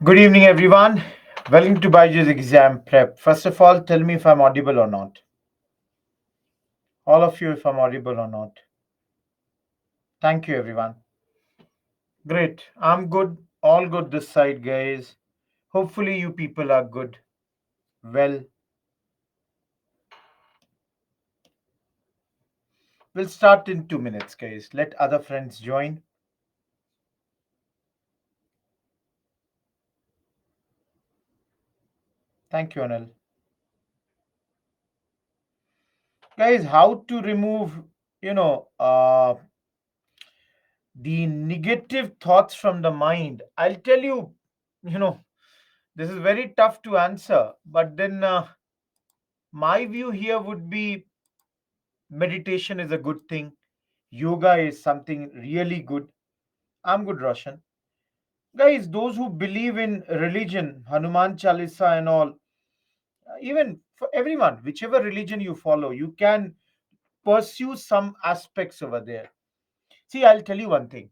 Good evening, everyone. Welcome to Byju's exam prep. First of all, tell me if I'm audible or not. All of you, if I'm audible or not. Thank you, everyone. Great. I'm good. All good this side, guys. Hopefully, you people are good. Well, we'll start in 2 minutes, guys. Let other friends join. Thank you, Anil. Guys, how to remove, you know, uh, the negative thoughts from the mind? I'll tell you, you know, this is very tough to answer, but then my view here would be meditation is a good thing. Yoga is something really good. I'm good, Roshan. Guys, those who believe in religion, Hanuman Chalisa and all, even for everyone, whichever religion you follow, you can pursue some aspects over there. See, I'll tell you one thing.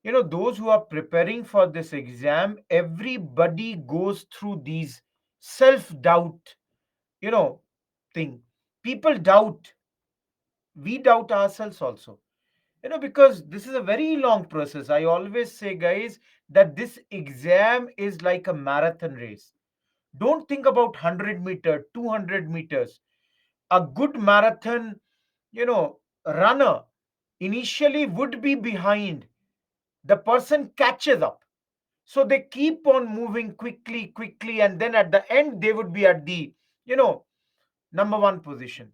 Those who are preparing for this exam, everybody goes through these self doubt, you know, thing. People doubt. We doubt ourselves also. Because this is a very long process. I always say, guys, that this exam is like a marathon race. Don't think about 100 meter, 200 meters. A good marathon, runner initially would be behind. The person catches up. So they keep on moving quickly, quickly, and then at the end, they would be at the, you know, number one position.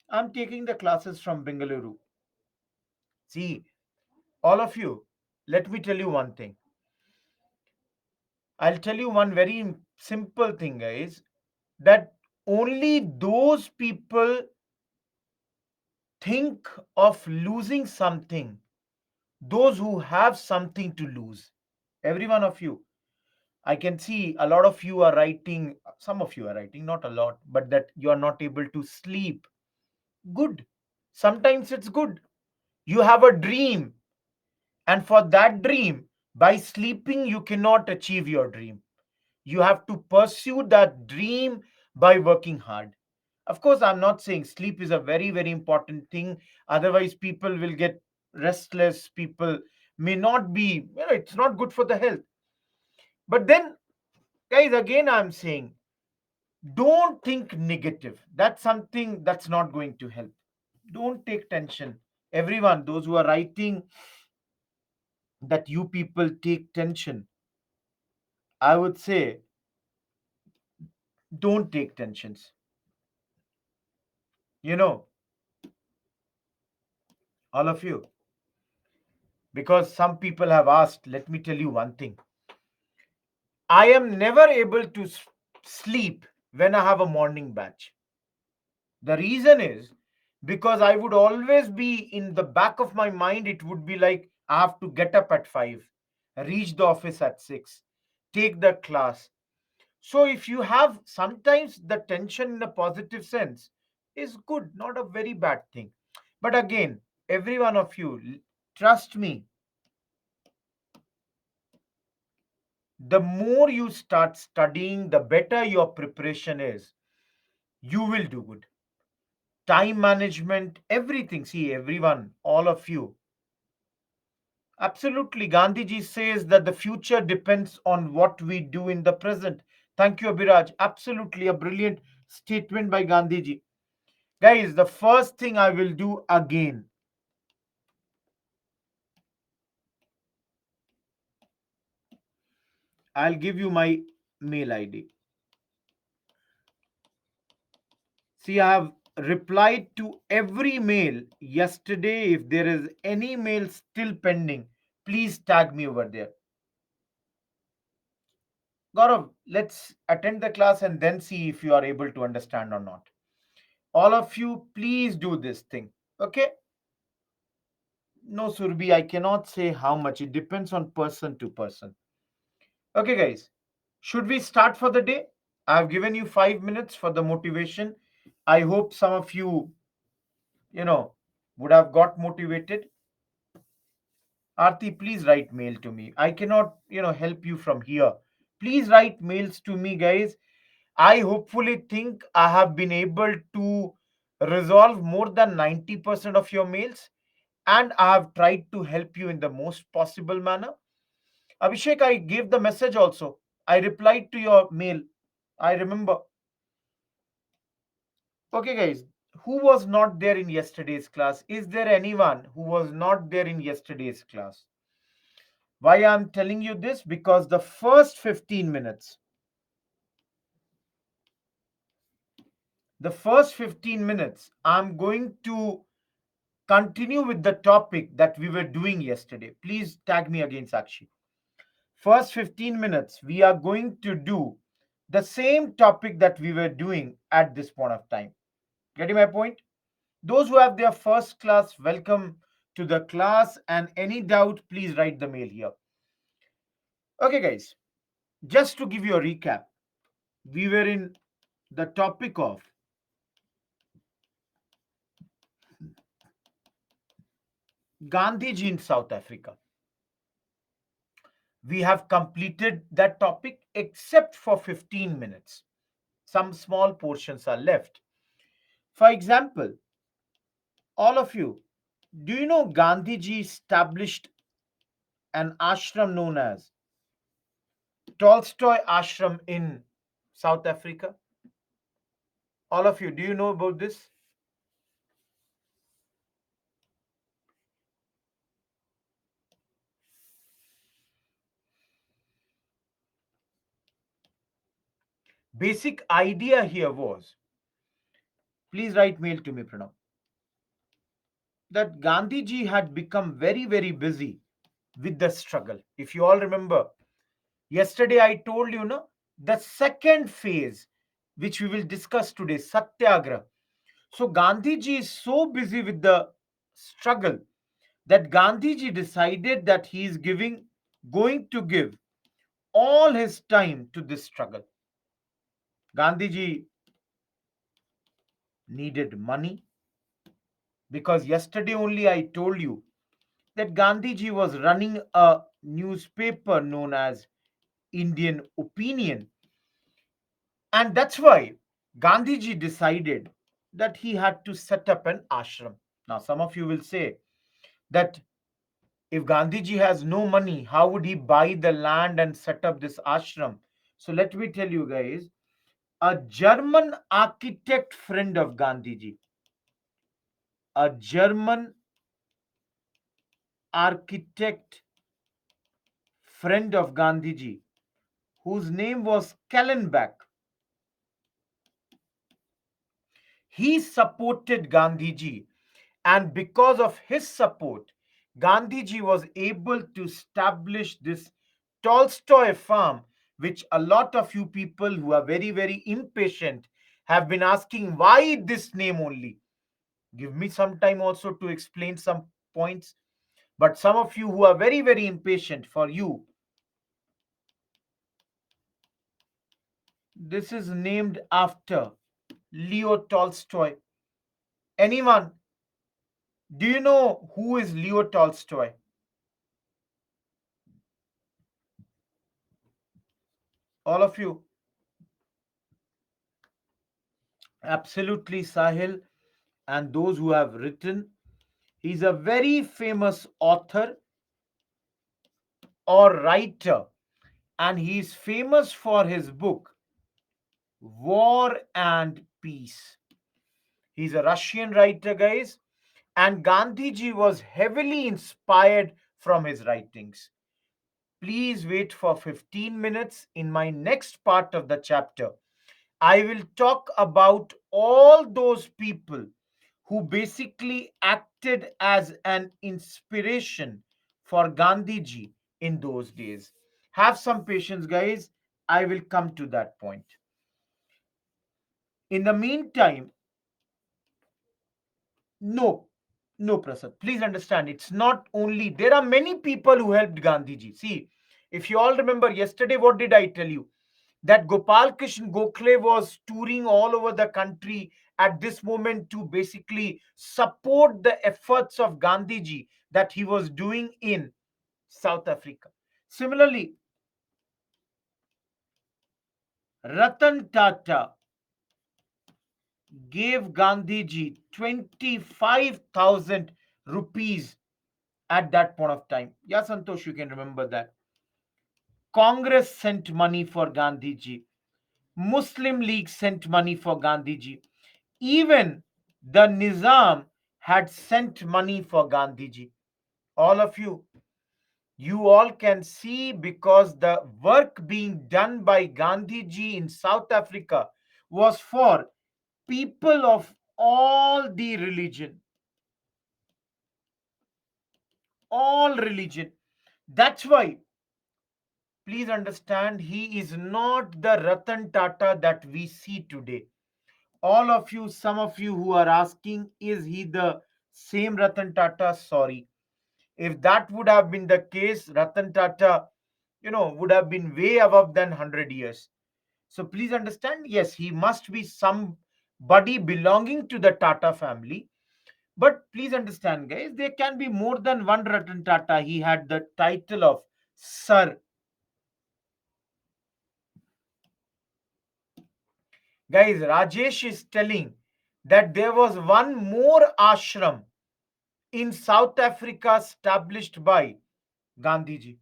I'm taking the classes from Bengaluru. See, all of you, let me tell you one thing. I'll tell you one very simple thing, guys, that only those people think of losing something, those who have something to lose. Every one of you. I can see a lot of you are writing, some of you are writing, not a lot, but that you are not able to sleep. Good. Sometimes it's good. You have a dream, and for that dream, by sleeping, you cannot achieve your dream. You have to pursue that dream by working hard. Of course, I'm not saying sleep is a very, very important thing. Otherwise, people will get restless. People may not be, it's not good for the health. But then, guys, again, I'm saying don't think negative. That's something that's not going to help. Don't take tension. Everyone, those who are writing that you people take tension, I would say don't take tensions. You know, all of you. Because some people have asked, let me tell you one thing. I am never able to sleep when I have a morning batch. The reason is because I would always be in the back of my mind, it would be like I have to get up at 5, reach the office at 6, take the class. So if you have sometimes the tension in a positive sense is good, not a very bad thing. But again, every one of you, trust me, the more you start studying, the better your preparation is. You will do good. Time management, everything. See, everyone, all of you. Absolutely. Gandhiji says that the future depends on what we do in the present. Thank you, Abhiraj. Absolutely a brilliant statement by Gandhiji. Guys, the first thing I will do again, I'll give you my mail ID. See, I have replied to every mail yesterday. If there is any mail still pending, please tag me over there. Gaurav, let's attend the class and then see if you are able to understand or not. All of you, please do this thing. Okay? No, Surbi, I cannot say how much. It depends on person to person. Okay, guys. Should we start for the day? I've given you 5 minutes for the motivation. I hope some of you, you know, would have got motivated. Aarti, please write mail to me. I cannot, help you from here. Please write mails to me, guys. I hopefully think I have been able to resolve more than 90% of your mails, and I have tried to help you in the most possible manner. Abhishek, I gave the message also. I replied to your mail. I remember. Okay, guys, who was not there in yesterday's class? Is there anyone who was not there in yesterday's class? Why I'm telling you this? Because the first 15 minutes, I'm going to continue with the topic that we were doing yesterday. Please tag me again, Sakshi. First 15 minutes, we are going to do the same topic that we were doing at this point of time. Getting my point? Those who have their first class, welcome to the class. And any doubt, please write the mail here. Okay, guys, just to give you a recap, we were in the topic of Gandhiji in South Africa. We have completed that topic except for 15 minutes. Some small portions are left. For example, all of you, do you know Gandhiji established an ashram known as Tolstoy Ashram in South Africa? All of you, do you know about this? Basic idea here was, please write mail to me, Pranav, that Gandhiji had become very, very busy with the struggle. If you all remember, yesterday I told you, no, the second phase, which we will discuss today, Satyagraha. So Gandhiji is so busy with the struggle that Gandhiji decided that he is going to give all his time to this struggle. Gandhiji needed money because yesterday only I told you that Gandhiji was running a newspaper known as Indian Opinion. And that's why Gandhiji decided that he had to set up an ashram. Now, some of you will say that if Gandhiji has no money, how would he buy the land and set up this ashram? So, let me tell you guys, a German architect friend of Gandhiji, a German architect friend of Gandhiji, whose name was Kallenbach, he supported Gandhiji. And because of his support, Gandhiji was able to establish this Tolstoy farm, which a lot of you people who are very, very impatient have been asking, why this name only? Give me some time also to explain some points. But some of you who are very, very impatient, for you, this is named after Leo Tolstoy. Anyone, do you know who is Leo Tolstoy? All of you? Absolutely, Sahil, and those who have written. He's a very famous author or writer, and he's famous for his book, War and Peace. He's a Russian writer, guys, and Gandhiji was heavily inspired from his writings. Please wait for 15 minutes. In my next part of the chapter, I will talk about all those people who basically acted as an inspiration for Gandhiji in those days. Have some patience, guys. I will come to that point. In the meantime, no, no, Prasad. Please understand, it's not only, there are many people who helped Gandhiji. See, if you all remember yesterday, what did I tell you? That Gopal Krishna Gokhale was touring all over the country at this moment to basically support the efforts of Gandhiji that he was doing in South Africa. Similarly, Ratan Tata gave Gandhiji 25,000 rupees at that point of time. Yeah, Santosh, you can remember that. Congress sent money for Gandhiji. Muslim League sent money for Gandhiji. Even the Nizam had sent money for Gandhiji. All of you all can see, because the work being done by Gandhiji in South Africa was for people of all the religion, all religion. That's why, please understand, he is not the Ratan Tata that we see today. All of you, some of you who are asking, is he the same Ratan Tata? Sorry. If that would have been the case, Ratan Tata, would have been way above than 100 years. So please understand, yes, he must be somebody belonging to the Tata family. But please understand, guys, there can be more than one Ratan Tata. He had the title of Sir. Guys, Rajesh is telling that there was one more ashram in South Africa established by Gandhiji.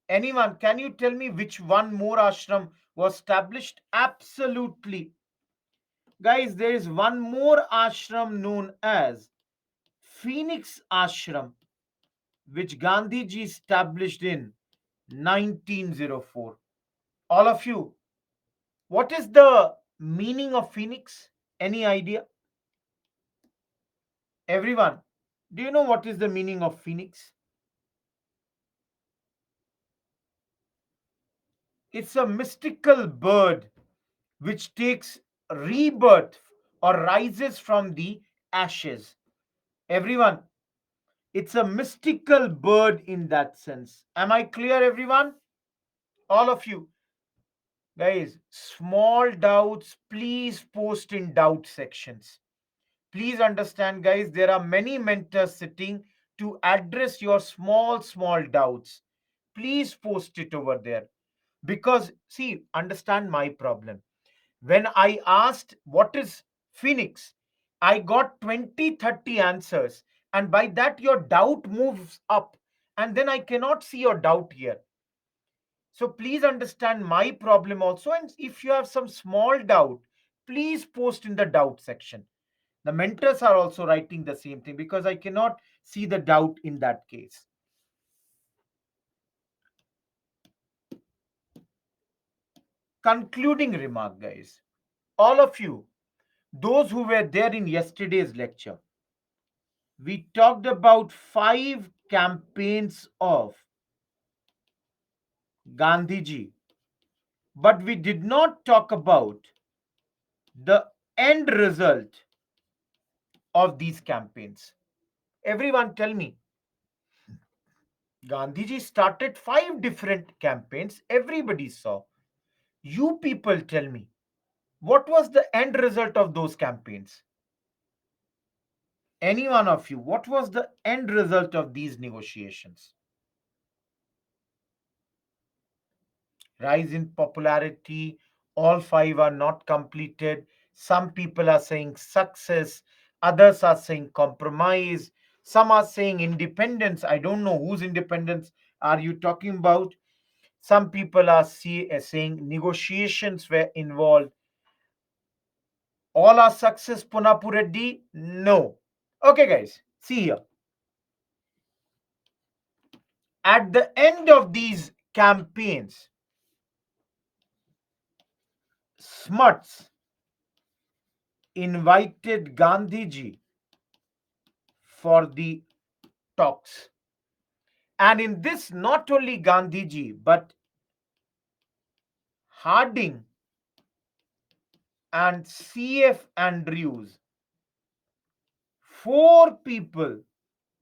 Anyone, can you tell me which one more ashram was established? Absolutely. Guys, there is one more ashram known as Phoenix Ashram, which Gandhiji established in 1904. All of you, what is the meaning of Phoenix? Any idea? Everyone, do you know what is the meaning of Phoenix? It's a mystical bird which takes rebirth or rises from the ashes. Everyone, it's a mystical bird in that sense. Am I clear, everyone? All of you. Guys, small doubts, please post in doubt sections. Please understand, guys, there are many mentors sitting to address your small doubts. Please post it over there. Because, see, understand my problem. When I asked what is Phoenix, I got 20, 30 answers. And by that, your doubt moves up. And then I cannot see your doubt here. So please understand my problem also. And if you have some small doubt, please post in the doubt section. The mentors are also writing the same thing, because I cannot see the doubt in that case. Concluding remark, guys. All of you, those who were there in yesterday's lecture, we talked about 5 campaigns of Gandhiji, but we did not talk about the end result of these campaigns. Everyone, tell me. Gandhiji started 5 different campaigns. Everybody saw. You people tell me, what was the end result of those campaigns? Any one of you, what was the end result of these negotiations? Rise in popularity. All 5 are not completed. Some people are saying success, others are saying compromise, some are saying independence. I don't know whose independence are you talking about. Some people are saying negotiations were involved. All are success, Punapu Reddy? No. Okay, guys, see here. At the end of these campaigns, Smuts invited Gandhiji for the talks. And in this, not only Gandhiji, but Harding and C.F. Andrews, 4 people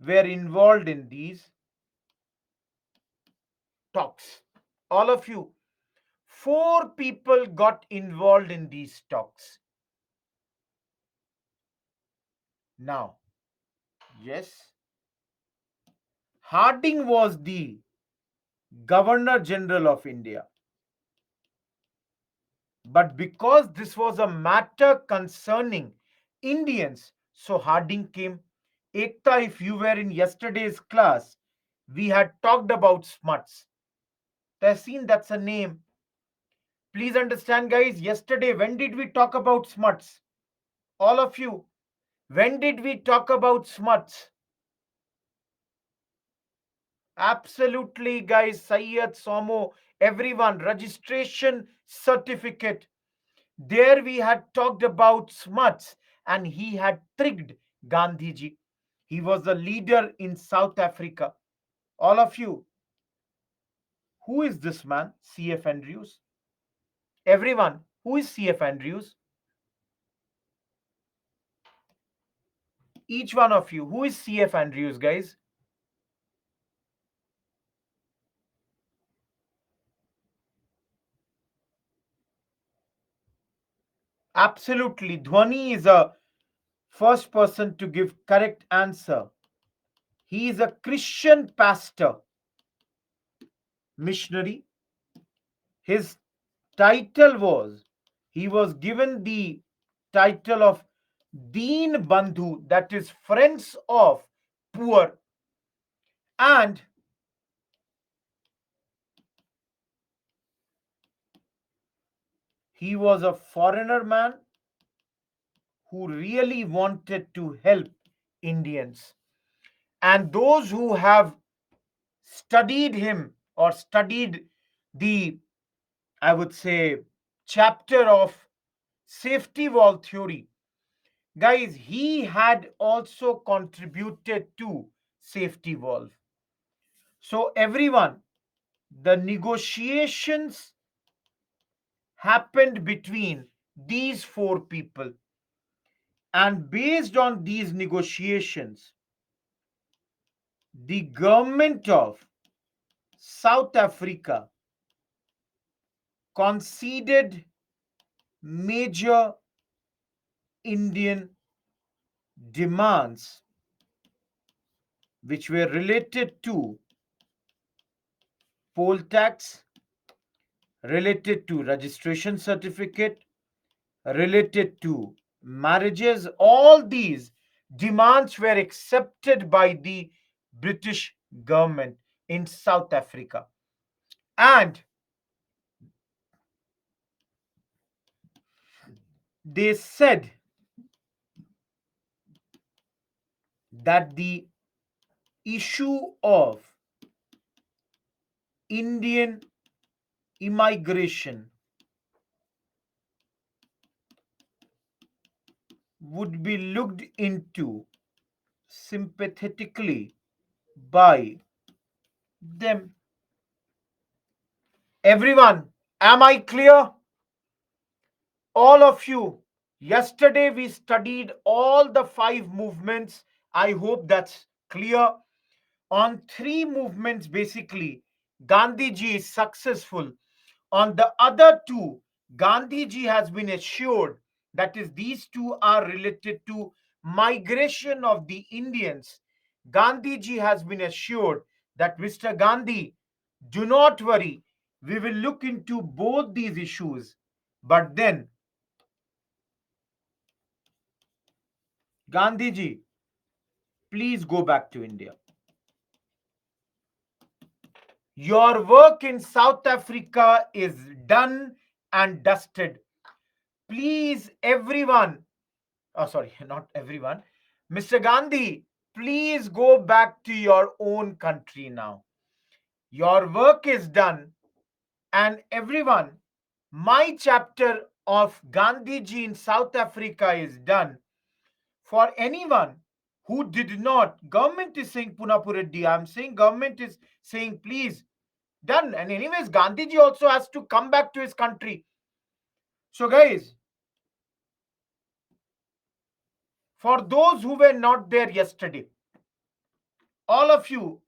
were involved in these talks. All of you, 4 people got involved in these talks. Now, yes, Harding was the Governor General of India. But because this was a matter concerning Indians, so Harding came. Ekta, if you were in yesterday's class, we had talked about smuts. Tehseen, that's a name. Please understand, guys, yesterday, when did we talk about smuts? All of you, when did we talk about smuts? Absolutely, guys. Sayyid, Somo, everyone, registration certificate. There we had talked about smuts and he had tricked Gandhiji. He was the leader in South Africa. All of you, who is this man? C.F. Andrews. Everyone, who is C.F. Andrews? Each one of you, who is C.F. Andrews, guys? Absolutely. Dhwani is a first person to give correct answer. He is a Christian pastor, missionary. His title was, he was given the title of Deen Bandhu, that is, friends of poor. And he was a foreigner man who really wanted to help Indians. And those who have studied him or studied the, I would say, chapter of safety wall theory, guys, he had also contributed to safety valve. So, everyone, the negotiations happened between these four people. And based on these negotiations, the government of South Africa conceded major Indian demands which were related to poll tax, related to registration certificate, related to marriages. All these demands were accepted by the British government in South Africa. And they said that the issue of Indian immigration would be looked into sympathetically by them. Everyone, am I clear? All of you, yesterday we studied all the five movements. I hope that's clear. On three movements, basically, Gandhiji is successful. On the other two, Gandhiji has been assured, that is, these two are related to migration of the Indians. Gandhiji has been assured that Mr. Gandhi, do not worry, we will look into both these issues. But then, Gandhiji, please go back to India. Your work in South Africa is done and dusted. Please, everyone, oh, sorry, not everyone, Mr. Gandhi, please go back to your own country now. Your work is done, and everyone, my chapter of Gandhiji in South Africa is done. For anyone who did not, government is saying Punapureddy, I'm saying government is saying please, done. And anyways, Gandhiji also has to come back to his country. So guys, for those who were not there yesterday, all of you,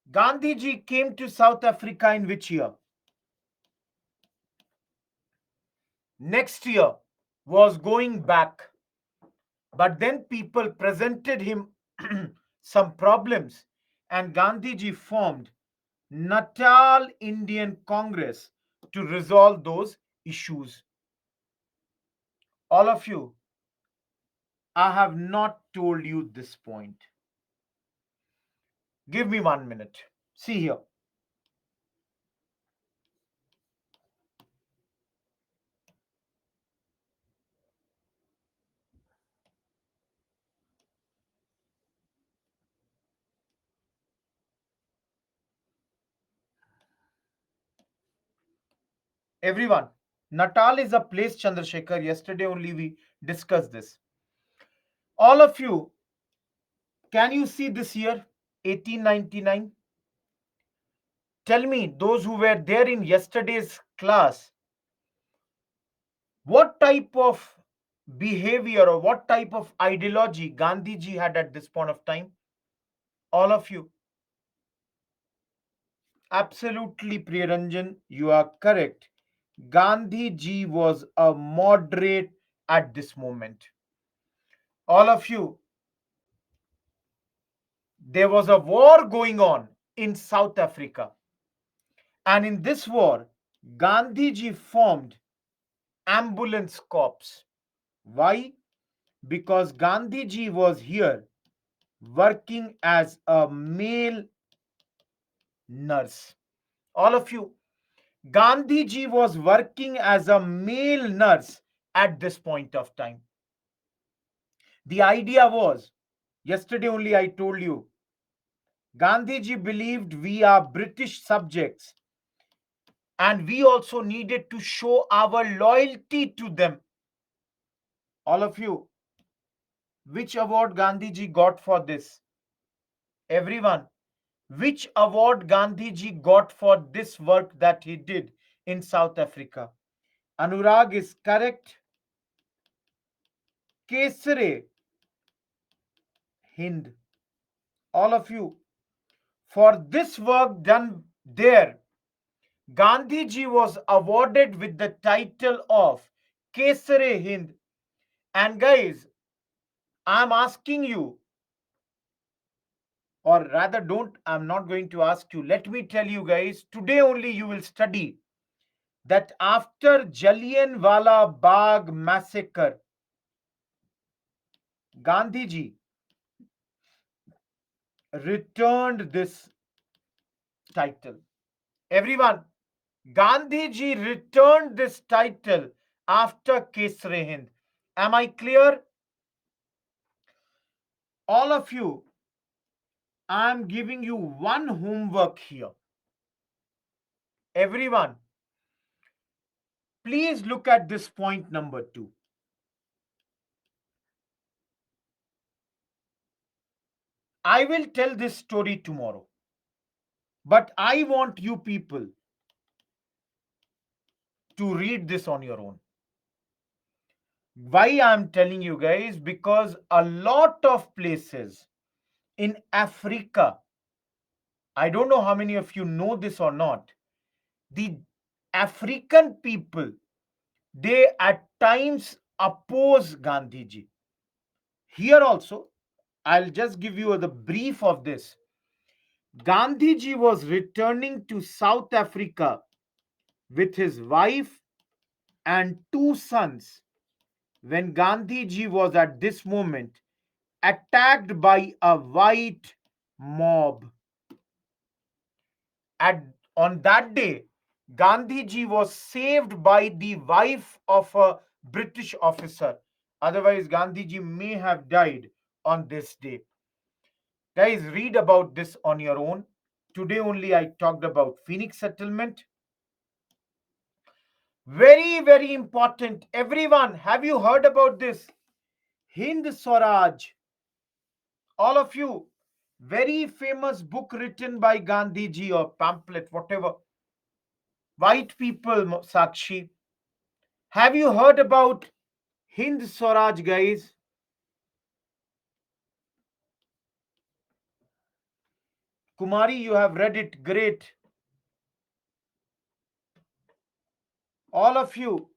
Gandhiji came to South Africa in which year? Next year was going back. But then people presented him some problems, and Gandhiji formed Natal Indian Congress to resolve those issues. All of you, I have not told you this point. Give me 1 minute. See here. Everyone, Natal is a place, Chandrasekhar. Yesterday only we discussed this. All of you, can you see this year, 1899? Tell me, those who were there in yesterday's class, what type of behavior or what type of ideology Gandhiji had at this point of time? All of you. Absolutely, Priyaranjan, you are correct. Gandhiji was a moderate at this moment. All of you, there was a war going on in South Africa. And in this war, Gandhiji formed ambulance corps. Why? Because Gandhiji was here working as a male nurse. All of you, Gandhiji was working as a male nurse at this point of time. The idea was, yesterday only I told you, Gandhiji believed we are British subjects and we also needed to show our loyalty to them. All of you, which award Gandhiji got for this? Everyone, which award Gandhiji got for this work that he did in South Africa? Anurag is correct. Kesare Hind. All of you, for this work done there, Gandhiji was awarded with the title of Kesare Hind. And guys, I'm asking you, or rather, don't, I'm not going to ask you. Let me tell you guys, today only you will study that after Jallianwala Bagh massacre, Gandhiji returned this title. Everyone, Gandhiji returned this title after Kesre Hind. Am I clear? All of you, I'm giving you one homework here. Everyone, please look at this point number 2. I will tell this story tomorrow, but I want you people to read this on your own. Why I'm telling you guys? Because a lot of places in Africa, I don't know how many of you know this or not, the African people, they at times oppose Gandhiji. Here also, I'll just give you the brief of this. Gandhiji was returning to South Africa with his wife and 2 sons when Gandhiji was at this moment attacked by a white mob. At, on that day, Gandhiji was saved by the wife of a British officer. Otherwise, Gandhiji may have died on this day. Guys, read about this on your own. Today only I talked about Phoenix settlement. Very, very important. Everyone, have you heard about this? Hind Swaraj. All of you, very famous book written by Gandhiji or pamphlet, whatever. White people, Sakshi. Have you heard about Hind Swaraj, guys? Kumari, you have read it. Great. All of you,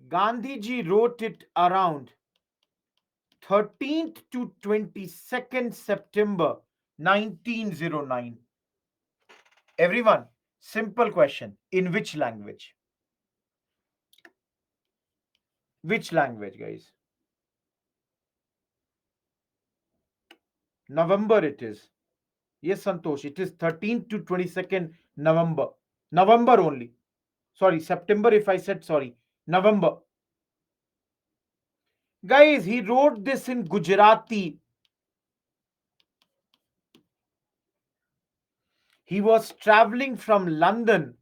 Gandhiji wrote it around 13th to 22nd September 1909. Everyone, simple question. In which language? Which language, guys? November it is. Yes, Santosh, it is 13th to 22nd November. November only. Sorry, September if I said sorry. November. Guys, he wrote this in Gujarati. He was traveling from London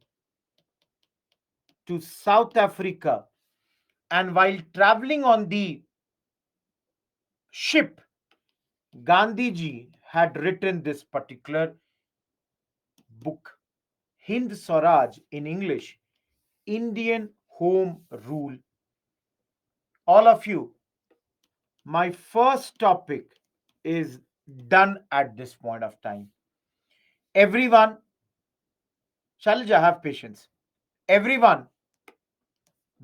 to South Africa, and while traveling on the ship, Gandhiji had written this particular book, Hind Swaraj in English, Indian Home Rule. All of you, my first topic is done at this point of time. Everyone, Shailaja, have patience. Everyone,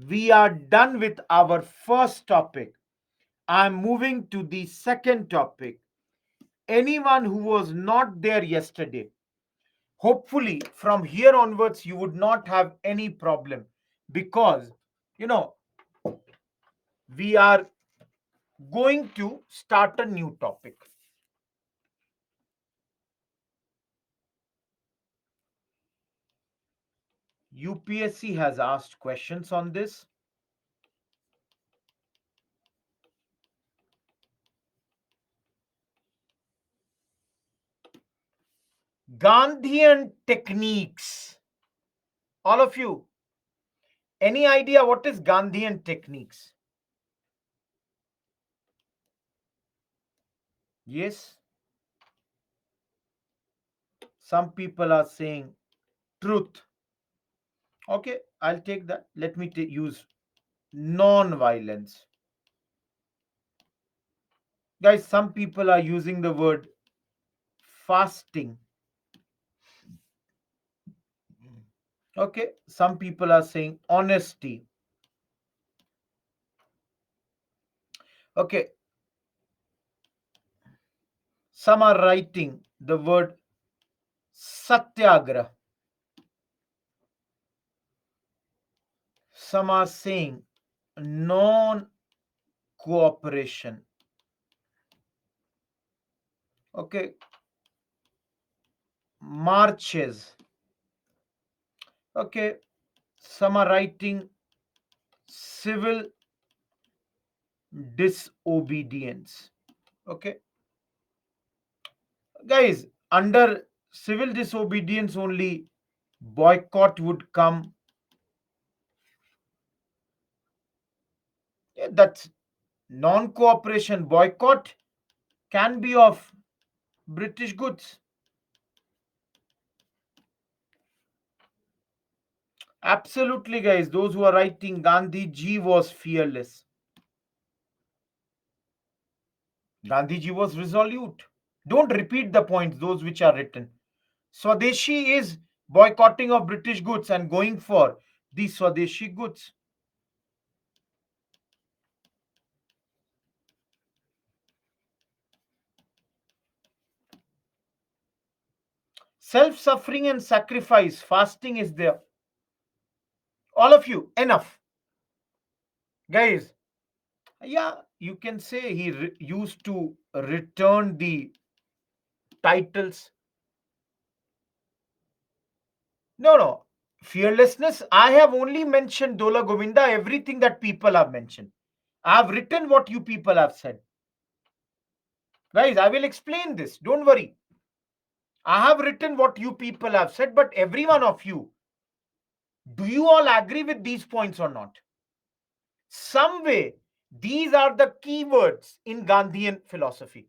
we are done with our first topic. I'm moving to the second topic. Anyone who was not there yesterday, hopefully from here onwards, you would not have any problem, because, you know, we are going to start a new topic. UPSC has asked questions on this. Gandhian techniques. All of you, any idea what is Gandhian techniques? Yes, some people are saying truth. Okay, I'll take that. Let me use non-violence. Guys, some people are using the word fasting. Okay, some people are saying honesty. Okay, some are writing the word satyagrah. Some are saying non cooperation. Okay, marches. Okay, some are writing civil disobedience. Okay, guys, under civil disobedience only boycott would come. Yeah, that's non cooperation. Boycott can be of British goods. Absolutely, guys. Those who are writing Gandhi ji was fearless. Gandhi ji was resolute. Don't repeat the points, those which are written. Swadeshi is boycotting of British goods and going for the Swadeshi goods. Self suffering and sacrifice, fasting is there. All of you, enough. Guys, yeah, you can say he used to return the titles. No, no. Fearlessness, I have only mentioned Dola Govinda, everything that people have mentioned. I have written what you people have said. Guys, I will explain this. Don't worry. I have written what you people have said, but every one of you, do you all agree with these points or not? Some way, these are the keywords in Gandhian philosophy.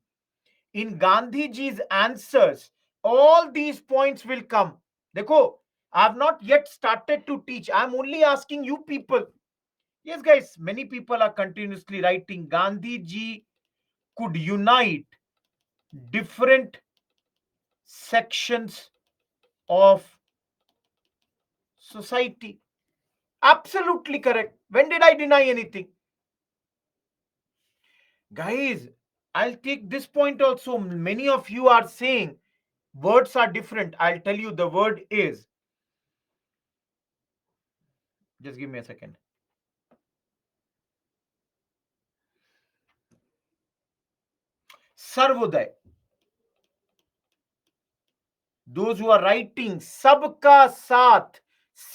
In Gandhiji's answers, all these points will come. Dekho, I have not yet started to teach. I am only asking you people. Yes, guys, many people are continuously writing Gandhiji could unite different sections of society. Absolutely correct. When did I deny anything? Guys, I'll take this point also. Many of you are saying Words are different. I'll tell you, the word is, just give me a second. Sarvodaya. Those who are writing Sabka Saath,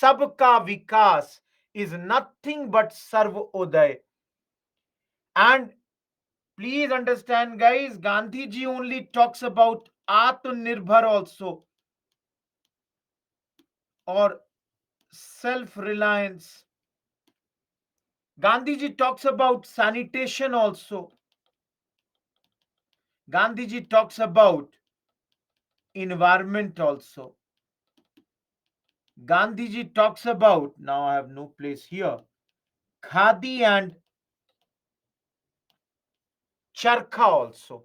Sabka Vikas is nothing but Sarvodaya. And please understand, guys, Gandhi ji only talks about Atmanirbhar also, or self reliance. Gandhi ji talks about sanitation also. Gandhi ji talks about environment also. Gandhi ji talks about, now I have no place here, khadi and charkha also.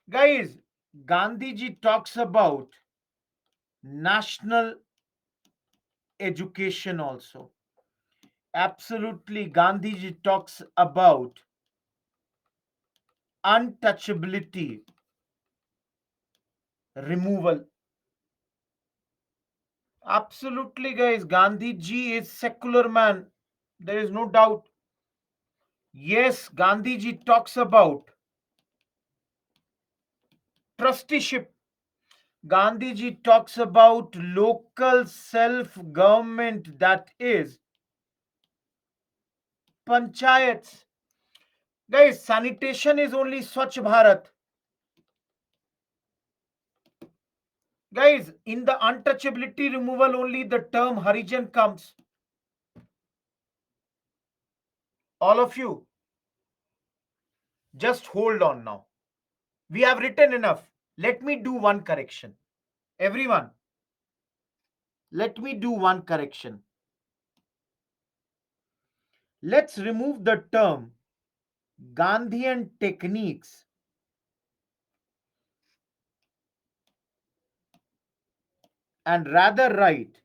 Guys, Gandhi ji talks about national education also. Absolutely, Gandhi ji talks about untouchability removal. Absolutely, guys, Gandhi ji is secular man. There is no doubt. Yes, Gandhi ji talks about trusteeship. Gandhi ji talks about local self government, that is panchayats. Guys, sanitation is only Swachh Bharat. Guys, in the untouchability removal, only the term Harijan comes. All of you, just hold on now. We have written enough. Let me do one correction. Everyone, let me do one correction. Let's remove the term Gandhian techniques and rather write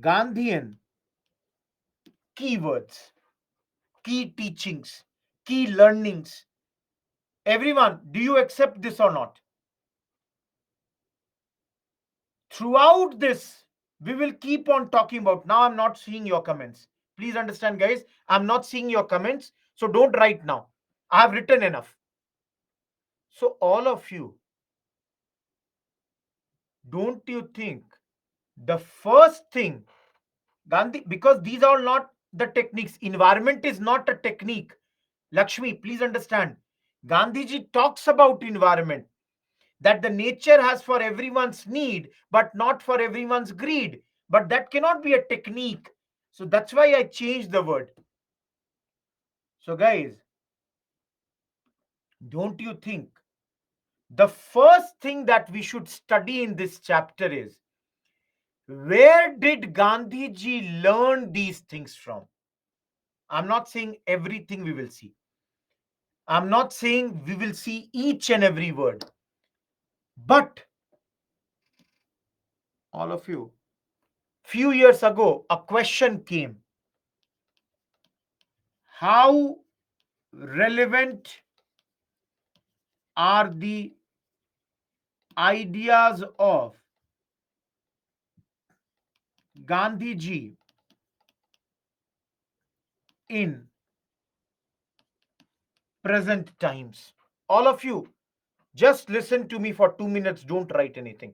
Gandhian keywords, key teachings, key learnings. Everyone, do you accept this or not? Throughout this, we will keep on talking about. Now, I'm not seeing your comments. Please understand, guys, I'm not seeing your comments. So don't write now. I have written enough. So, all of you, don't you think the first thing, Gandhi, because these are not the techniques, environment is not a technique. Lakshmi, please understand. Gandhiji talks about environment, that the nature has for everyone's need, but not for everyone's greed. But that cannot be a technique. So that's why I changed the word. So, guys, don't you think the first thing that we should study in this chapter is, where did Gandhiji learn these things from? I'm not saying everything we will see. I'm not saying we will see each and every word. But all of you, few years ago, a question came. How relevant are the ideas of Gandhiji in present times? All of you, just listen to me for 2 minutes. Don't write anything.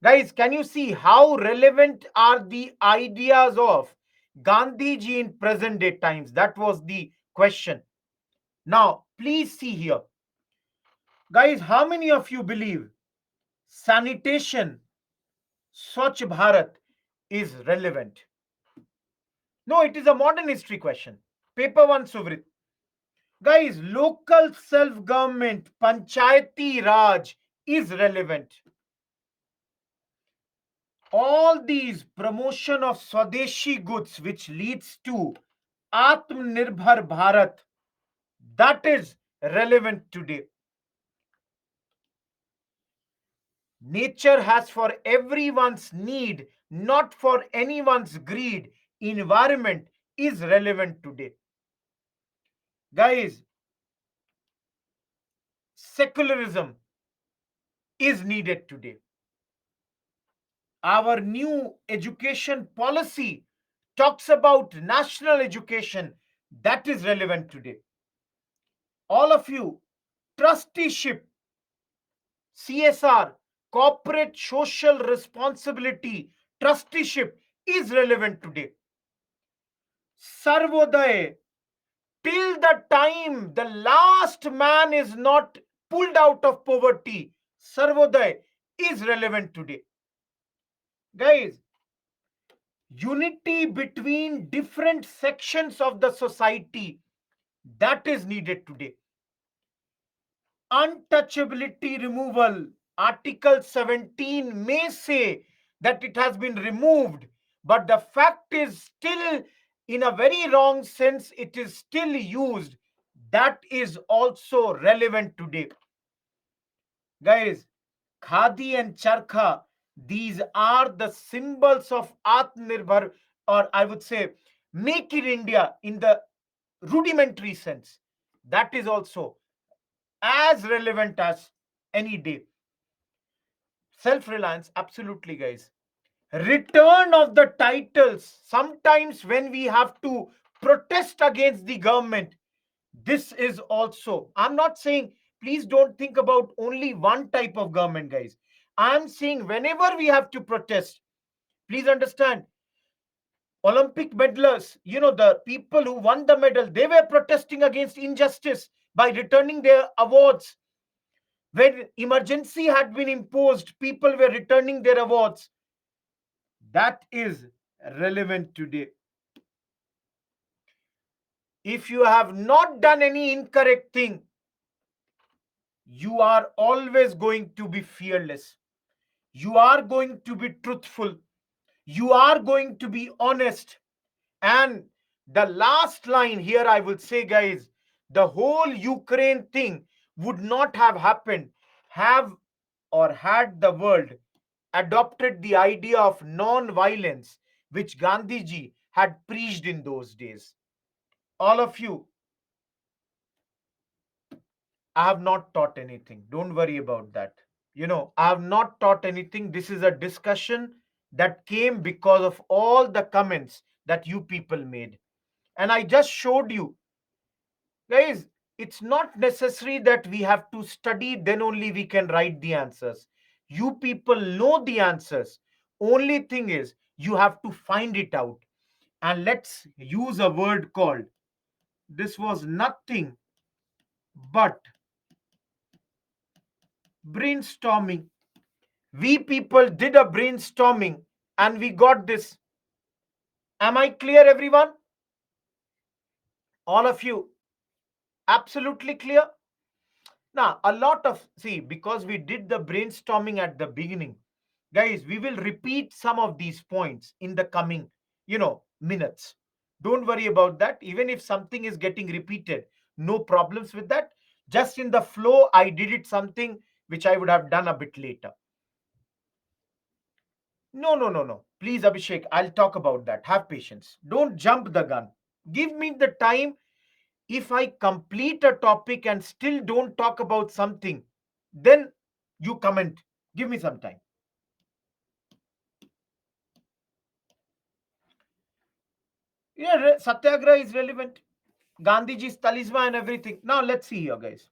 Guys, can you see how relevant are the ideas of Gandhiji in present day times? That was the question. Now, please see here. Guys, how many of you believe sanitation, Swachh Bharat is relevant? No, it is a modern history question. Paper 1, Suvrit. Guys, local self government, Panchayati Raj is relevant. All these promotion of Swadeshi goods, which leads to Atmanirbhar Bharat, that is relevant today. Nature has for everyone's need, not for anyone's greed. Environment is relevant today. Guys, secularism, is needed today. Our new education policy talks about national education, that is relevant today. All of you, trusteeship, CSR, corporate social responsibility, trusteeship is relevant today. Sarvodaya, till the time the last man is not pulled out of poverty, Sarvodaya is relevant today. Guys, unity between different sections of the society, that is needed today. Untouchability removal, Article 17 may say that it has been removed, but the fact is still, in a very wrong sense, it is still used. That is also relevant today. Guys, Khadi and Charkha, these are the symbols of Atmanirbhar, or I would say, make in India in the rudimentary sense. That is also as relevant as any day. Self reliance, absolutely, guys. Return of the titles, sometimes when we have to protest against the government, this is also, I'm not saying, please don't think about only one type of government, guys. I'm saying whenever we have to protest, please understand, Olympic medalists, the people who won the medal, they were protesting against injustice by returning their awards. When emergency had been imposed, people were returning their awards. That is relevant today. If you have not done any incorrect thing, you are always going to be fearless. You are going to be truthful. You are going to be honest. And the last line here, I will say, guys, the whole Ukraine thing would not have happened have or had the world adopted the idea of non-violence which Gandhiji had preached in those days. All of you, I have not taught anything. Don't worry about that. I have not taught anything. This is a discussion that came because of all the comments that you people made. And I just showed you, guys, it's not necessary that we have to study, then only we can write the answers. You people know the answers. Only thing is, you have to find it out. And let's use a word called, this was nothing but brainstorming. We people did a brainstorming and we got this. Am I clear, everyone? All of you? Absolutely clear? Now, a lot of, see, because we did the brainstorming at the beginning, guys, we will repeat some of these points in the coming, minutes. Don't worry about that. Even if something is getting repeated, no problems with that. Just in the flow, I did it something which I would have done a bit later. No, no, no, no. Please, Abhishek, I'll talk about that. Have patience. Don't jump the gun. Give me the time. If I complete a topic and still don't talk about something, then you comment. Give me some time. Yeah, Satyagraha is relevant. Gandhiji's talisman and everything. Now let's see here, guys.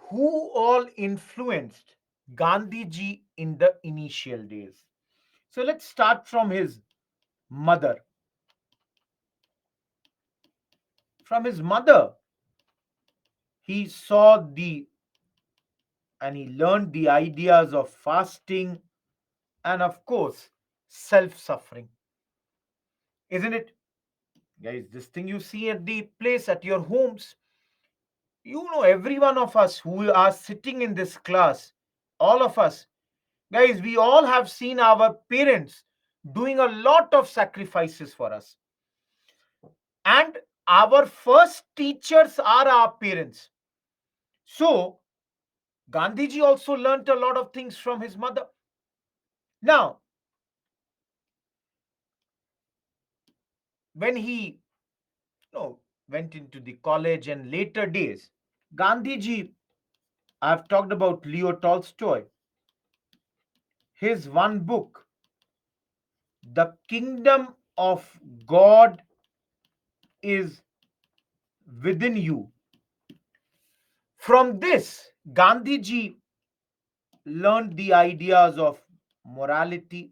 Who all influenced Gandhiji in the initial days? So let's start from his mother. From his mother, he saw the and he learned the ideas of fasting and, of course, self suffering. Isn't it? Guys, this thing you see at the place, at your homes, every one of us who are sitting in this class, all of us, guys, we all have seen our parents doing a lot of sacrifices for us. And our first teachers are our parents. So, Gandhiji also learnt a lot of things from his mother. Now, when he no, went into the college and later days. Gandhiji, I've talked about Leo Tolstoy. His one book, The Kingdom of God is Within You. From this, Gandhiji learned the ideas of morality,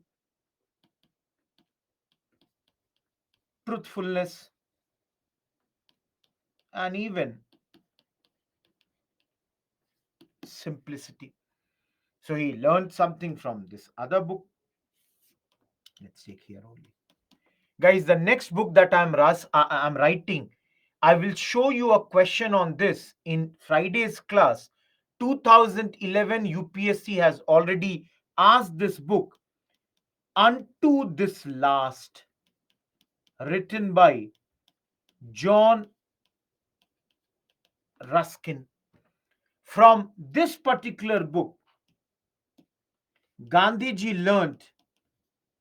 truthfulness, and even simplicity. So he learned something from this other book. Let's take here only. Guys, the next book that I'm writing, I will show you a question on this in Friday's class. 2011 UPSC has already asked this book, Unto This Last, written by John Ruskin. From this particular book, Gandhiji learned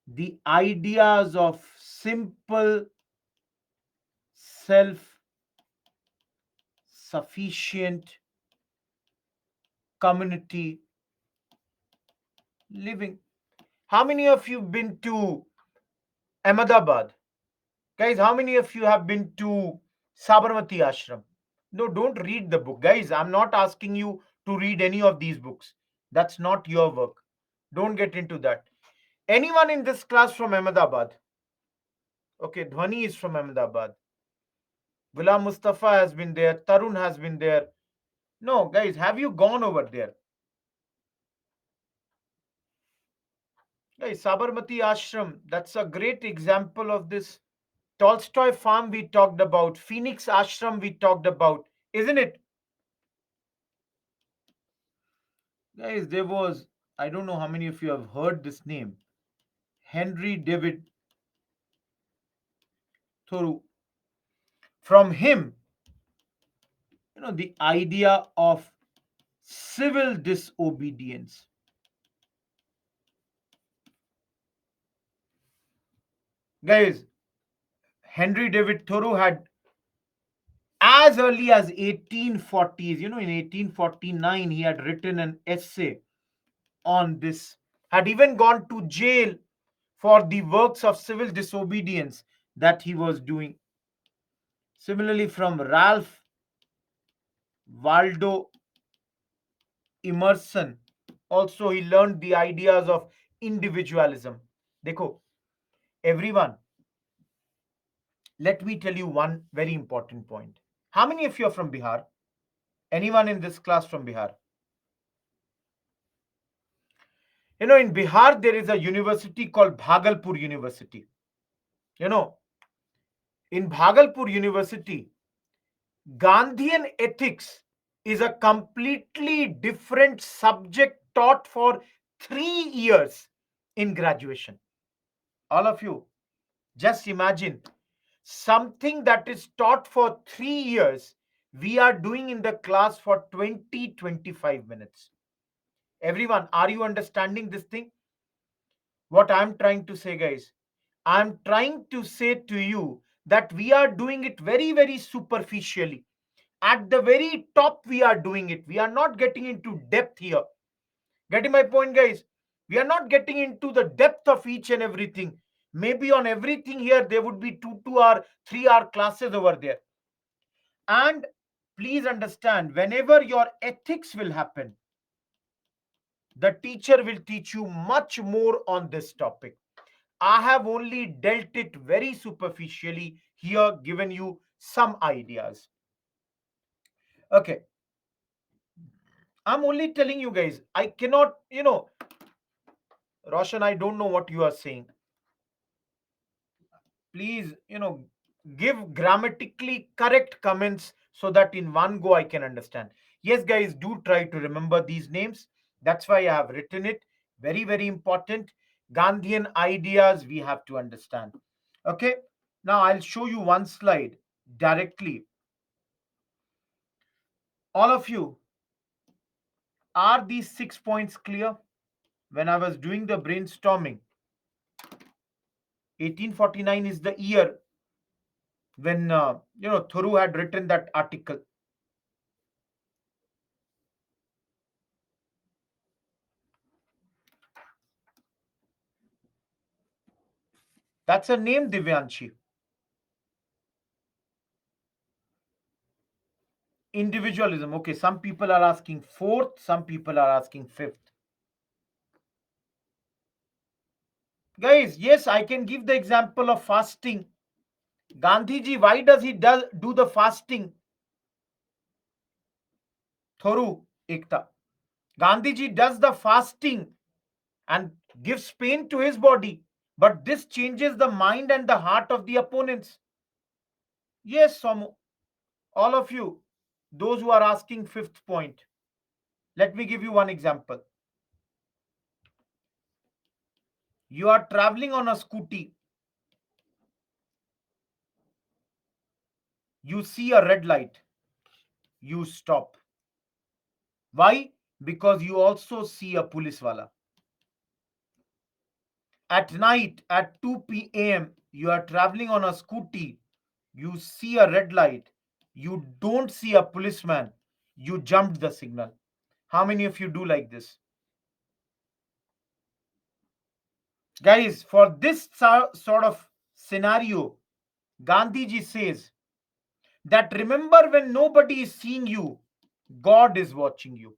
the ideas of simple, self sufficient community living. How many of you been to Ahmedabad? Guys, how many of you have been to Sabarmati Ashram? No, don't read the book. Guys, I'm not asking you to read any of these books. That's not your work. Don't get into that. Anyone in this class from Ahmedabad? Okay, Dhwani is from Ahmedabad. Ghulam Mustafa has been there. Tarun has been there. No, guys, have you gone over there? Guys, Sabarmati Ashram, that's a great example of this. Tolstoy farm we talked about, Phoenix Ashram we talked about, isn't it? Guys, there was, I don't know how many of you have heard this name, Henry David Thoreau. From him, the idea of civil disobedience. Guys, Henry David Thoreau had, as early as 1840s, in 1849, he had written an essay on this, had even gone to jail for the works of civil disobedience that he was doing. Similarly, from Ralph Waldo Emerson, also he learned the ideas of individualism. Dekho, everyone, let me tell you one very important point. How many of you are from Bihar? Anyone in this class from Bihar? In Bihar, there is a university called Bhagalpur University. You know, in Bhagalpur University, Gandhian ethics is a completely different subject taught for 3 years in graduation. All of you, just imagine something that is taught for 3 years, we are doing in the class for 20-25 minutes. Everyone, are you understanding this thing? What I'm trying to say, guys, I'm trying to say to you that we are doing it very, very superficially. At the very top, we are doing it. We are not getting into depth here. Getting my point, guys? We are not getting into the depth of each and everything. Maybe on everything here, there would be 2 hour, 3 hour classes over there. And please understand, whenever your ethics will happen, the teacher will teach you much more on this topic. I have only dealt it very superficially here, given you some ideas. Okay, I'm only telling you guys, I cannot, Roshan, I don't know what you are saying. Please, give grammatically correct comments so that in one go I can understand. Yes, guys, do try to remember these names. That's why I have written it. Very, very important. Gandhian ideas we have to understand. Okay, now I'll show you one slide directly. All of you, are these 6 points clear? When I was doing the brainstorming, 1849 is the year when Thoreau had written that article. That's a name, Divyanshi. Individualism. Okay, some people are asking fourth, some people are asking fifth. Guys, yes, I can give the example of fasting. Gandhiji, why does he do the fasting? Thoru Ekta. Gandhiji does the fasting and gives pain to his body, but this changes the mind and the heart of the opponents. Yes, Somu, all of you, those who are asking fifth point, let me give you one example. You are traveling on a scooty, you see a red light, you stop. Why? Because you also see a police wala. At night at 2 p.m., you are traveling on a scooty, you see a red light, you don't see a policeman, you jumped the signal. How many of you do like this? Guys, for this sort of scenario, Gandhiji says that remember when nobody is seeing you, God is watching you.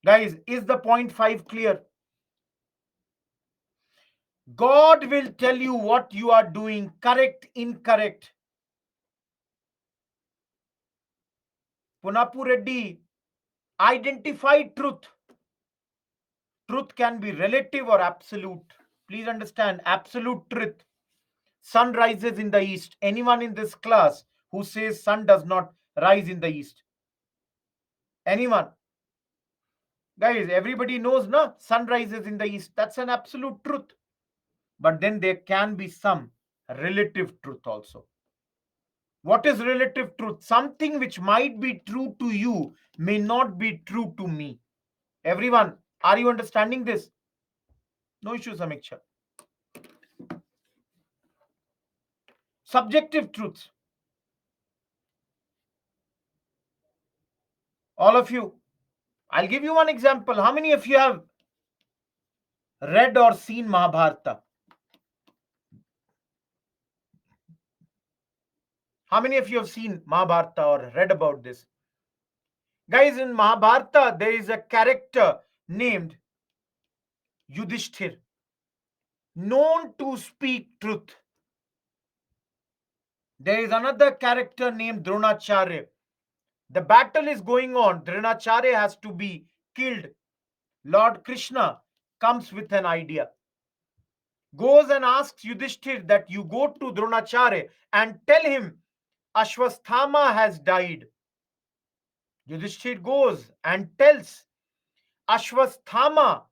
Guys, is the point 5 clear? God will tell you what you are doing, correct, incorrect. Punapu Reddy, identify truth. Truth can be relative or absolute. Please understand, absolute truth. Sun rises in the east. Anyone in this class who says sun does not rise in the east? Anyone? Guys, everybody knows, no? Sun rises in the east. That's an absolute truth. But then there can be some relative truth also. What is relative truth? Something which might be true to you may not be true to me. Everyone, are you understanding this? No issue, Samiksha. Subjective truths. All of you. I'll give you one example. How many of you have read or seen Mahabharata? How many of you have seen Mahabharata or read about this? Guys, in Mahabharata, there is a character named Yudhishthir, known to speak truth. There is another character named Dronacharya. The battle is going on. Dronacharya has to be killed. Lord Krishna comes with an idea. Goes and asks Yudhishthir that you go to Dronacharya and tell him Ashwasthama has died. Yudhishthir goes and tells Ashwasthama,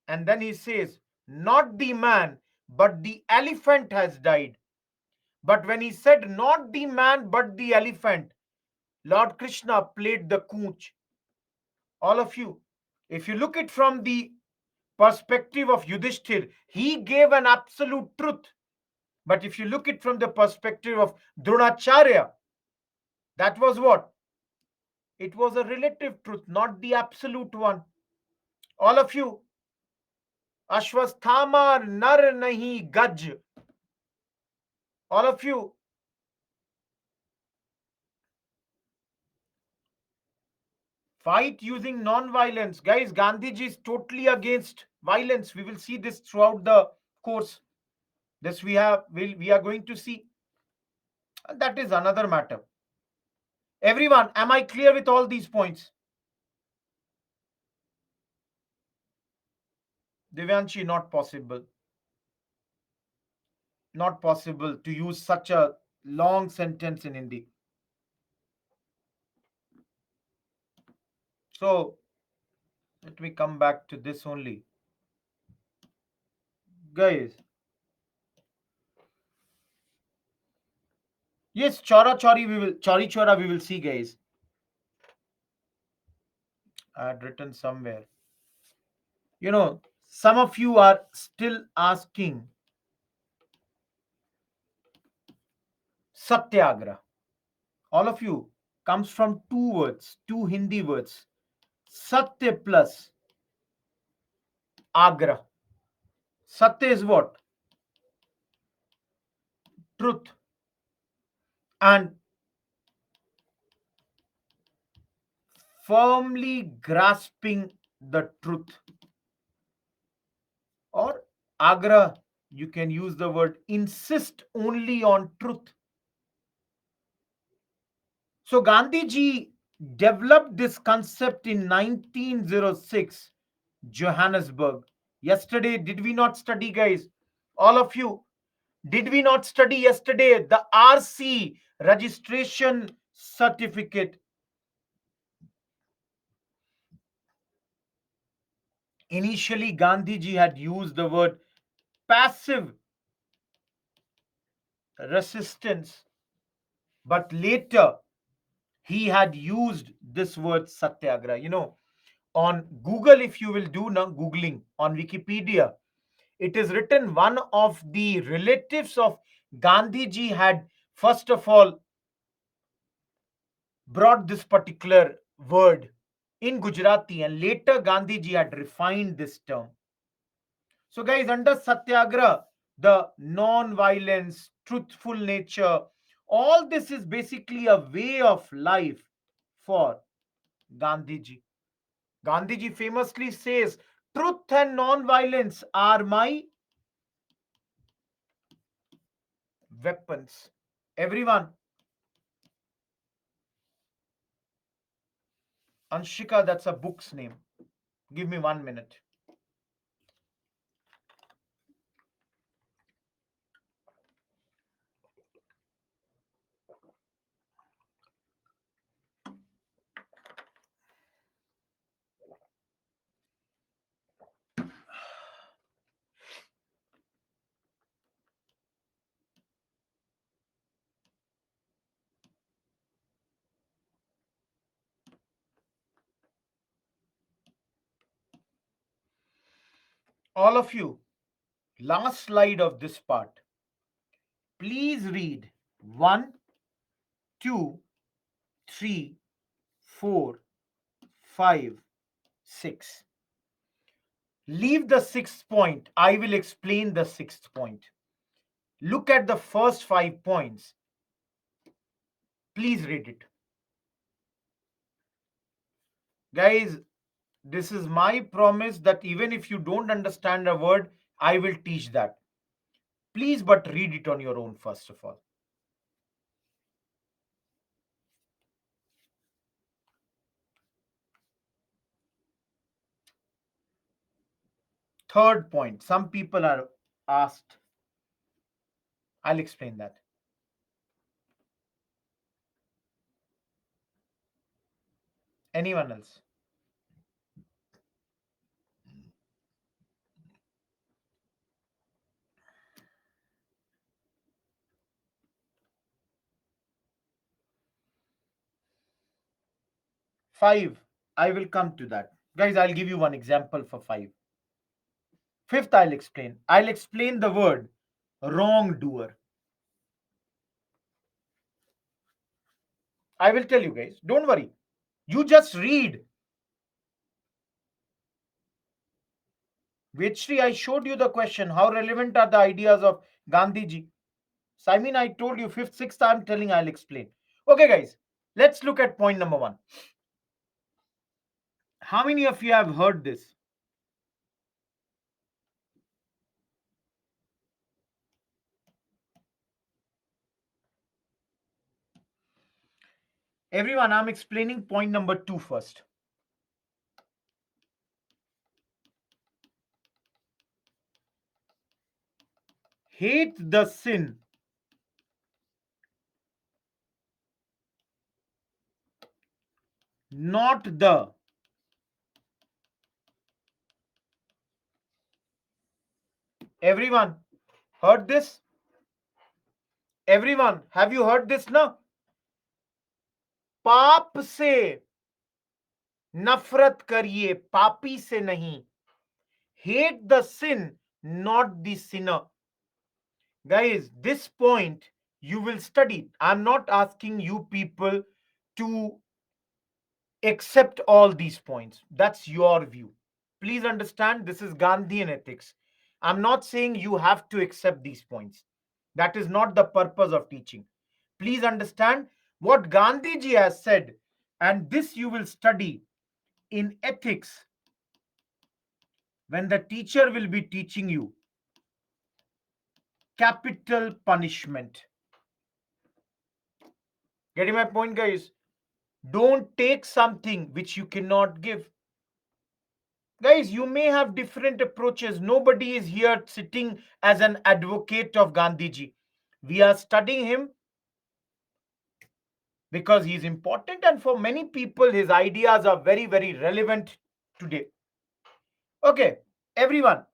and then he says, not the man, but the elephant has died. But when he said, not the man, but the elephant, Lord Krishna played the conch. All of you, if you look it from the perspective of Yudhishthir, he gave an absolute truth. But if you look it from the perspective of Dronacharya, that was what? It was a relative truth, not the absolute one. All of you, Ashwasthama nar nahi gaj. All of you, fight using non-violence. Guys, Gandhiji is totally against violence. We will see this throughout the course. This we are going to see. And that is another matter. Everyone, am I clear with all these points? Divyanshi, not possible. Not possible to use such a long sentence in Hindi. So let me come back to this only. Guys, yes, chori chora we will see, guys. I had written somewhere. Some of you are still asking Satyagrah. All of you comes from two words, two Hindi words. Satya plus Agra. Satya is what? Truth. And firmly grasping the truth. Or Agra, you can use the word insist only on truth. So Gandhi ji developed this concept in 1906, Johannesburg. Yesterday, did we not study, guys? All of you, did we not study yesterday the RC registration certificate? Initially, Gandhi ji had used the word passive resistance, but later he had used this word satyagraha. On Google, if you will do now Googling on Wikipedia, it is written one of the relatives of Gandhiji had first of all brought this particular word in Gujarati, and later Gandhiji had refined this term. So, guys, under Satyagraha, the non-violence, truthful nature, all this is basically a way of life for Gandhiji. Gandhiji famously says, truth and non-violence are my weapons. Everyone, Anshika, that's a book's name. Give me 1 minute. All of you, last slide of this part. Please read 1, 2, 3, 4, 5, 6. Leave the sixth point. I will explain the sixth point. Look at the first 5 points. Please read it. Guys, this is my promise that even if you don't understand a word, I will teach that. Please, but read it on your own first of all. Third point, some people are asked. I'll explain that. Anyone else? Five, I will come to that. Guys, I'll give you one example for five. Fifth, I'll explain. I'll explain the word wrongdoer. I will tell you guys. Don't worry. You just read. Vechri, I showed you the question. How relevant are the ideas of Gandhiji? So, I mean, I told you fifth, sixth, I'm telling, I'll explain. Okay, guys, let's look at point number one. How many of you have heard this? Everyone, I'm explaining point number 2 first. Hate the sin, not the. Everyone, heard this? Everyone, have you heard this now? पाप से नफरत करिए, पापी से नहीं. Hate the sin, not the sinner. Guys, this point you will study. I'm not asking you people to accept all these points. That's your view. Please understand, this is Gandhian ethics. I'm not saying you have to accept these points. That is not the purpose of teaching. Please understand what Gandhiji has said, and this you will study in ethics when the teacher will be teaching you capital punishment. Getting my point, guys? Don't take something which you cannot give. Guys, you may have different approaches. Nobody is here sitting as an advocate of Gandhiji. We are studying him because he is important, and for many people, his ideas are very, very relevant today. Okay, everyone,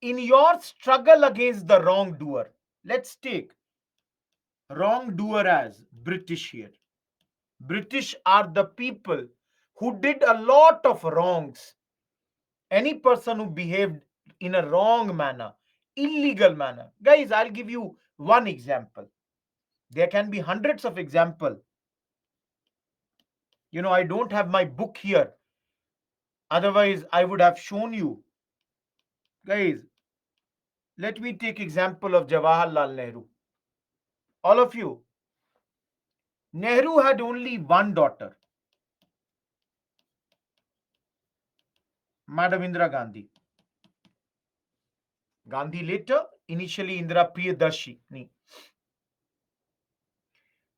in your struggle against the wrongdoer, let's take wrongdoer as British here. British are the people who did a lot of wrongs. Any person who behaved in a wrong manner, illegal manner. Guys, I'll give you one example. There can be hundreds of examples. I don't have my book here. Otherwise, I would have shown you. Guys, let me take example of Jawaharlal Nehru. All of you, Nehru had only one daughter, Madam Indira Gandhi. Gandhi later, initially Indira Priyadarshini.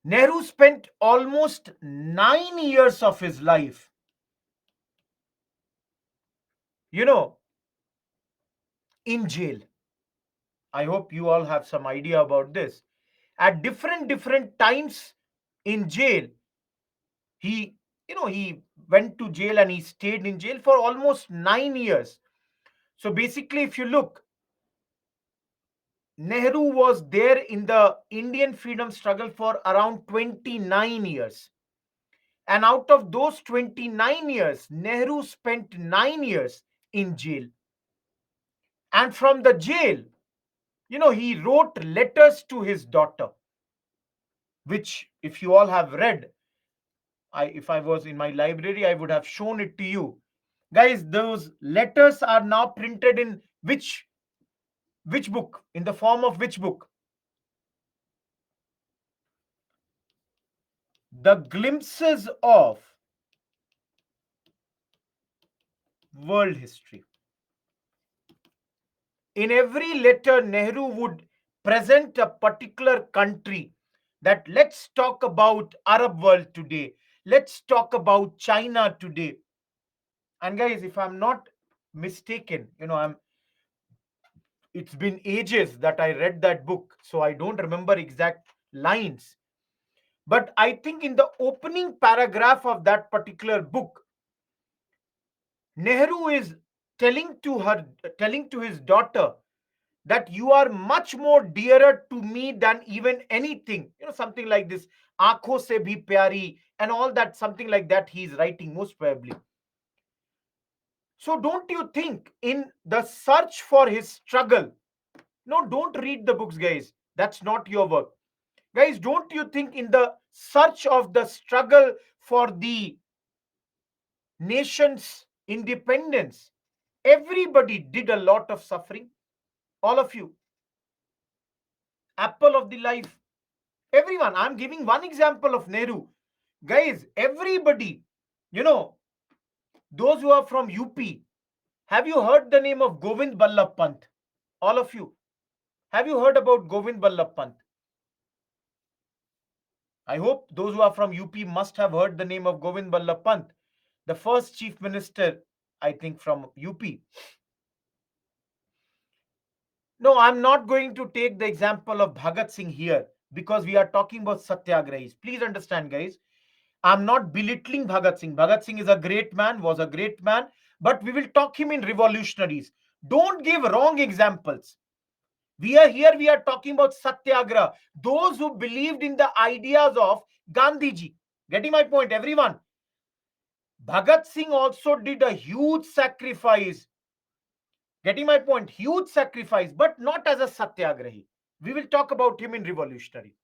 Nehru spent almost 9 years of his life, you know, in jail. I hope you all have some idea about this. At different times in jail, he he went to jail and he stayed in jail for almost 9 years. So basically, if you look, Nehru was there in the Indian freedom struggle for around 29 years. And out of those 29 years, Nehru spent 9 years in jail. And from the jail, he wrote letters to his daughter, which, if you all have read, if I was in my library, I would have shown it to you. Guys, those letters are now printed in which book? In the form of which book? The Glimpses of World History. In every letter, Nehru would present a particular country, that let's talk about Arab world today. Let's talk about China today. And guys, if I'm not mistaken, it's been ages that I read that book, so I don't remember exact lines. But I think in the opening paragraph of that particular book, Nehru is telling to his daughter that you are much more dearer to me than even anything. Something like this, Aankhon se bhi pyari, and all that, something like that he's writing, most probably. So don't you think in the search for his struggle, no, don't read the books, guys. That's not your work. Guys, don't you think in the search of the struggle for the nation's independence, everybody did a lot of suffering? All of you. Apple of the life. Everyone. I'm giving one example of Nehru. Guys, everybody, you know, those who are from UP, have you heard the name of Govind Ballabh Pant? All of you. Have you heard about Govind Ballabh Pant? I hope those who are from UP must have heard the name of Govind Ballabh Pant, the first chief minister, I think, from UP. No, I'm not going to take the example of Bhagat Singh here because we are talking about satyagrahis. Please understand, guys. I'm not belittling Bhagat Singh. Bhagat Singh is a great man, was a great man, but we will talk him in revolutionaries. Don't give wrong examples. We are talking about satyagraha, those who believed in the ideas of Gandhiji. Getting my point, everyone? Bhagat Singh also did a huge sacrifice Getting my point? Huge sacrifice, but not as a satyagrahi. We will talk about him in revolutionary.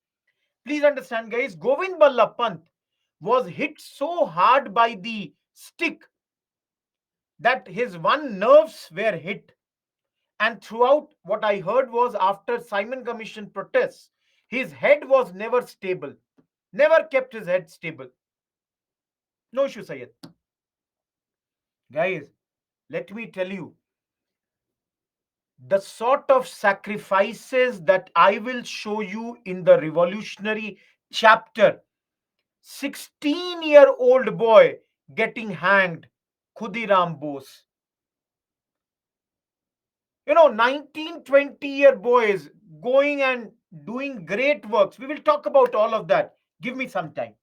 Please understand, guys, Govind Ballabh Pant was hit so hard by the stick that his one nerves were hit. And throughout, what I heard was after Simon Commission protests, his head was never stable, never kept his head stable. No issue, Sayed. Guys, let me tell you, the sort of sacrifices that I will show you in the revolutionary chapter. 16-year-old boy getting hanged, Khudiram Bose. 19, 20-year boys going and doing great works. We will talk about all of that. Give me some time.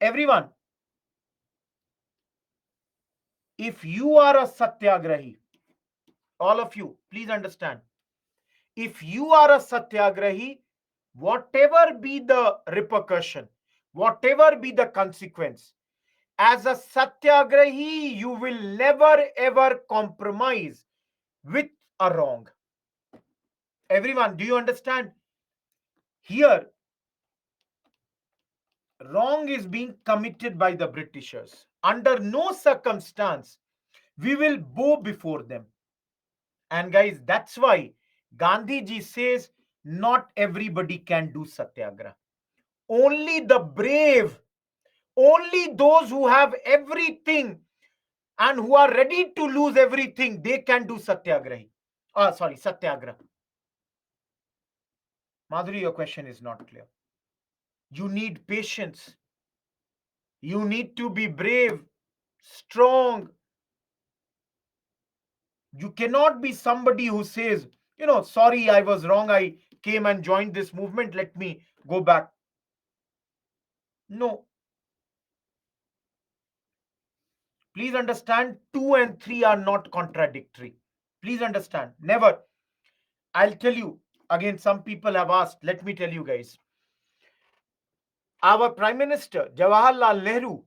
Everyone, if you are a satyagrahi, all of you, please understand. If you are a satyagrahi, whatever be the repercussion, whatever be the consequence, as a satyagrahi, you will never ever compromise with a wrong. Everyone, do you understand? Here, wrong is being committed by the Britishers. Under no circumstance we will bow before them. And guys, that's why Gandhiji says not everybody can do satyagraha. Only the brave, only those who have everything and who are ready to lose everything, they can do satyagrahi. Satyagraha. Madhuri, your question is not clear. You need patience. You need to be brave, strong. You cannot be somebody who says, sorry, I was wrong. I came and joined this movement. Let me go back. No. Please understand, 2 and 3 are not contradictory. Please understand. Never. I'll tell you. Again, some people have asked. Let me tell you guys. Our Prime Minister, Jawaharlal Nehru,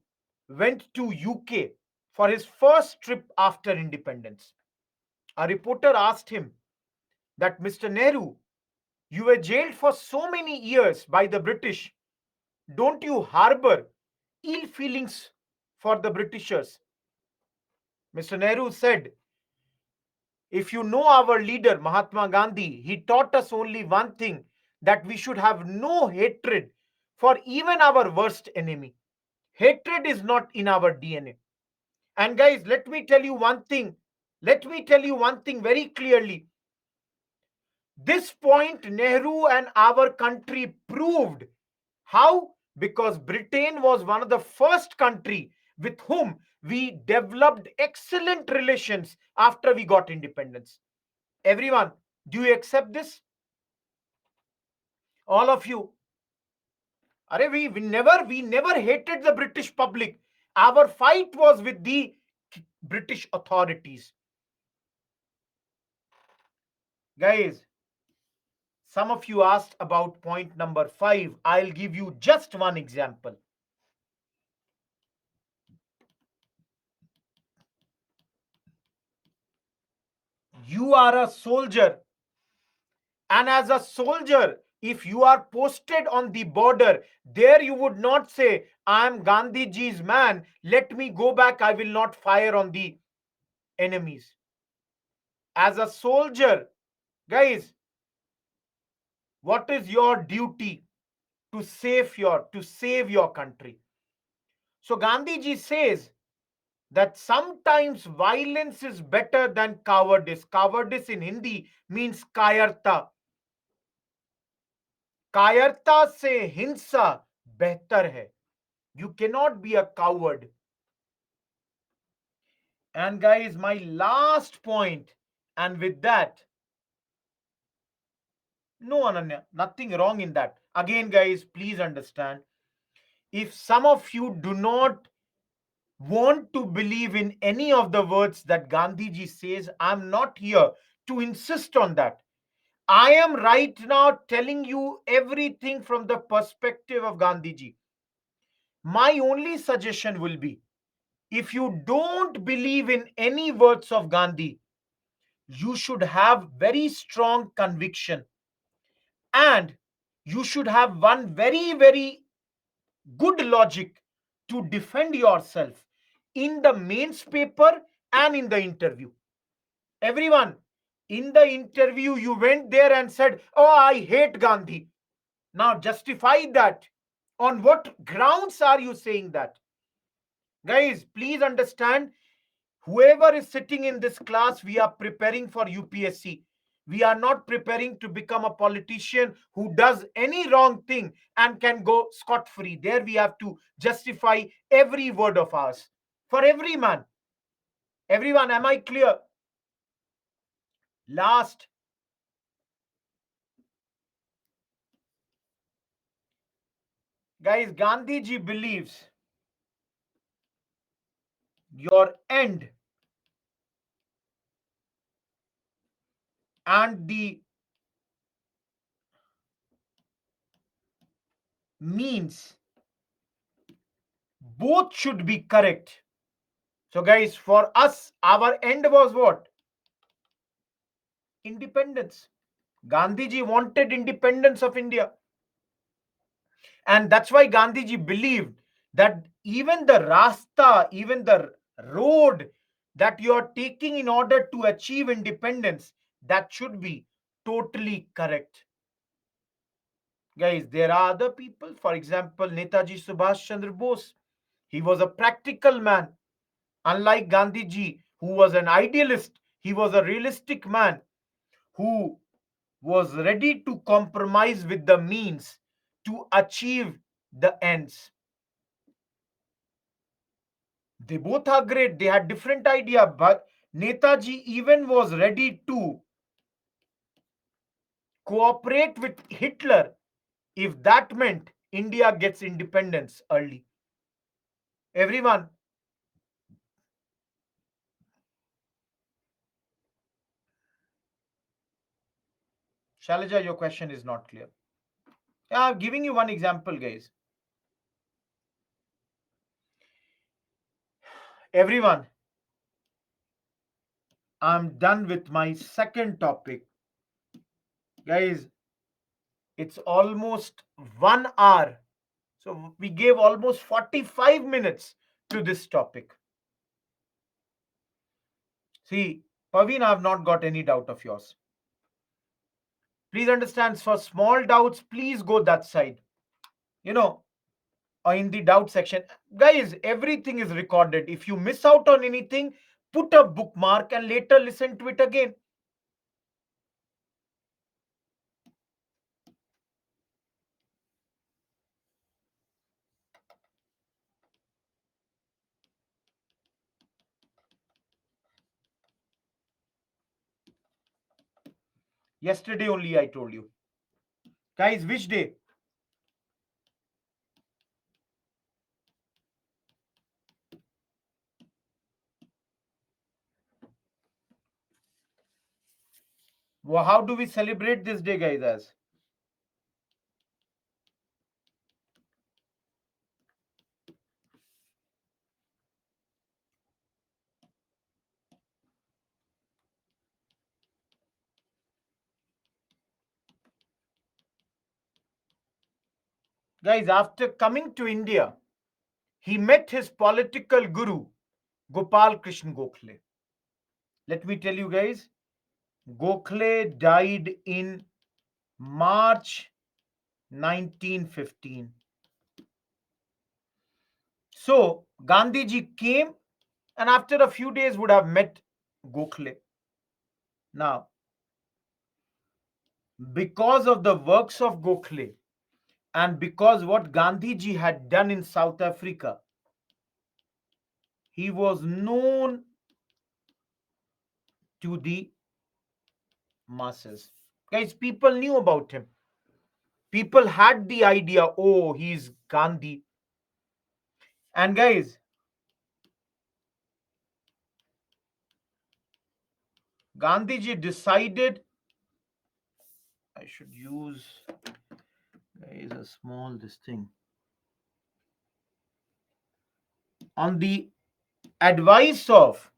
went to UK for his first trip after independence. A reporter asked him that, Mr. Nehru, you were jailed for so many years by the British. Don't you harbor ill feelings for the Britishers? Mr. Nehru said, if you know our leader, Mahatma Gandhi, he taught us only one thing, that we should have no hatred for even our worst enemy. Hatred is not in our DNA. And guys, let me tell you one thing. Let me tell you one thing very clearly. This point, Nehru and our country proved. How? Because Britain was one of the first country with whom we developed excellent relations after we got independence. Everyone, do you accept this? All of you. Are we never hated the British public. Our fight was with the British authorities. Guys, some of you asked about point number 5. I'll give you just one example. You are a soldier, and as a soldier, if you are posted on the border, there you would not say, I am Gandhiji's man, let me go back, I will not fire on the enemies. As a soldier, guys, what is your duty? To save your country. So Gandhiji says that sometimes violence is better than cowardice. Cowardice in Hindi means kayarta. कायरता से हिंसा बेहतर है. You cannot be a coward. And guys, my last point, and with that, no, Ananya, nothing wrong in that. Again, guys, please understand, if some of you do not want to believe in any of the words that Gandhiji says, I'm not here to insist on that. I am right now telling you everything from the perspective of Gandhiji. My only suggestion will be, if you don't believe in any words of Gandhi, you should have very strong conviction, and you should have one very, very good logic to defend yourself in the mains paper and in the interview. Everyone, in the interview, you went there and said, "Oh, I hate Gandhi." Now, justify that. On what grounds are you saying that? Guys, please understand, whoever is sitting in this class, we are preparing for UPSC. We are not preparing to become a politician who does any wrong thing and can go scot free. There we have to justify every word of ours for every man. Everyone, am I clear? Last, guys, Gandhiji believes your end and the means both should be correct. So, guys, for us, our end was what? Independence. Gandhiji wanted independence of India. And that's why Gandhiji believed that even the rasta, even the road that you are taking in order to achieve independence, that should be totally correct. Guys, there are other people. For example, Netaji Subhash Chandra Bose. He was a practical man. Unlike Gandhiji, who was an idealist, he was a realistic man who was ready to compromise with the means to achieve the ends. They both are great. They had different idea, but Netaji even was ready to cooperate with Hitler if that meant India gets independence early. Everyone, Shalaja, your question is not clear. Yeah, I'm giving you one example, guys. Everyone, I'm done with my second topic. Guys, it's almost 1 hour. So we gave almost 45 minutes to this topic. See, Paveen, I've not got any doubt of yours. Please understand, for small doubts, please go that side. You know, or in the doubt section. Guys, everything is recorded. If you miss out on anything, put a bookmark and later listen to it again. Yesterday only I told you. Guys, which day? Well, how do we celebrate this day, guys? As guys, after coming to India, he met his political guru, Gopal Krishna Gokhale. Let me tell you, guys, Gokhale died in March 1915. So Gandhiji came and after a few days would have met Gokhale. Now, because of the works of Gokhale and because what Gandhiji had done in South Africa, he was known to the masses. Guys, people knew about him. People had the idea, oh, he's Gandhi. And guys, Gandhiji decided, I should use, guys, a small this thing. On the advice of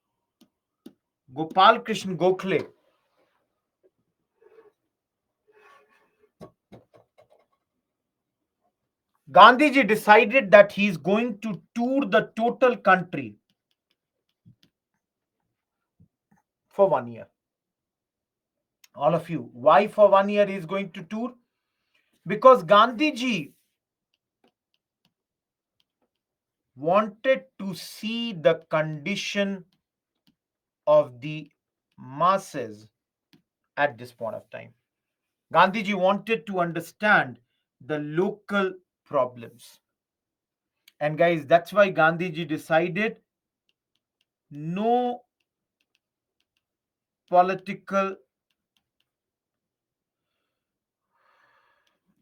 Gopal Krishna Gokhale, Gandhiji decided that he is going to tour the total country for 1 year. All of you, why for 1 year he is going to tour? Because Gandhiji wanted to see the condition of the masses at this point of time. Gandhiji wanted to understand the local problems. And guys, that's why Gandhiji decided no political.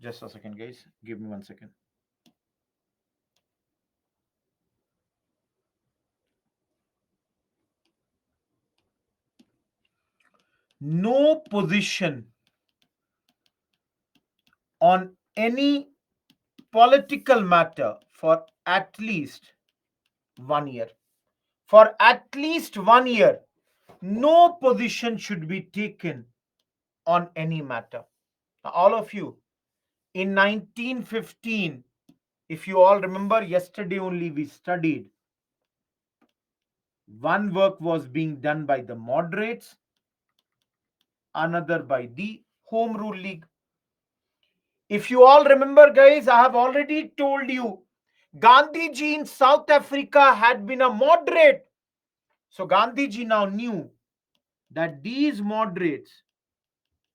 Just a second, guys. Give me 1 second. No position on any political matter for at least 1 year. For at least 1 year, no position should be taken on any matter. Now, all of you, in 1915, if you all remember, yesterday only we studied, one work was being done by the moderates, another by the Home Rule League. If you all remember, guys, I have already told you Gandhiji in South Africa had been a moderate. So Gandhiji now knew that these moderates,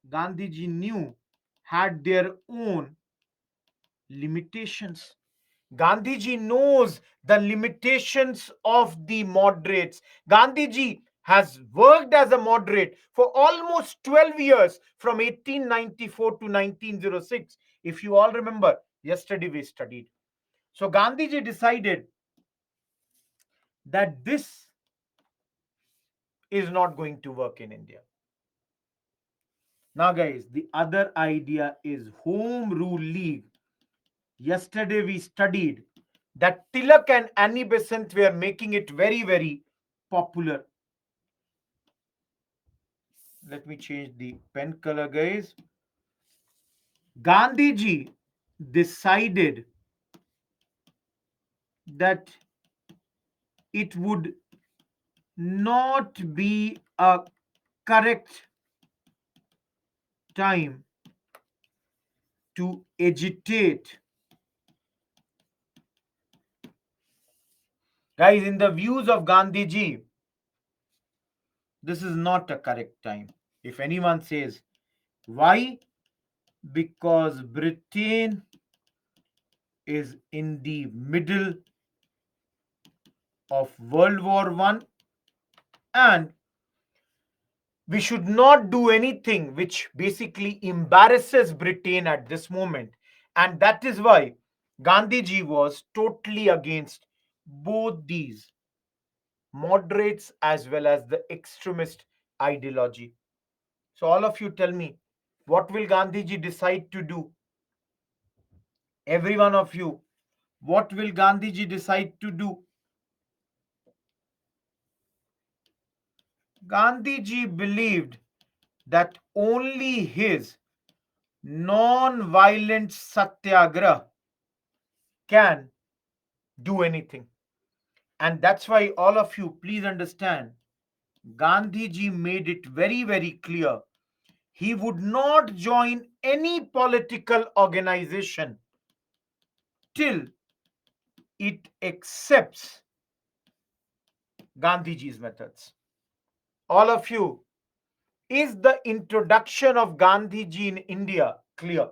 Gandhiji knew, had their own limitations. Gandhiji knows the limitations of the moderates. Gandhiji has worked as a moderate for almost 12 years from 1894 to 1906. If you all remember, yesterday we studied. So Gandhiji decided that this is not going to work in India. Now, guys, the other idea is Home Rule League. Yesterday we studied that Tilak and Annie Besant were making it very, very popular. Let me change the pen color, guys. Gandhiji decided that it would not be a correct time to agitate. Guys, in the views of Gandhiji, this is not a correct time. If anyone says, why? Because Britain is in the middle of World War One, and we should not do anything which basically embarrasses Britain at this moment. And that is why Gandhiji was totally against both these moderates as well as the extremist ideology. So, all of you tell me, what will Gandhiji decide to do? Every one of you, what will Gandhiji decide to do? Gandhiji believed that only his non-violent satyagrah can do anything. And that's why all of you, please understand, Gandhiji made it very, very clear. He would not join any political organization till it accepts Gandhiji's methods. All of you, is the introduction of Gandhiji in India clear?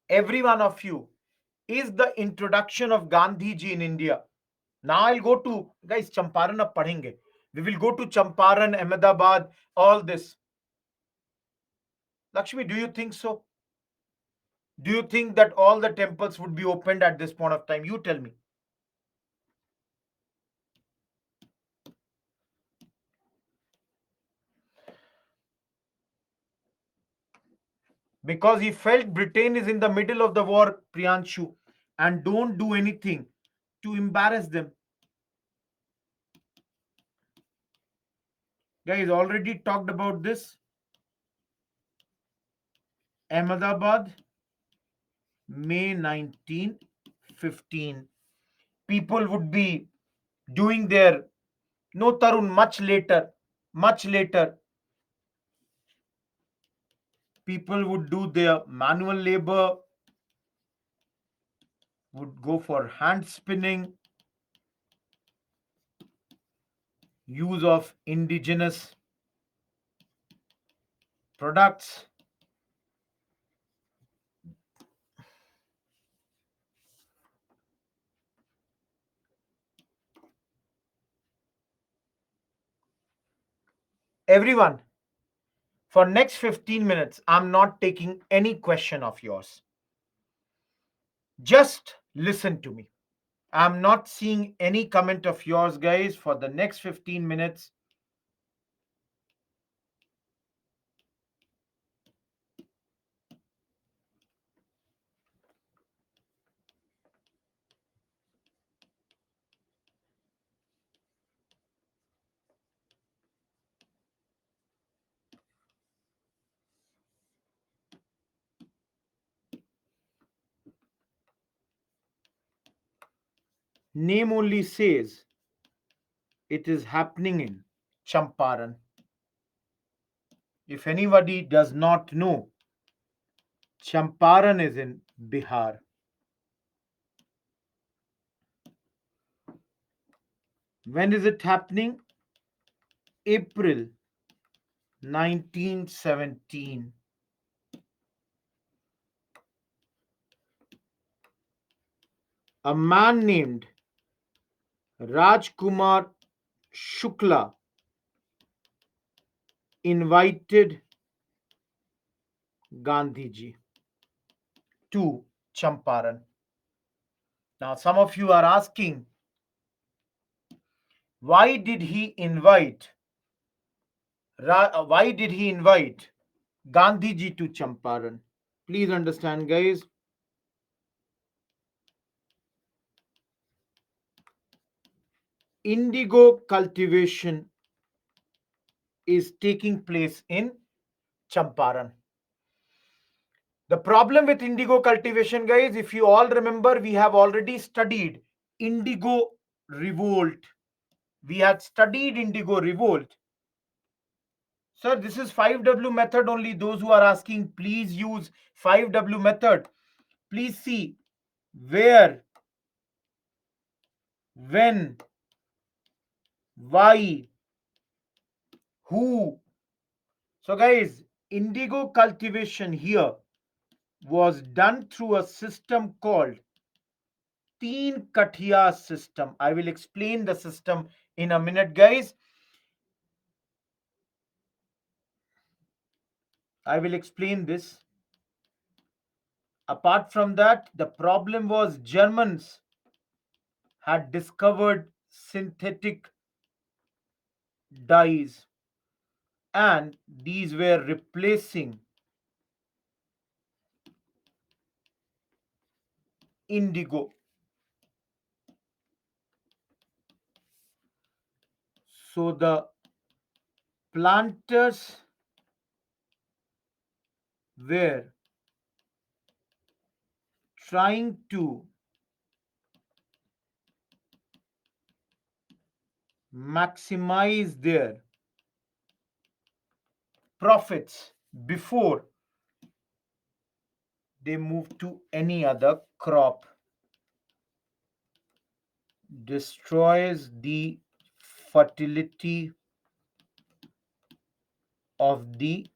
Every one of you, is the introduction of Gandhiji in India? Now I'll go to, guys, Champaran ab padhenge. We will go to Champaran, Ahmedabad, all this. Lakshmi, do you think so? Do you think that all the temples would be opened at this point of time? You tell me. Because he felt Britain is in the middle of the war, Priyanshu, and don't do anything to embarrass them. Guys, already talked about this. Ahmedabad, May 1915. People would be doing their, no Tarun, much later, people would do their manual labor, would go for hand spinning, use of indigenous products. Everyone, for next 15 minutes, I'm not taking any question of yours. Just listen to me. I'm not seeing any comment of yours, guys, for the next 15 minutes. Name only says it is happening in Champaran. If anybody does not know, Champaran is in Bihar. When is it happening? April 1917. A man named Rajkumar Shukla invited Gandhiji to Champaran. Now, some of you are asking, why did he invite why did he invite Gandhiji to Champaran? Please understand, guys. Indigo cultivation is taking place in Champaran. The problem with indigo cultivation, guys, if you all remember, we have already studied indigo revolt. We had studied indigo revolt. Sir, this is 5W method only. Those who are asking, please use 5W method. Please see where, when, why, who. So, guys, indigo cultivation here was done through a system called Teen Kathia system. I will explain the system in a minute, guys. I will explain this. Apart from that, the problem was Germans had discovered synthetic dyes and these were replacing indigo. So the planters were trying to maximize their profits before they move to any other crop. Destroys the fertility of the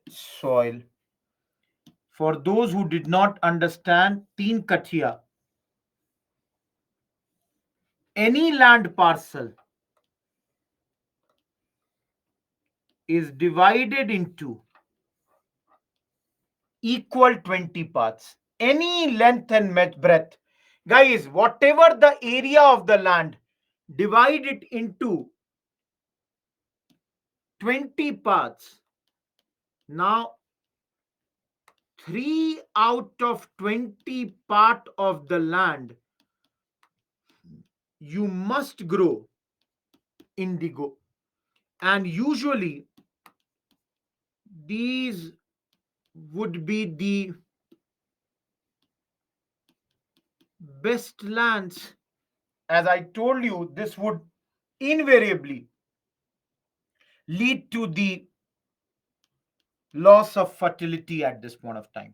soil. For those who did not understand Teen Kathia, any land parcel is divided into equal 20 parts. Any length and breadth. Guys, whatever the area of the land, divide it into 20 parts. Now, 3 out of 20 part of the land, you must grow indigo. And usually, these would be the best lands. As I told you, this would invariably lead to the loss of fertility at this point of time.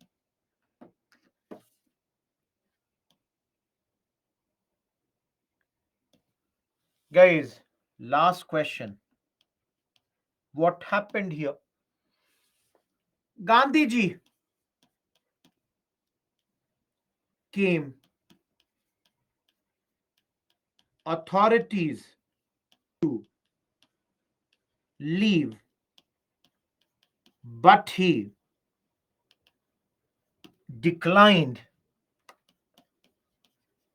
Guys, last question. What happened here? Gandhiji came, authorities to leave, but he declined,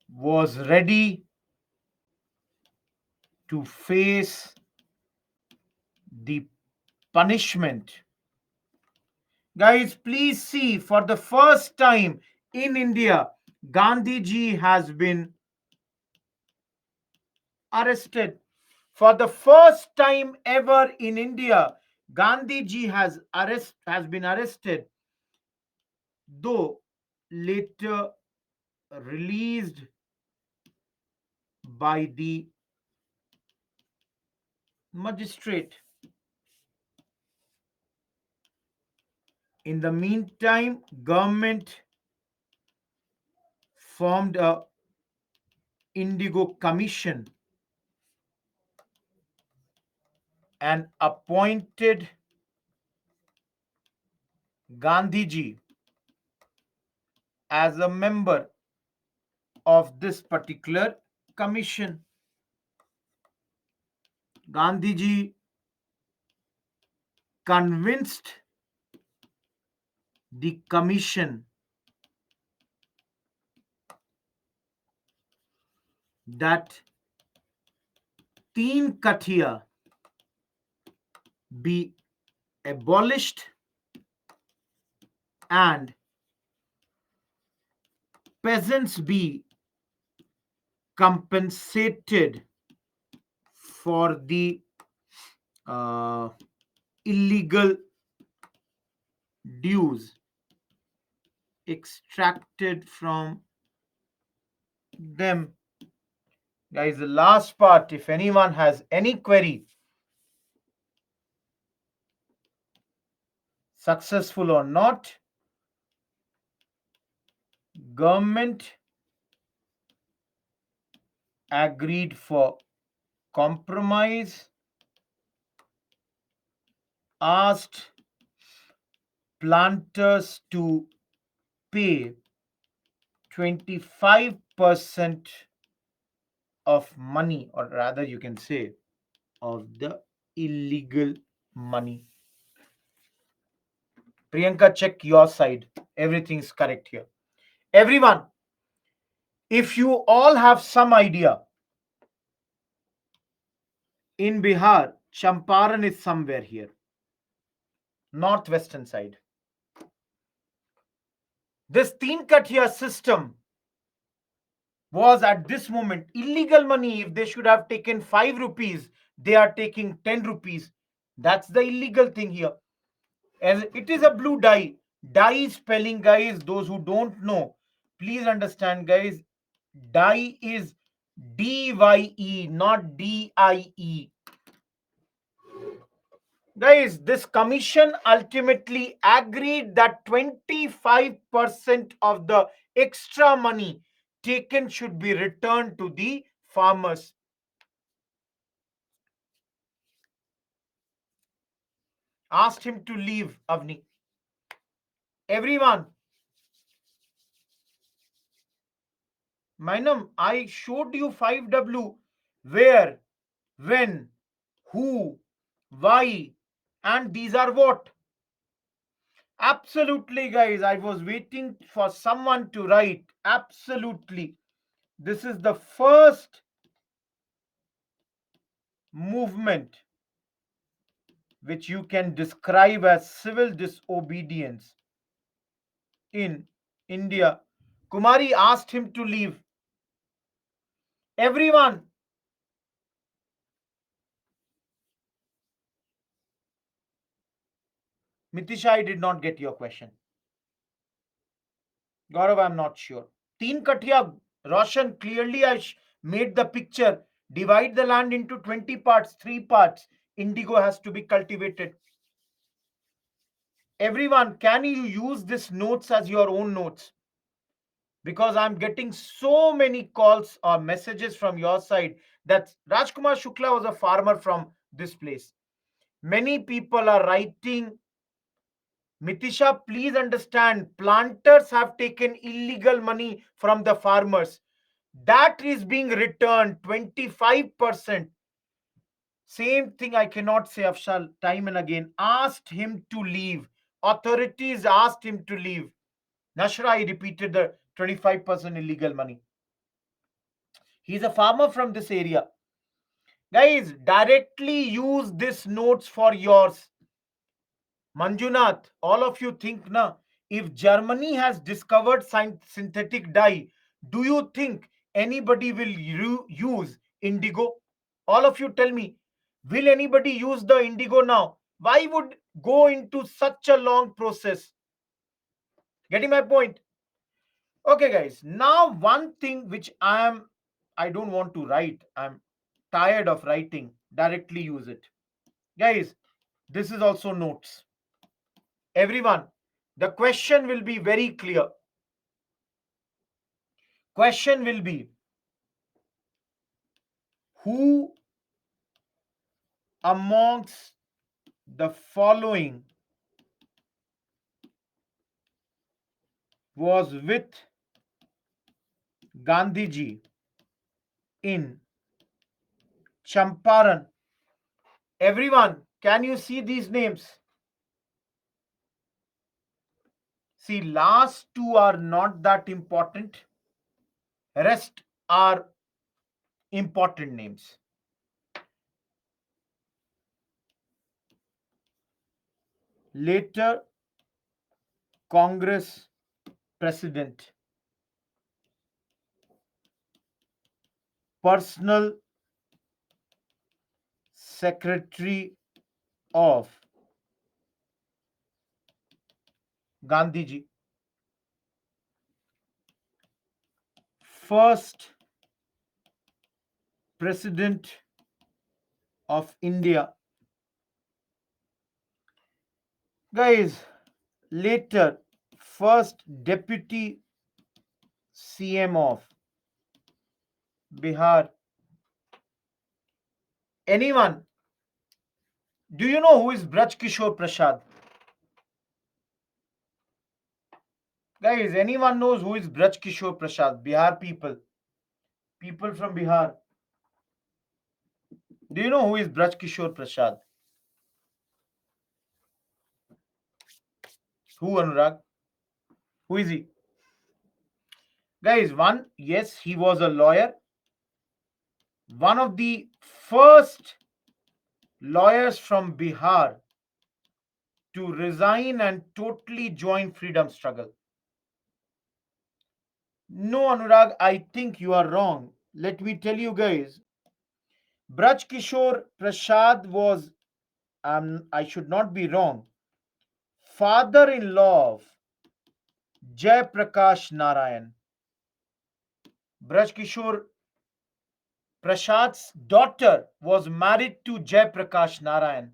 was ready to face the punishment. Guys, please see, for the first time in India, Gandhiji has been arrested. For the first time ever in India, Gandhiji has been arrested, though later released by the magistrate. In the meantime, government formed a Indigo Commission and appointed Gandhiji as a member of this particular commission. Gandhiji convinced the commission that Teen Kathia be abolished and peasants be compensated for the uh, illegal dues extracted from them. Guys, the last part, if anyone has any query, successful or not, government agreed for compromise, asked planters to pay 25% of money, or rather, you can say, of the illegal money. Priyanka, check your side. Everything's correct here. Everyone, if you all have some idea, in Bihar, Champaran is somewhere here, northwestern side. This Teen Kathia system was at this moment illegal money. If they should have taken 5 rupees, they are taking 10 rupees. That's the illegal thing here. As it is a blue dye. Dye spelling, guys, those who don't know, please understand, guys. Dye is DYE, not DIE. Guys, this commission ultimately agreed that 25% of the extra money taken should be returned to the farmers. Asked him to leave, Avni. Everyone, Mainam, I showed you 5W. Where, when, who, why, and these are what? Absolutely, guys. I was waiting for someone to write. Absolutely. This is the first movement which you can describe as civil disobedience in India. Kumari asked him to leave. Everyone, Mitisha, I did not get your question. Gaurav, I'm not sure. Teen Kathia Roshan, clearly made the picture. Divide the land into 20 parts, 3 parts. Indigo has to be cultivated. Everyone, can you use this notes as your own notes? Because I'm getting so many calls or messages from your side that Rajkumar Shukla was a farmer from this place. Many people are writing, Mitisha, please understand, planters have taken illegal money from the farmers. That is being returned 25%. Same thing I cannot say, Afshal, time and again. Asked him to leave. Authorities asked him to leave. Nashra, I repeated the 25% illegal money. He's a farmer from this area. Guys, directly use this notes for yours. Manjunath, all of you think na, if Germany has discovered synthetic dye, do you think anybody will use indigo? All of you tell me, will anybody use the indigo now? Why would go into such a long process? Getting my point? Okay, guys. Now, one thing which I don't want to write. I'm tired of writing. Directly use it. Guys, this is also notes. Everyone, the question will be very clear. Question will be, who amongst the following was with Gandhiji in Champaran? Everyone, can you see these names? See, last two are not that important. Rest are important names. Later Congress president, personal secretary of Gandhiji, first president of India. Guys, later first deputy CM of Bihar. Anyone? Do you know who is Braj Kishore Prasad? Guys, anyone knows who is Braj Kishore Prasad? Bihar people. People from Bihar. Do you know who is Braj Kishore Prasad? Who, Anurag? Who is he? Guys, one, yes, he was a lawyer. One of the first lawyers from Bihar to resign and totally join freedom struggle. No, Anurag, I think you are wrong. Let me tell you guys. Braj Kishore Prasad was, I should not be wrong, father-in-law of Jai Prakash Narayan. Braj Kishore Prasad's daughter was married to Jai Prakash Narayan.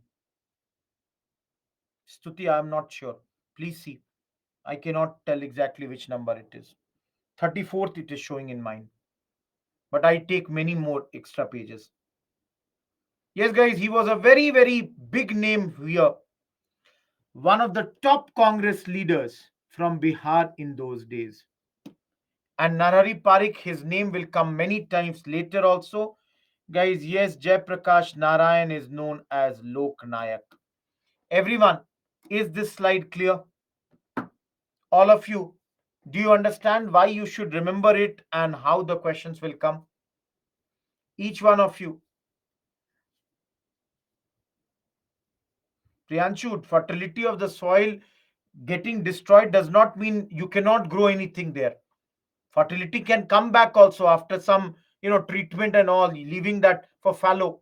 Stuti, I am not sure. Please see. I cannot tell exactly which number it is. 34th it is showing in mine. But I take many more extra pages. Yes, guys, he was a very, very big name here. One of the top Congress leaders from Bihar in those days. And Narari Parikh, his name will come many times later also. Guys, yes, Jai Prakash Narayan is known as Lok Nayak. Everyone, is this slide clear? All of you, do you understand why you should remember it and how the questions will come? Each one of you. Priyanshu, fertility of the soil getting destroyed does not mean you cannot grow anything there. Fertility can come back also after some, treatment and all, leaving that for fallow.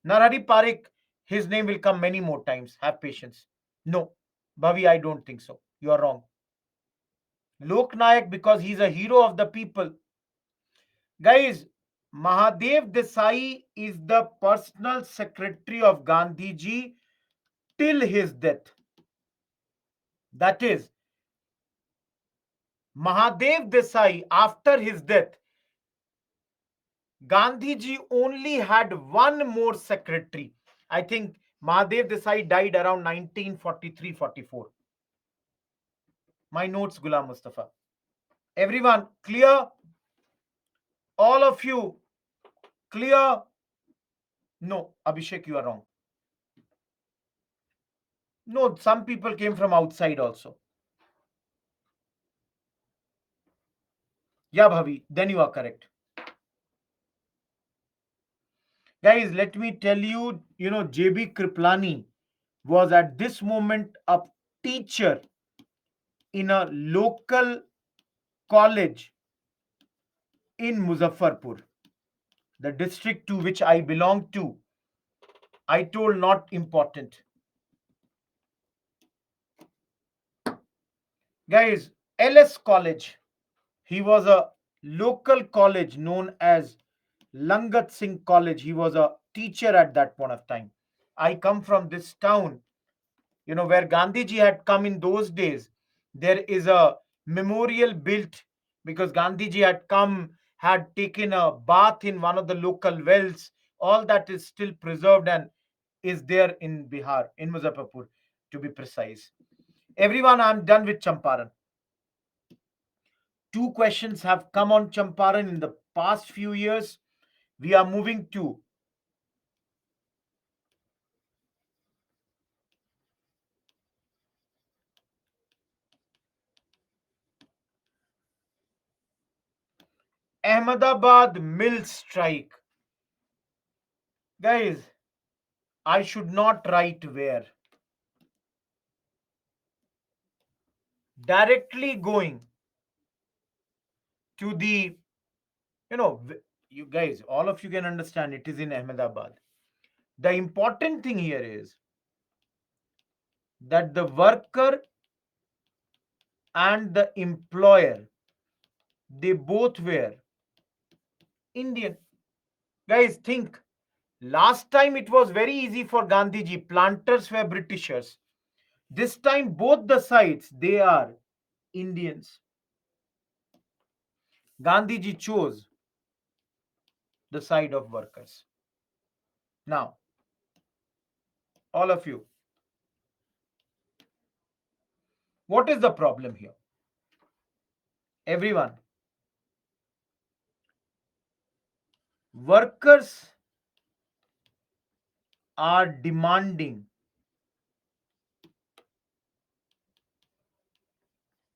Narari Parikh, his name will come many more times. Have patience. No, Bhavi, I don't think so. You are wrong. Lok Nayak, because he's a hero of the people. Guys, Mahadev Desai is the personal secretary of Gandhiji till his death. That is, Mahadev Desai, after his death, Gandhiji only had one more secretary. I think Mahadev Desai died around 1943-44. My notes, Ghulam Mustafa. Everyone, clear? All of you, clear? No, Abhishek, you are wrong. No, some people came from outside also. Yeah, Bhavi, then you are correct. Guys, let me tell you, JB Kriplani was at this moment a teacher in a local college in Muzaffarpur, the district to which I belong to. I told not important. Guys, LS College. He was a local college known as Langat Singh College. He was a teacher at that point of time. I come from this town, where Gandhiji had come in those days. There is a memorial built because Gandhiji had come, had taken a bath in one of the local wells. All that is still preserved and is there in Bihar, in Muzaffarpur, to be precise. Everyone, I'm done with Champaran. Two questions have come on Champaran in the past few years. We are moving to Ahmedabad mill strike. Guys, I should not write where. Directly going to the, you guys, all of you can understand it is in Ahmedabad. The important thing here is that the worker and the employer, they both were Indian. Guys, think. Last time it was very easy for Gandhiji. Planters were Britishers. This time both the sides, they are Indians. Gandhiji chose the side of workers. Now, all of you, what is the problem here? Everyone, workers are demanding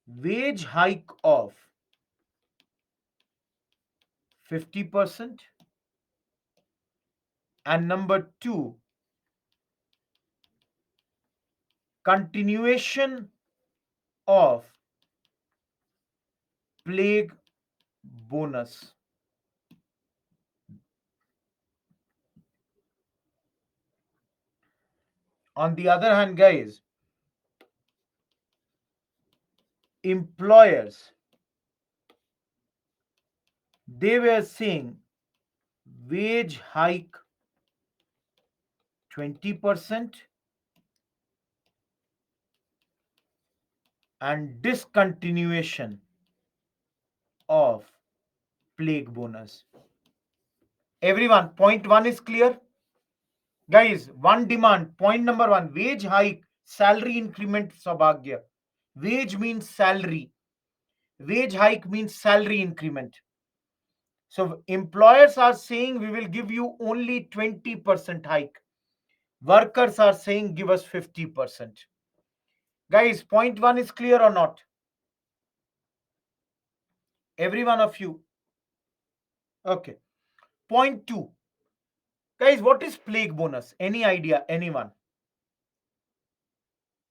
wage hike of 50%, and number two, continuation of plague bonus. On the other hand, guys, employers, they were saying wage hike 20% and discontinuation of plague bonus. Everyone, point one is clear? Guys, one demand, point number one, wage hike, salary increment, Sabagya. Wage means salary. Wage hike means salary increment. So employers are saying we will give you only 20% hike. Workers are saying give us 50%. Guys, point one is clear or not? Every one of you. Okay. Point two. Guys, what is plague bonus? Any idea? Anyone?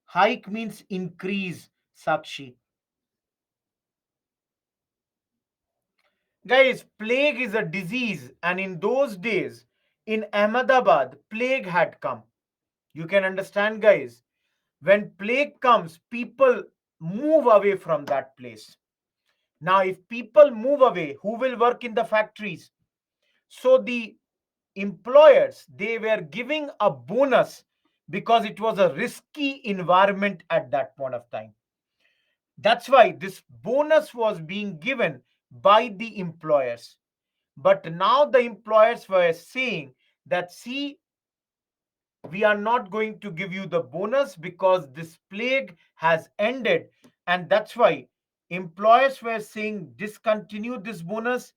Hike means increase, Sakshi. Guys, plague is a disease, and in those days, in Ahmedabad, plague had come. You can understand, guys. When plague comes, people move away from that place. Now, if people move away, who will work in the factories? So the employers, they were giving a bonus because it was a risky environment at that point of time. That's why this bonus was being given by the employers. But now the employers were saying that, see, we are not going to give you the bonus because this plague has ended. And that's why employers were saying discontinue this bonus.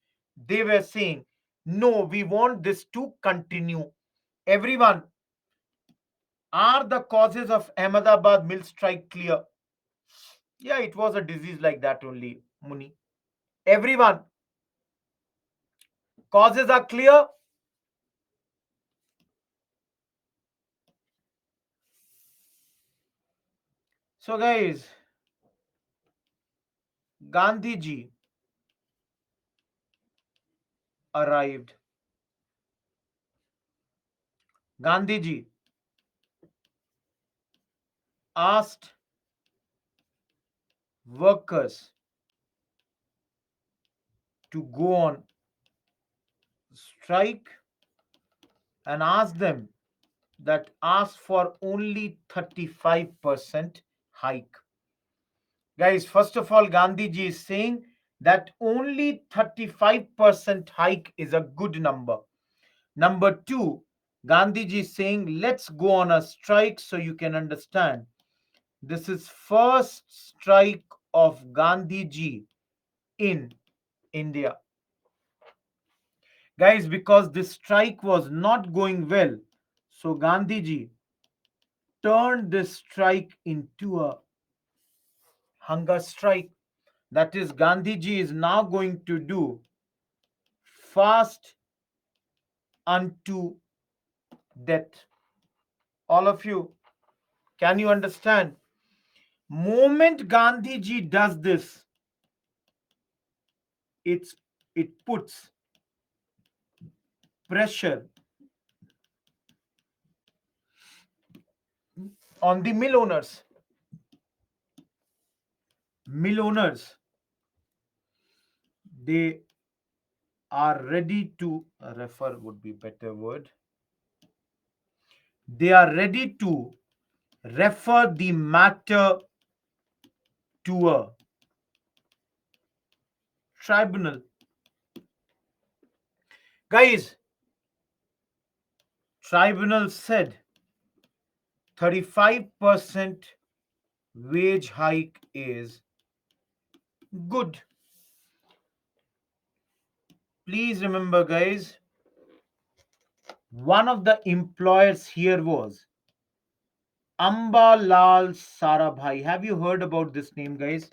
They were saying, no, we want this to continue. Everyone, are the causes of Ahmedabad mill strike clear? Yeah, it was a disease like that only, Muni. Everyone, causes are clear. So, guys, Gandhiji arrived. Gandhiji asked workers to go on strike and asked them that ask for only 35% hike. Guys, first of all, Gandhiji is saying that only 35% hike is a good number. Number two, Gandhiji is saying let's go on a strike so you can understand. This is first strike of Gandhiji in India. Guys, because this strike was not going well, so Gandhiji turned this strike into a hunger strike. That is, Gandhiji is now going to do fast unto death. All of you, can you understand? Moment Gandhiji does this, it's it puts pressure on the mill owners. Mill owners, they are ready to refer would be better word. They are ready to refer the matter to a tribunal. Guys, tribunal said 35% wage hike is good. Please remember, guys, one of the employers here was Amba Lal Sarabhai. Have you heard about this name, guys?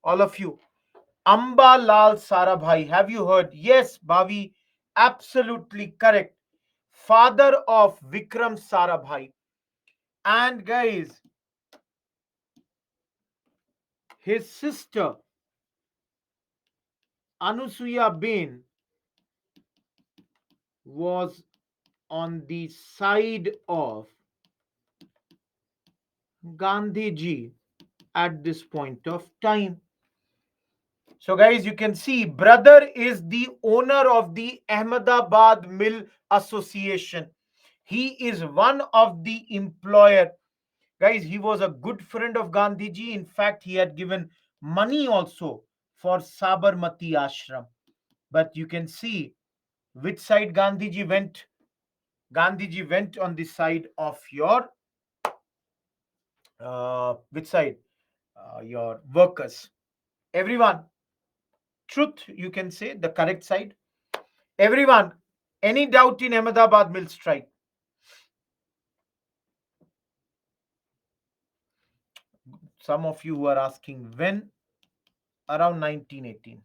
All of you. Amba Lal Sarabhai. Have you heard? Yes, Bhavi. Absolutely correct. Father of Vikram Sarabhai. And guys, his sister Anusuya Bain was on the side of Gandhiji at this point of time. So, guys, you can see brother is the owner of the Ahmedabad Mill Association. He is one of the employer. Guys, he was a good friend of Gandhiji. In fact, he had given money also for Sabarmati Ashram. But you can see which side Gandhiji went. Gandhiji went on the side of your which side? Your workers. Everyone, truth, you can say the correct side. Everyone, any doubt in Ahmedabad mill strike? Some of you were asking when, around 1918.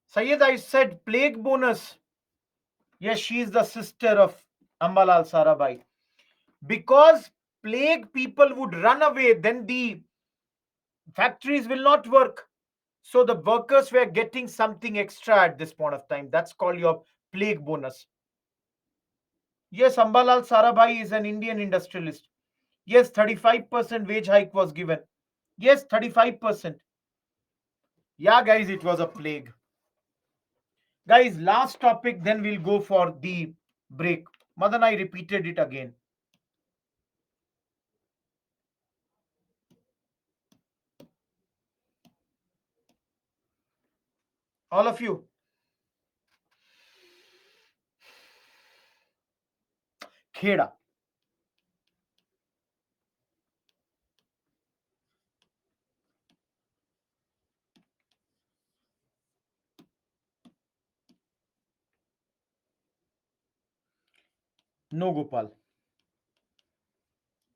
Sayyid, I said plague bonus. Yes, she is the sister of Ambalal Sarabhai. Because plague people would run away, then the factories will not work. So the workers were getting something extra at this point of time. That's called your plague bonus. Yes, Ambalal Sarabhai is an Indian industrialist. Yes, 35% wage hike was given. Yes, 35%. Yeah, guys, it was a plague. Guys, last topic, then we'll go for the break. Madan, I repeated it again. All of you, Kheda. No, Gopal.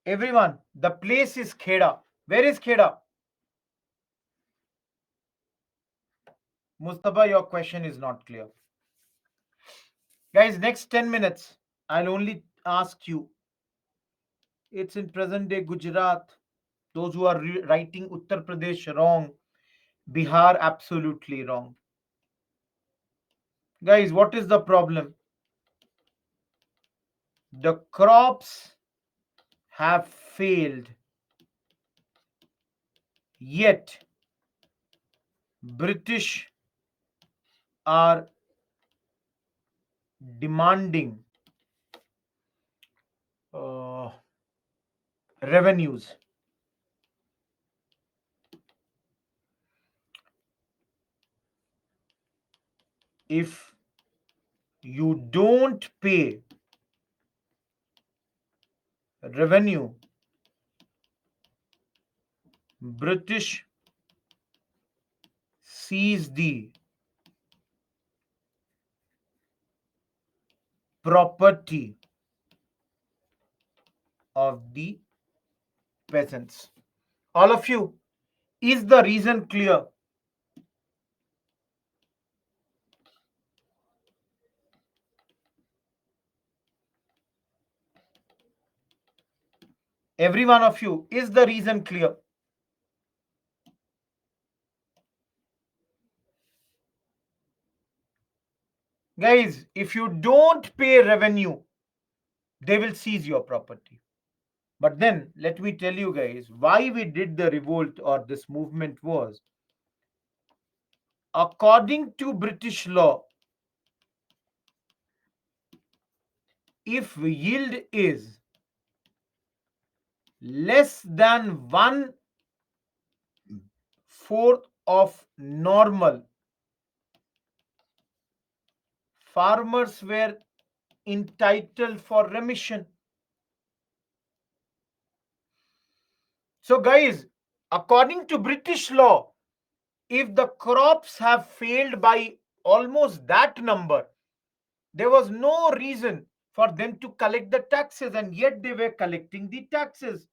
Everyone, the place is Kheda. Where is Kheda? Mustafa, your question is not clear. Guys, next 10 minutes, I'll only ask you. It's in present day Gujarat. Those who are writing Uttar Pradesh wrong, Bihar absolutely wrong. Guys, what is the problem? The crops have failed, yet British are demanding uh, revenues. If you don't pay revenue, British seize the property of the peasants. All of you, is the reason clear? Every one of you, is the reason clear? Guys, if you don't pay revenue, they will seize your property. But then, let me tell you guys why we did the revolt or this movement was according to British law, if yield is less than one fourth of normal, farmers were entitled for remission. So, guys, according to British law, if the crops have failed by almost that number, there was no reason for them to collect the taxes, and yet they were collecting the taxes.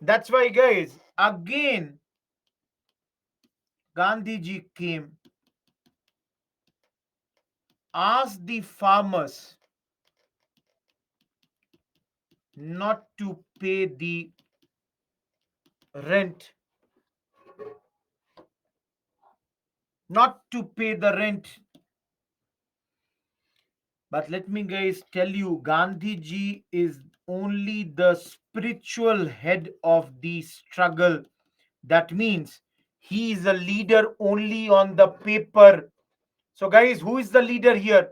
That's why, guys, again, Gandhiji came, asked the farmers not to pay the rent, not to pay the rent. But let me, guys, tell you, Gandhiji is only the spiritual head of the struggle. That means he is a leader only on the paper. So, guys, who is the leader here?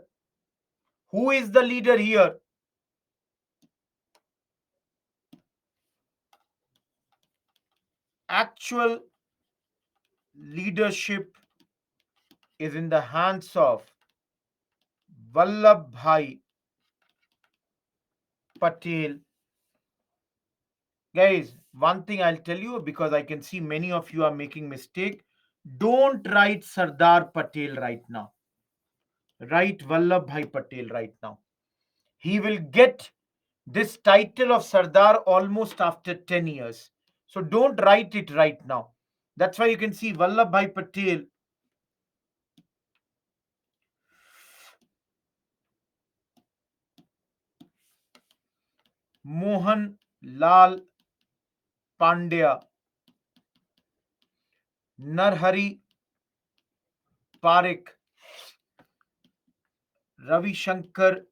Who is the leader here? Actual leadership is in the hands of Vallabhbhai Patel. Guys, one thing I'll tell you, because I can see many of you are making mistake. Don't write Sardar Patel right now. Write Vallabhbhai Patel right now. He will get this title of Sardar almost after 10 years. So don't write it right now. That's why you can see Vallabhbhai Patel, Mohan Lal Pandya, Narhari Parekh, Ravi Shankar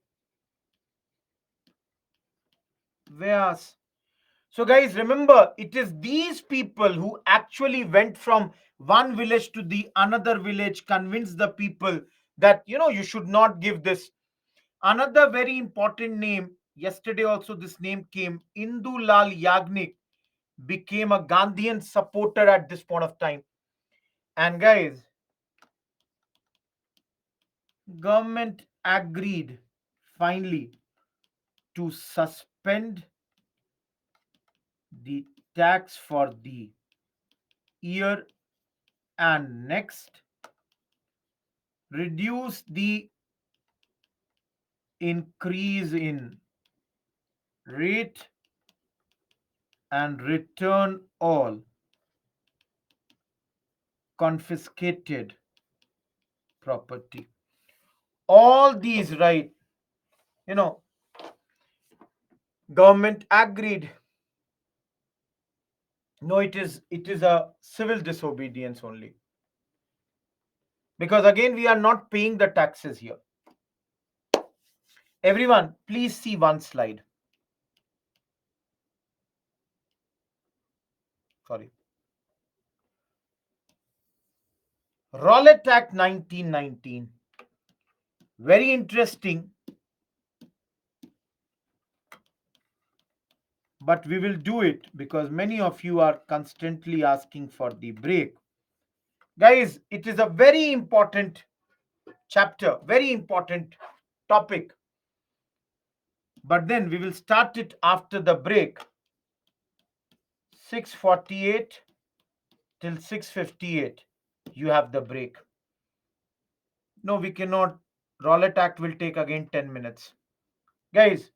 Vyas. So, guys, remember, it is these people who actually went from one village to the another village, convinced the people that, you should not give this. Another very important name, yesterday also this name came, Indu Lal Yagnik became a Gandhian supporter at this point of time. And guys, government agreed finally to suspend the tax for the year and next, reduce the increase in rate, and return all confiscated property. All these, right, you know government agreed. No, it is a civil disobedience only, because again we are not paying the taxes here. Everyone, please see one slide. Sorry. Rowlatt Act 1919. Very interesting, but we will do it because many of you are constantly asking for the break. Guys, it is a very important chapter, very important topic. But then we will start it after the break. 6:48 till 6:58. You have the break. No, we cannot. Rowlatt Act will take again 10 minutes. Guys,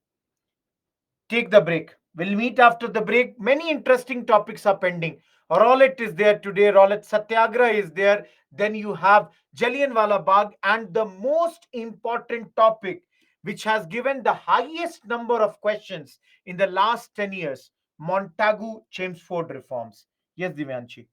take the break. We'll meet after the break. Many interesting topics are pending. Rowlatt is there today. Rowlatt Satyagraha is there. Then you have Jallianwala Bagh, and the most important topic, which has given the highest number of questions in the last 10 years, Montagu Chelmsford reforms. Yes, Divyanshi.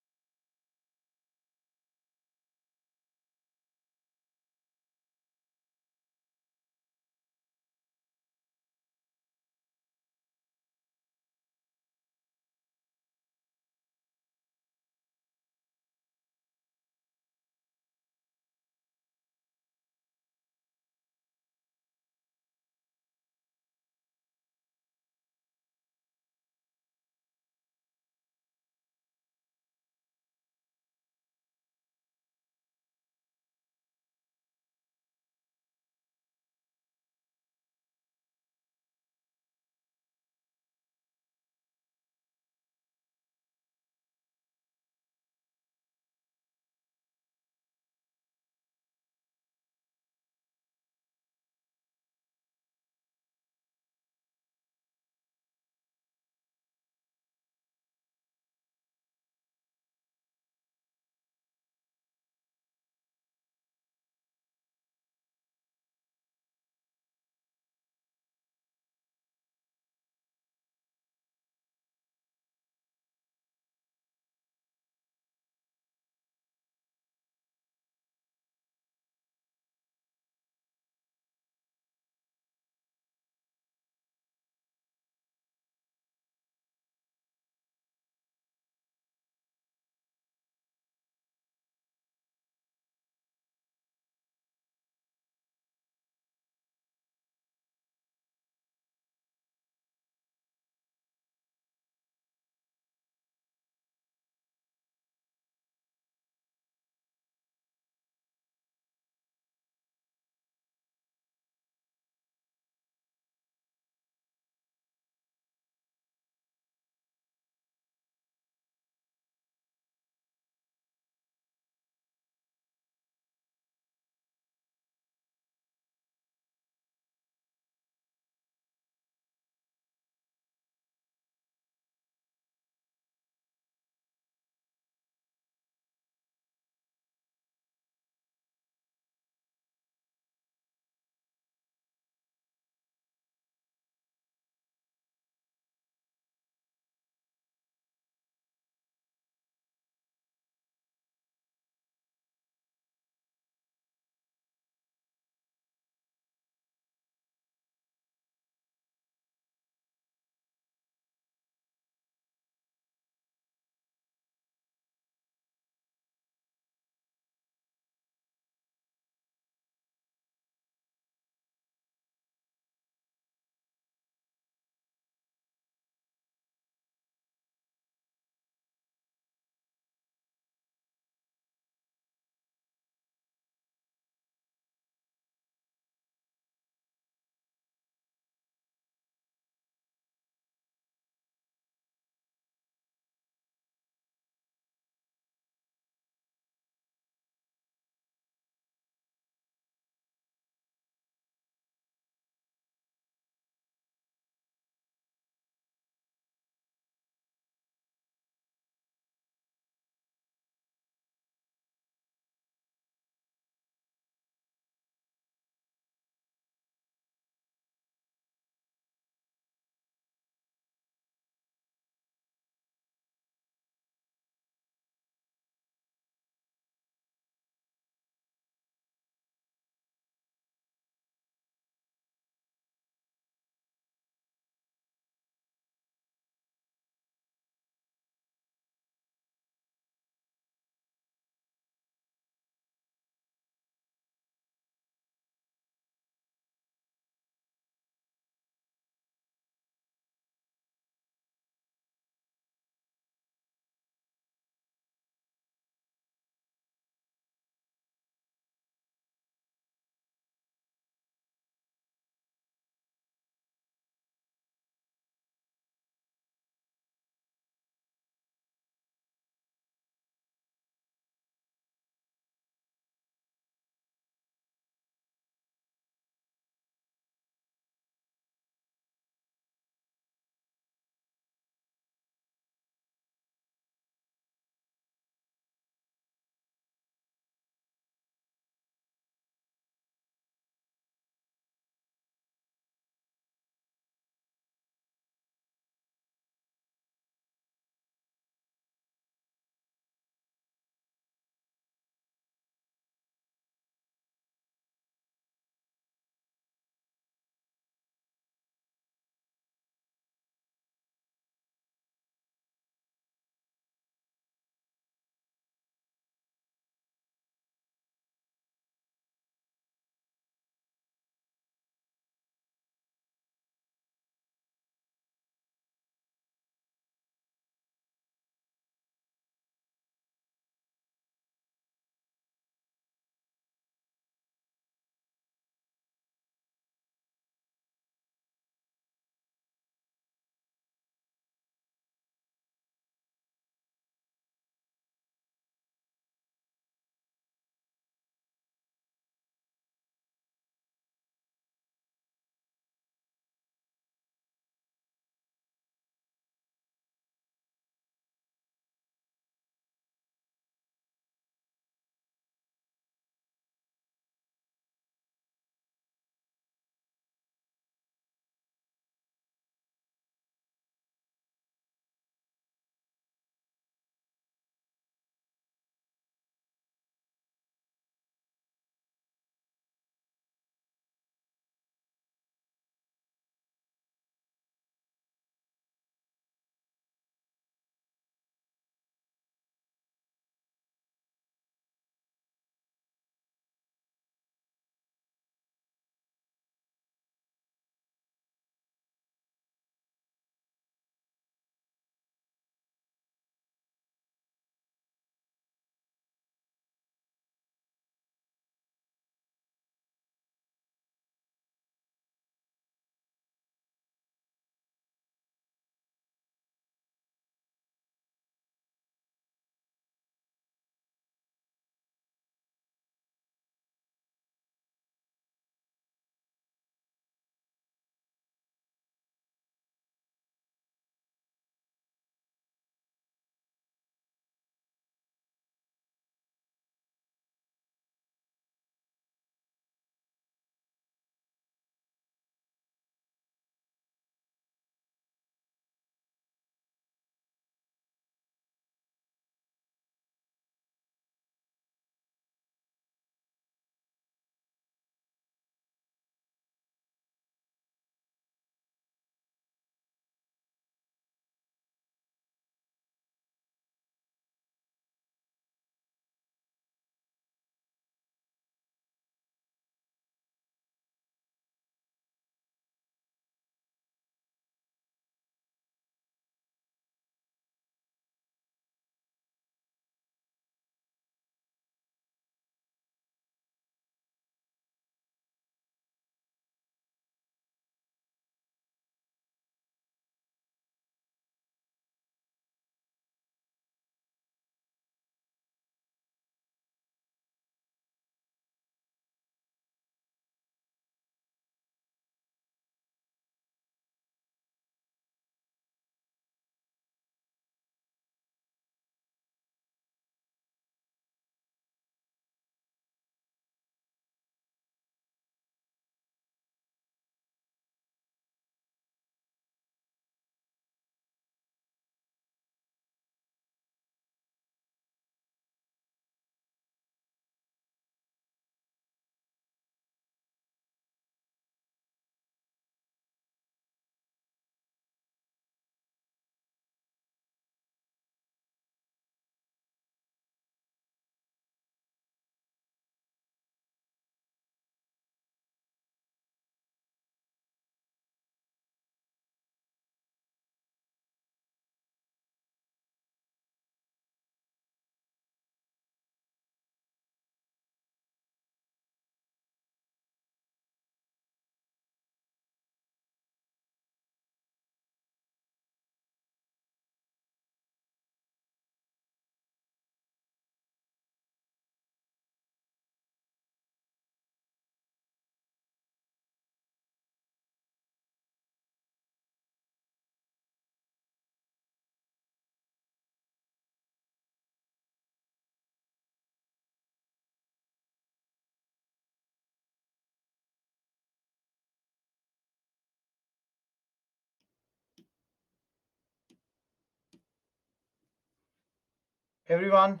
Everyone,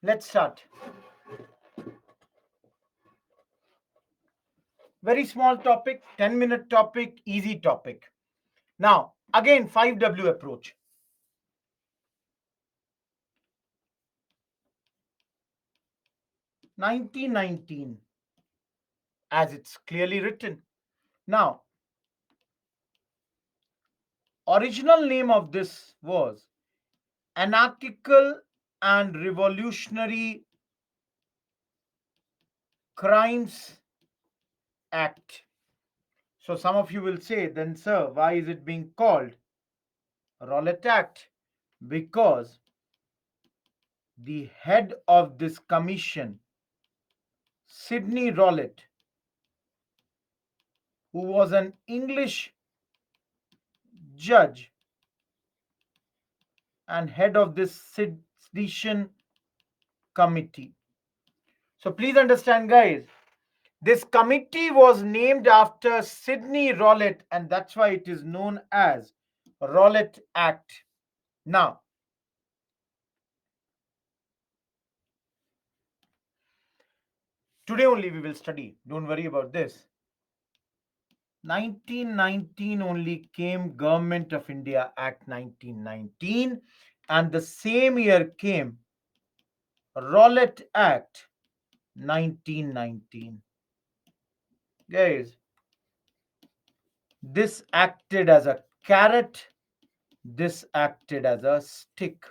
let's start. Very small topic, 10-minute topic, easy topic. Now, again, 5W approach. 1919, as it's clearly written. Now, original name of this was Anarchical and Revolutionary Crimes Act. So some of you will say, then sir, why is it being called Rowlatt Act? Because the head of this commission, Sidney Rowlatt, who was an English judge and head of this sedition committee. So please understand, guys, this committee was named after Sidney Rowlatt, and that's why it is known as Rowlatt Act. Now, today only we will study. Don't worry about this. 1919 only came Government of India Act 1919, and the same year came Rowlatt Act 1919. Guys, this acted as a carrot, this acted as a stick.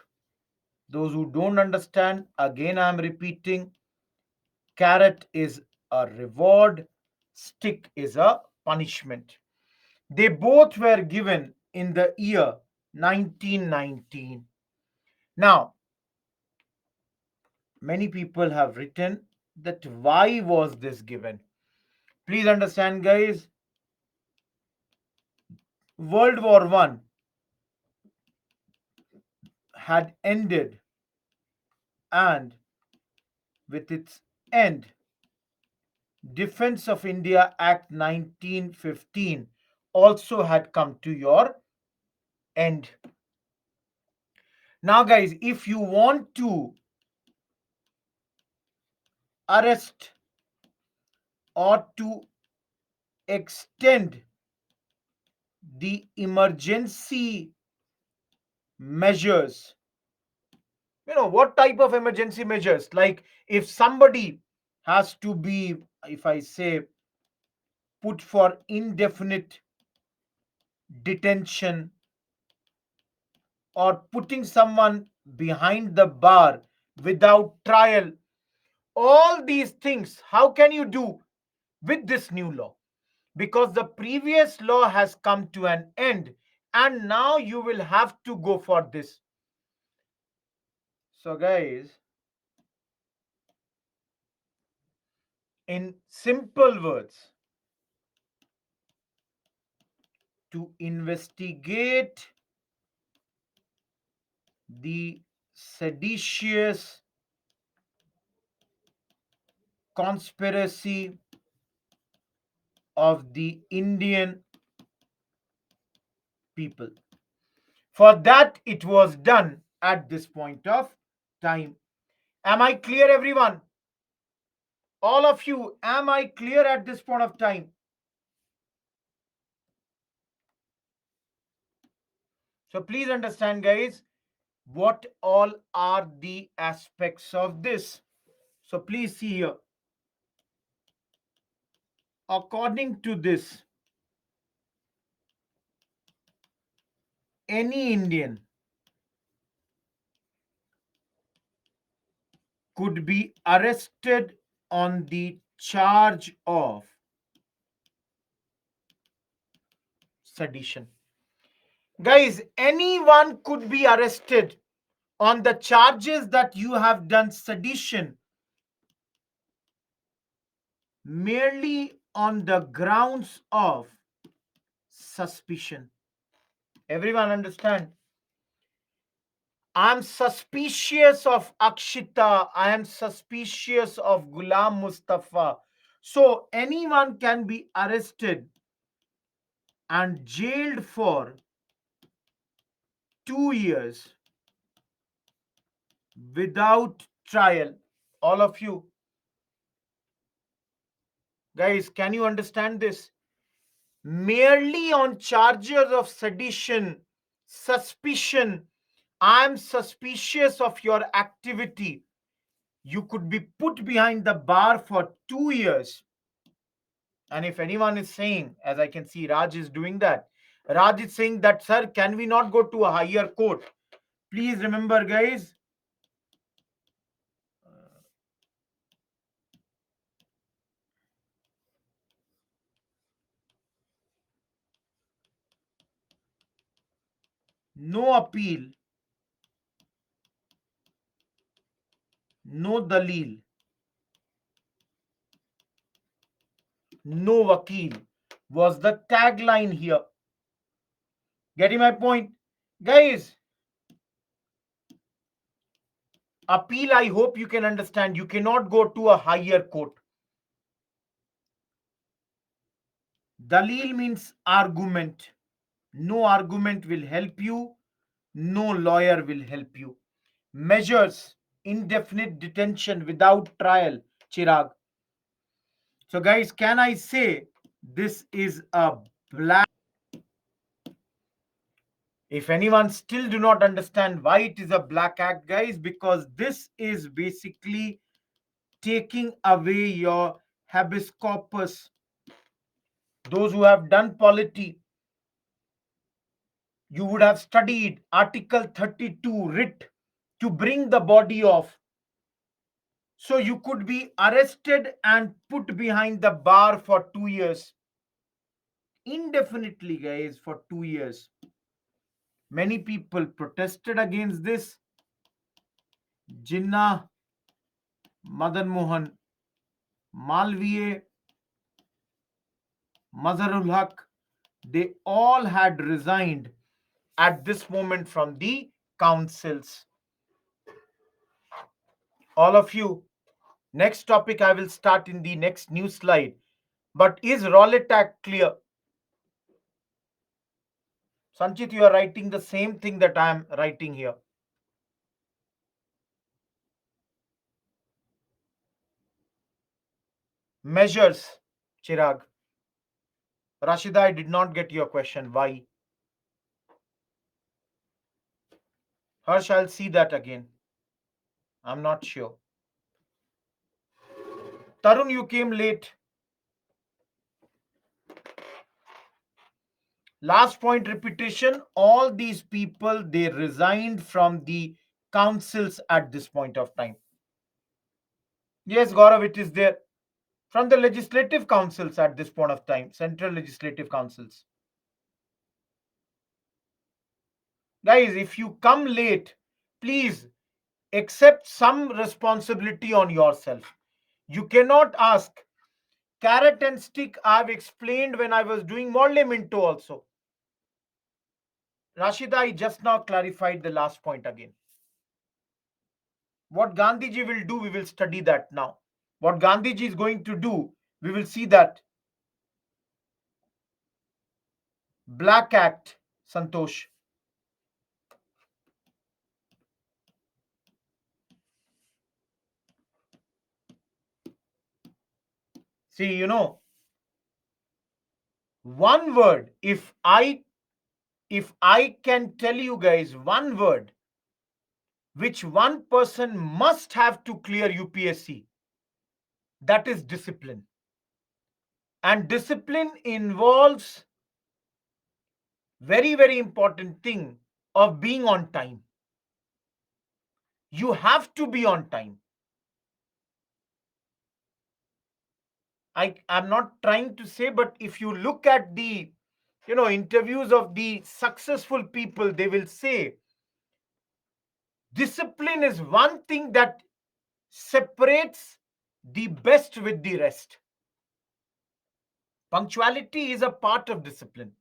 Those who don't understand, again I am repeating, carrot is a reward, stick is a punishment. They both were given in the year 1919. Now, many people have written that why was this given? Please understand, guys, World War One had ended, and with its end, Defense of India Act 1915 also had come to your end. Now, guys, if you want to arrest or to extend the emergency measures, what type of emergency measures? Like if somebody has to be, if I say, put for indefinite detention, or putting someone behind the bar without trial, all these things, how can you do with this new law? Because the previous law has come to an end, and now you will have to go for this. So, guys, in simple words, to investigate the seditious conspiracy of the Indian people. For that, it was done at this point of time. Am I clear, everyone? All of you, am I clear at this point of time? So please understand, guys, what all are the aspects of this. So please see here. According to this, any Indian could be arrested on the charge of sedition. Guys, anyone could be arrested on the charges that you have done sedition merely on the grounds of suspicion. Everyone understand? I'm suspicious of Akshita. I am suspicious of Ghulam Mustafa. So anyone can be arrested and jailed for 2 years without trial. All of you guys, can you understand this? Merely on charges of sedition, suspicion. I'm suspicious of your activity. You could be put behind the bar for 2 years. And if anyone is saying, as I can see, Raj is doing that, Raj is saying that, sir, can we not go to a higher court? Please remember, guys, no appeal, no dalil, no vakil was the tagline here. Getting my point? Guys, appeal, I hope you can understand. You cannot go to a higher court. Dalil means argument. No argument will help you. No lawyer will help you. Measures, indefinite detention without trial. Chirag. So, guys, can I say this is a black? If anyone still do not understand why it is a black act, guys, because this is basically taking away your habeas corpus. Those who have done polity, you would have studied Article 32 writ to bring the body off. So you could be arrested and put behind the bar for 2 years. Indefinitely, guys, for 2 years. Many people protested against this. Jinnah, Madan Mohan, Malviya, Mazharul Haq, they all had resigned at this moment from the councils. All of you, next topic I will start in the next news slide. But is Rowlatt Act clear? Sanchit, you are writing the same thing that I am writing here. Measures, Chirag. Rashida, I did not get your question. Why? Harsh, I'll see that again. I'm not sure. Tarun, you came late. Last point repetition. All these people, they resigned from the councils at this point of time. Yes, Gaurav, it is there. From the legislative councils at this point of time, central legislative councils. Guys, if you come late, please accept some responsibility on yourself. You cannot ask. Carrot and stick, I've explained when I was doing Morley Minto also. Rashida, I just now clarified the last point again. What Gandhiji will do, we will study that now. What Gandhiji is going to do, we will see that. Black Act, Santosh. See, one word, if I can tell you guys one word which one person must have to clear UPSC, that is discipline. And discipline involves very, very important thing of being on time. You have to be on time. I'm not trying to say, but if you look at the interviews of the successful people, they will say discipline is one thing that separates the best with the rest. Punctuality is a part of discipline.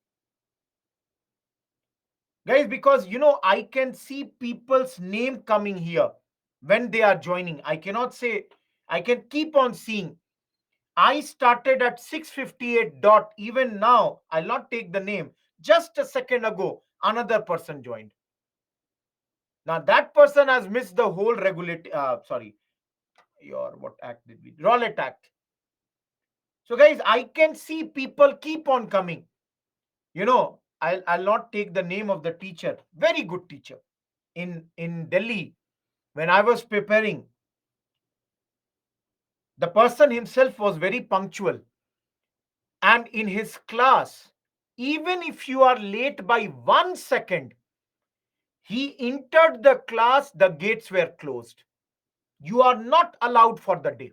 Guys, because I can see people's name coming here when they are joining. I cannot say, I can keep on seeing. I started at 6:58 dot. Even now, I'll not take the name. Just a second ago, another person joined. Now that person has missed the whole regulate. Sorry, your what act did we? Rowlett Act. So guys, I can see people keep on coming. I'll not take the name of the teacher. Very good teacher in Delhi. When I was preparing, the person himself was very punctual, and in his class, even if you are late by 1 second, he entered the class, the gates were closed. You are not allowed for the day.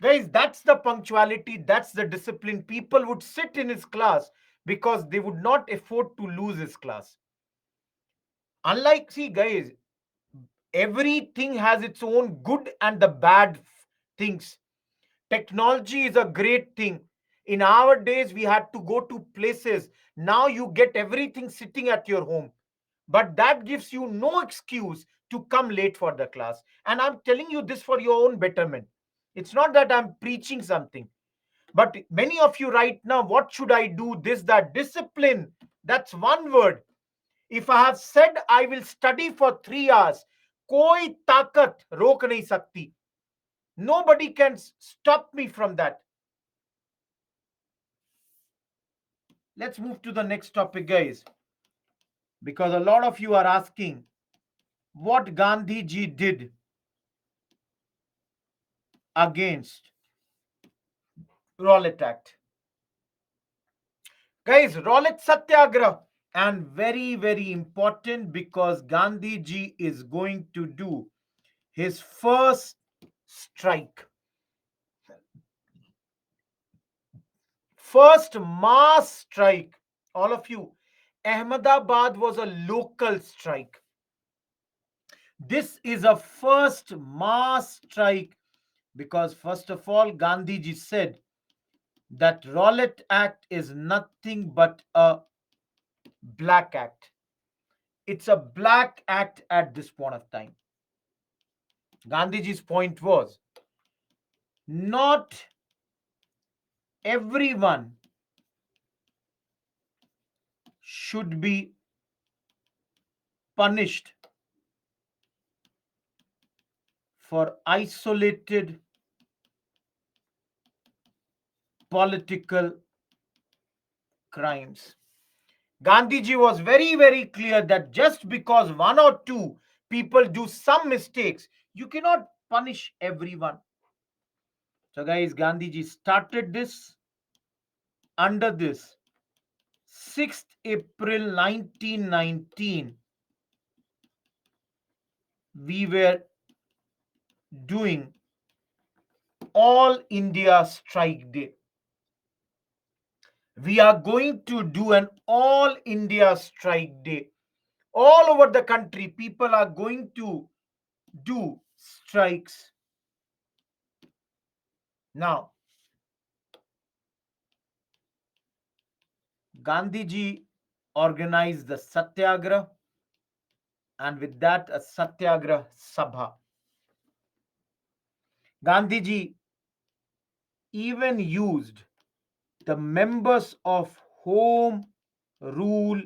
Guys, that's the punctuality, that's the discipline. People would sit in his class because they would not afford to lose his class. Unlike, see, guys, everything has its own good and the bad things. Technology is a great thing. In our days, we had to go to places. Now you get everything sitting at your home. But that gives you no excuse to come late for the class. And I'm telling you this for your own betterment. It's not that I'm preaching something. But many of you right now, what should I do? This, that, discipline. That's one word. If I have said I will study for 3 hours, koi takat rok nahi sakti. Nobody can stop me from that. Let's move to the next topic, guys, because a lot of you are asking what Gandhi ji did against Rowlett Act. Guys, Rowlett Satyagrah, and very, very important because Gandhi ji is going to do his first strike, first mass strike. All of you, Ahmedabad was a local strike. This is a first mass strike because, first of all, Gandhiji said that Rowlett Act is nothing but a black act. It's a black act at this point of time. Gandhiji's point was not everyone should be punished for isolated political crimes. Gandhiji was very, very clear that just because one or two people do some mistakes, you cannot punish everyone. So, guys, Gandhiji started this under this 6th April 1919. We were doing All India Strike Day. We are going to do an All India Strike Day. All over the country, people are going to do strikes. Now, Gandhiji organized the Satyagrah, and with that, a Satyagrah Sabha. Gandhiji even used the members of Home Rule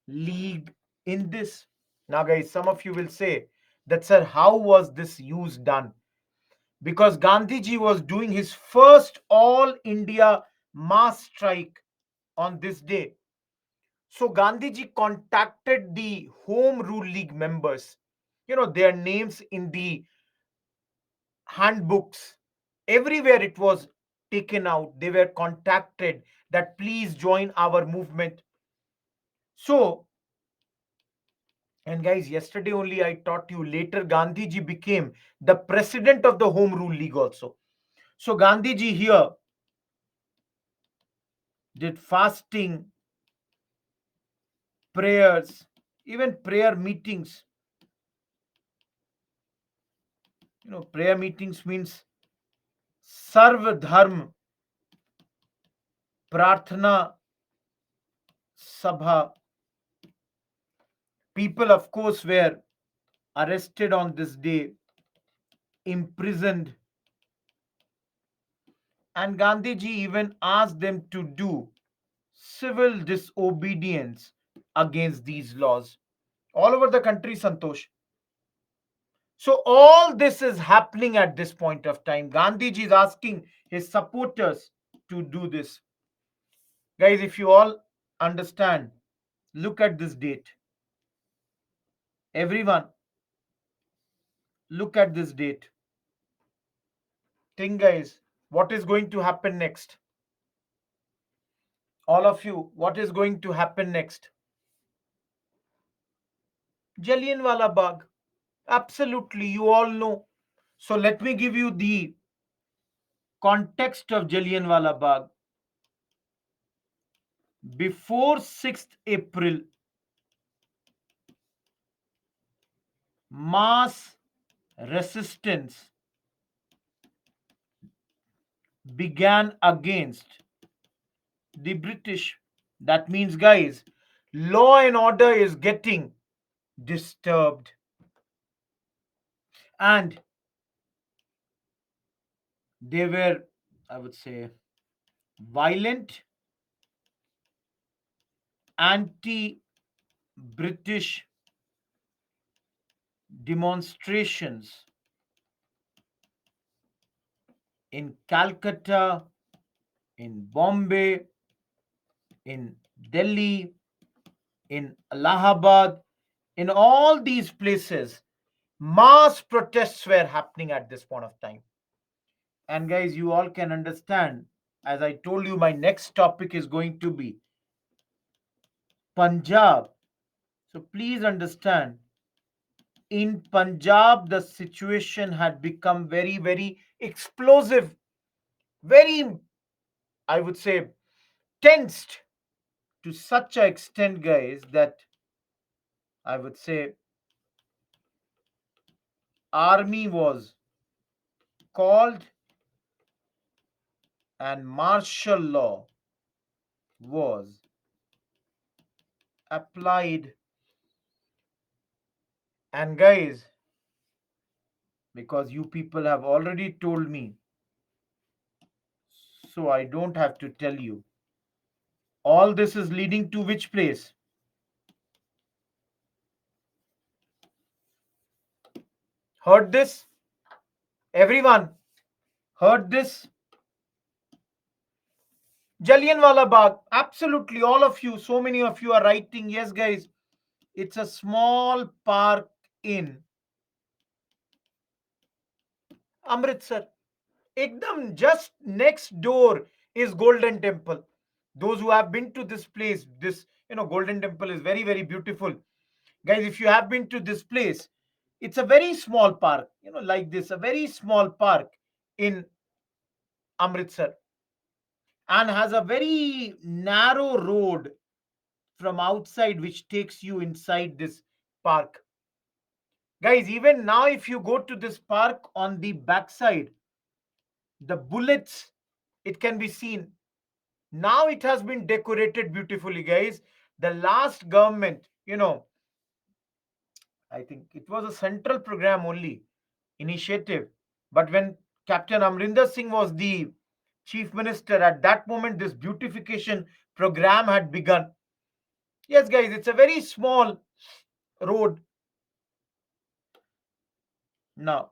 League in this. Now, guys, some of you will say that, sir, how was this use done? Because Gandhiji was doing his first All India mass strike on this day. So Gandhiji contacted the Home Rule League members, their names in the handbooks. Everywhere it was taken out. They were contacted that please join our movement. So, and guys, yesterday only I taught you, later Gandhiji became the president of the Home Rule League also. So Gandhiji here did fasting, prayers, even prayer meetings. Prayer meetings means Sarv Dharm Prarthana Sabha. People, of course, were arrested on this day, imprisoned, and Gandhiji even asked them to do civil disobedience against these laws all over the country, Santosh. So, all this is happening at this point of time. Gandhiji is asking his supporters to do this. Guys, if you all understand, look at this date. Everyone, look at this date. Think, guys, what is going to happen next? All of you, what is going to happen next? Jallianwala Bagh. Absolutely, you all know. So let me give you the context of Jallianwala Bagh. Before 6th April, mass resistance began against the British. That means, guys, law and order is getting disturbed. And they were, I would say, violent, anti British demonstrations in Calcutta, in Bombay, in Delhi, in Allahabad, in all these places, mass protests were happening at this point of time. And guys, you all can understand, as I told you, my next topic is going to be Punjab. So please understand, in Punjab, the situation had become very, very explosive, very, I would say, tensed to such an extent, guys, that I would say army was called and martial law was applied. And guys, because you people have already told me, so I don't have to tell you. All this is leading to which place? Heard this? Everyone heard this? Jallianwala Bagh. Absolutely, all of you, so many of you are writing. Yes, guys, it's a small park in Amritsar. Ekdam just next door is Golden Temple. Those who have been to this place, this Golden Temple is very, very beautiful. Guys, if you have been to this place, it's a very small park, like this, a very small park in Amritsar, and has a very narrow road from outside which takes you inside this park. Guys, even now, if you go to this park on the backside, the bullets, it can be seen. Now it has been decorated beautifully, guys. The last government, I think it was a central program only, initiative. But when Captain Amrinder Singh was the chief minister, at that moment, this beautification program had begun. Yes, guys, it's a very small road. Now,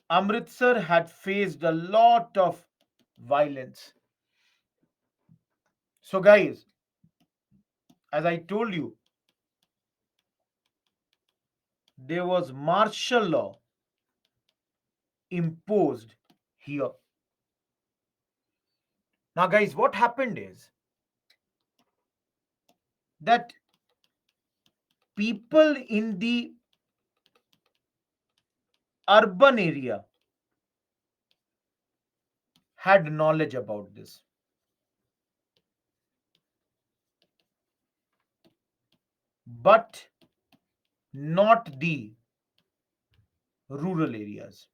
Amritsar had faced a lot of violence. So, guys, as I told you, there was martial law imposed here. Now, guys, what happened is that people in the urban area had knowledge about this, but not the rural areas.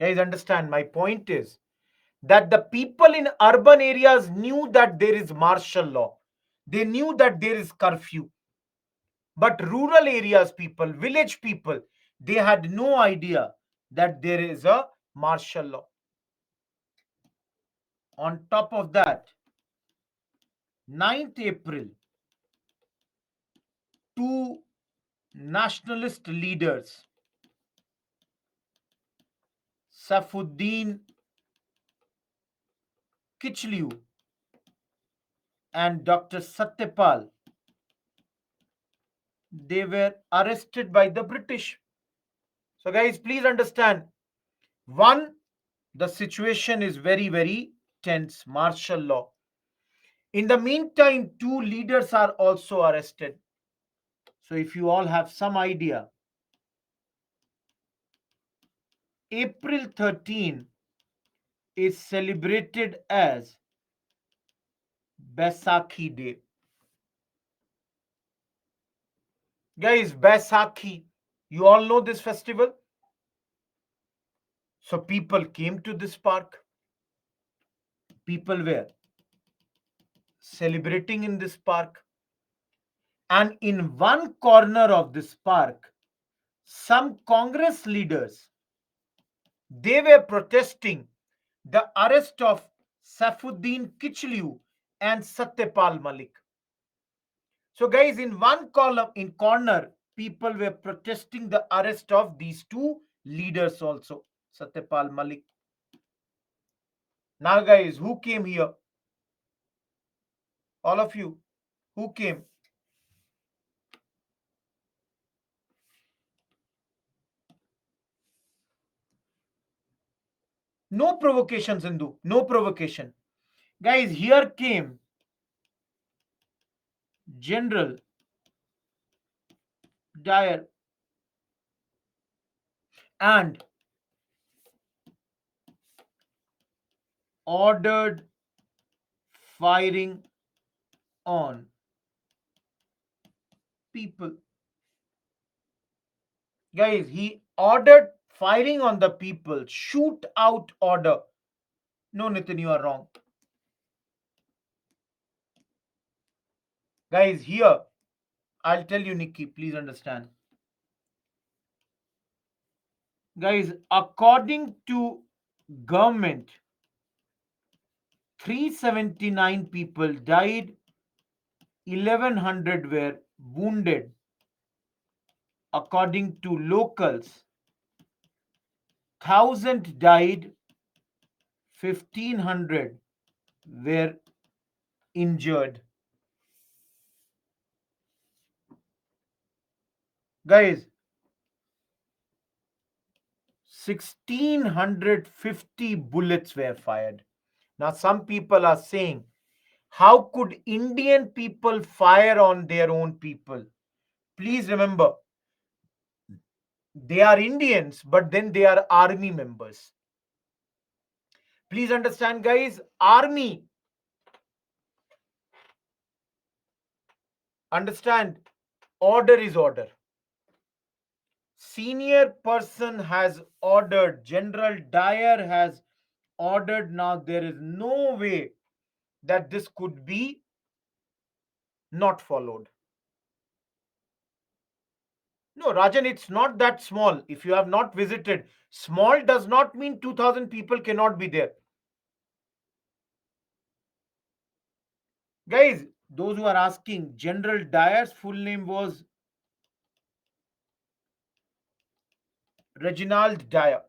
Guys, understand, my point is that the people in urban areas knew that there is martial law. They knew that there is curfew. But rural areas people, village people, they had no idea that there is a martial law. On top of that, 9th April, two nationalist leaders, Saifuddin Kichliu and Dr. Satyapal, they were arrested by the British. So, guys, please understand, one, the situation is very, very tense, martial law. In the meantime, two leaders are also arrested. So, if you all have some idea, April 13 is celebrated as Baisakhi Day. Guys, Baisakhi, you all know this festival? So, people came to this park, people were celebrating in this park, and in one corner of this park, some Congress leaders, they were protesting the arrest of Saifuddin Kichliu and Satyapal Malik. So, guys, in one column, in corner, people were protesting the arrest of these two leaders also, Satyapal Malik. Now, guys, who came here? All of you, who came? No provocation, Sindhu. No provocation. Guys, here came General Dyer and ordered firing on people. Guys, he ordered firing on the people. Shoot out order. No, Nitin, you are wrong. Guys, here, I'll tell you, Nikki, please understand. Guys, according to government, 379 people died, 1100 were wounded. According to locals, 1000 died, 1500 were injured. Guys, 1650 bullets were fired. Now, some people are saying, how could Indian people fire on their own people? Please remember, they are Indians, but then they are army members. Please understand, guys, army, understand, order is order. Senior person has ordered, General Dyer has ordered. Now, there is no way that this could be not followed. No, Rajan, it's not that small. If you have not visited, small does not mean 2000 people cannot be there. Guys, those who are asking, General Dyer's full name was Reginald Dyer.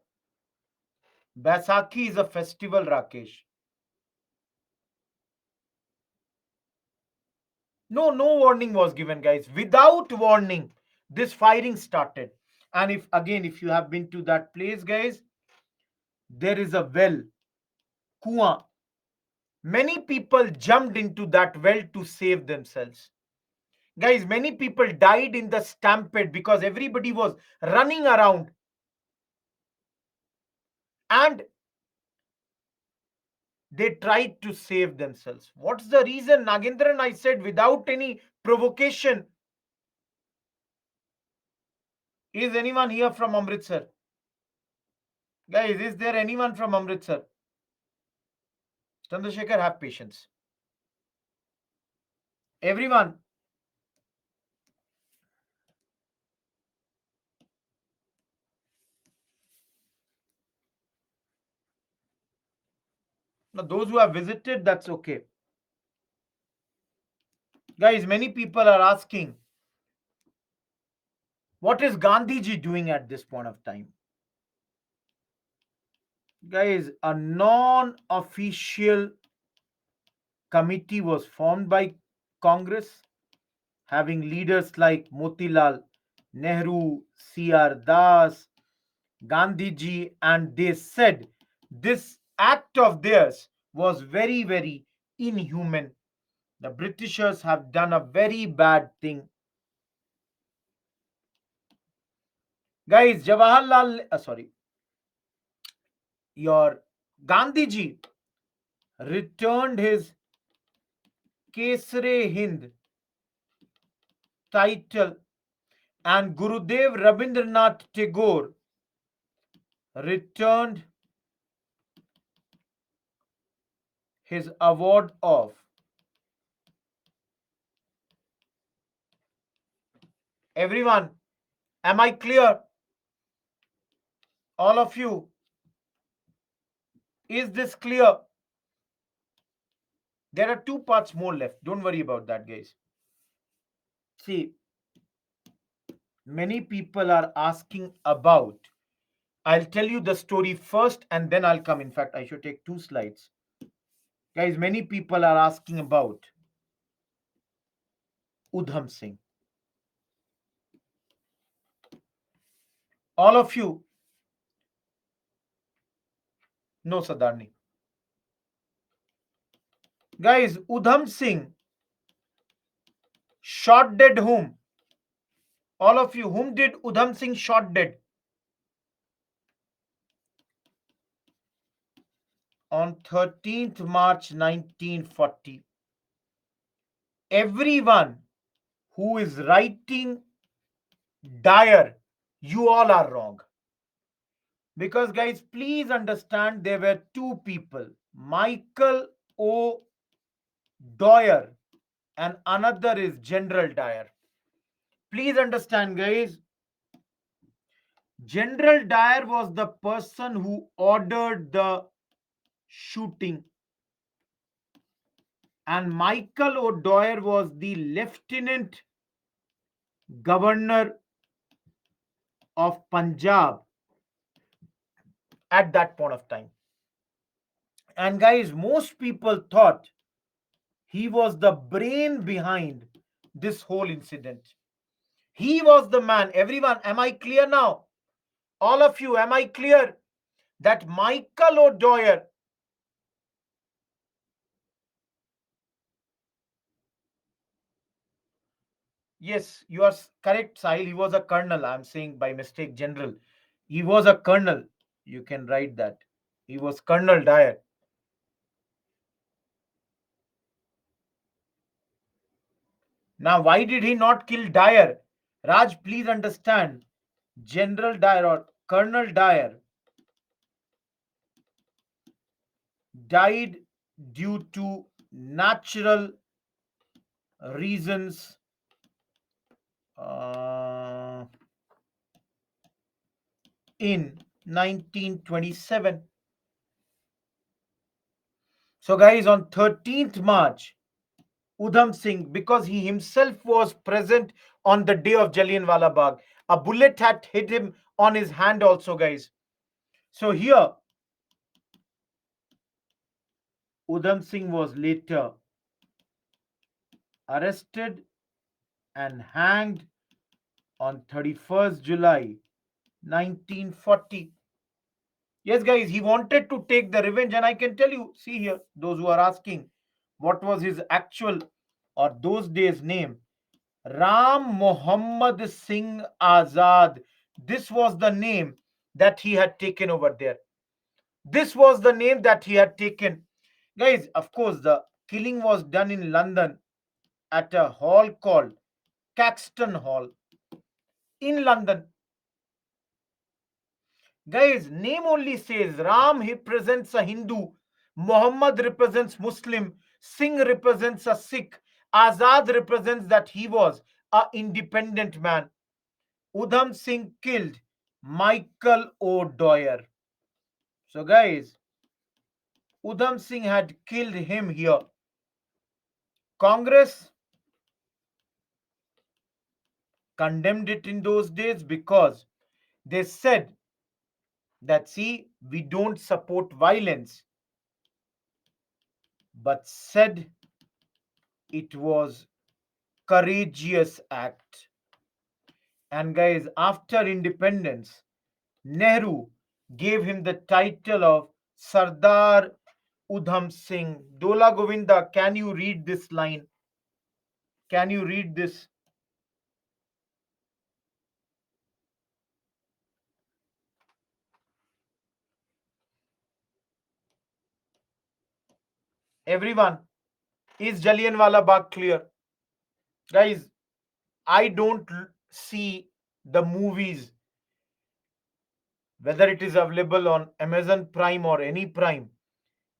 Baisakhi is a festival, Rakesh. No, no warning was given, guys. Without warning, this firing started. And if you have been to that place, guys, there is a well, Kuan. Many people jumped into that well to save themselves. Guys, many people died in the stampede because everybody was running around. And they tried to save themselves. What's the reason, Nagendran? I said without any provocation. Is anyone here from Amritsar? Guys, is there anyone from Amritsar? Chandrasekhar, have patience. Everyone, now those who have visited, that's okay. Guys, many people are asking, what is Gandhiji doing at this point of time? Guys, a non official committee was formed by Congress, having leaders like Motilal Nehru, C.R. Das, Gandhiji, and they said this act of theirs was very, very inhuman. The Britishers have done a very bad thing. Guys, your Gandhiji returned his Kesre Hind title, and Gurudev Rabindranath Tagore returned his award of. Everyone, am I clear? All of you, is this clear? There are two parts more left. Don't worry about that, guys. See, many people are asking about. I'll tell you the story first and then I'll come. In fact, I should take two slides. Guys, many people are asking about Udham Singh. All of you know Sadarni. Guys, Udham Singh shot dead whom? All of you, whom did Udham Singh shot dead? On 13th March 1940. Everyone who is writing Dyer, you all are wrong. Because, guys, please understand there were two people, Michael O. Dyer and another is General Dyer. Please understand, guys, General Dyer was the person who ordered the shooting, and Michael O'Dwyer was the lieutenant governor of Punjab at that point of time. And guys, most people thought he was the brain behind this whole incident. He was the man. Everyone, am I clear now? All of you, am I clear that Michael O'Dwyer? Yes, you are correct, Sahil. He was a colonel. I'm saying by mistake, general. He was a colonel. You can write that. He was Colonel Dyer. Now, why did he not kill Dyer? Raj, please understand. General Dyer or Colonel Dyer died due to natural reasons. In 1927. So, guys, on 13th March, Udham Singh, because he himself was present on the day of Jallianwala Bagh, a bullet had hit him on his hand also, guys. So, here, Udham Singh was later arrested and hanged on 31st July 1940. Yes, guys, he wanted to take the revenge, and I can tell you, see here, those who are asking what was his actual or those days name, Ram Muhammad Singh Azad. This was the name that he had taken over there. This was the name that he had taken. Guys, of course, the killing was done in London at a hall called Caxton Hall in London. Guys, name only says Ram represents a Hindu, Muhammad represents Muslim, Singh represents a Sikh, Azad represents that he was a independent man. Udham Singh killed Michael O'Dwyer. So, guys, Udham Singh had killed him here. Congress condemned it in those days because they said that, see, we don't support violence, but said it was courageous act. And guys, after independence, Nehru gave him the title of Sardar Udham Singh. Dola Govinda, can you read this line? Can you read this? Everyone, is Jallianwala Bagh clear? Guys, I don't see the movies, whether it is available on Amazon Prime or any Prime.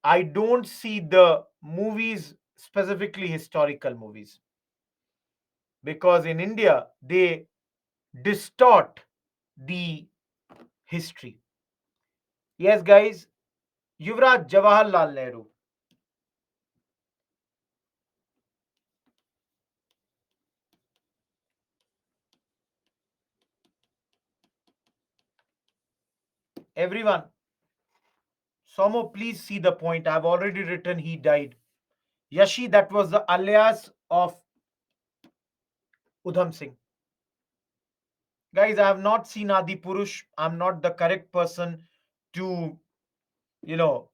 I don't see the movies, specifically historical movies, because in India they distort the history. Yes, guys, Yuvraj Jawaharlal Nehru. Everyone, Somo, please see the point. I've already written he died. Yashi, that was the alias of Udham Singh. Guys, I have not seen Adi Purush. I'm not the correct person to, you know,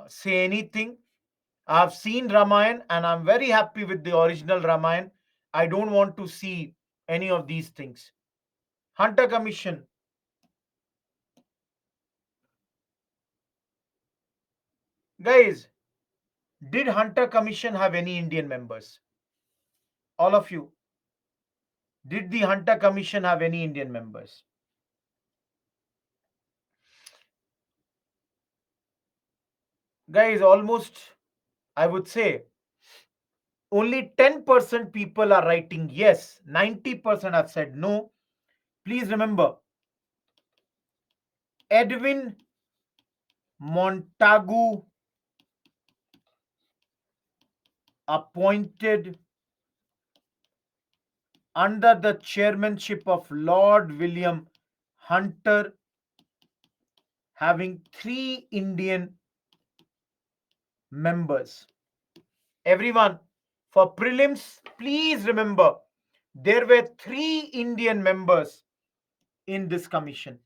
say anything. I've seen Ramayan and I'm very happy with the original Ramayan. I don't want to see any of these things. Hunter Commission. Guys, did Hunter Commission have any Indian members? All of you. Did the Hunter Commission have any Indian members? Guys, almost, I would say, only 10% people are writing yes. 90% have said no. Please remember, Edwin Montagu appointed under the chairmanship of Lord William Hunter, having 3 Indian members. Everyone, for prelims, please remember there were 3 Indian members in this commission.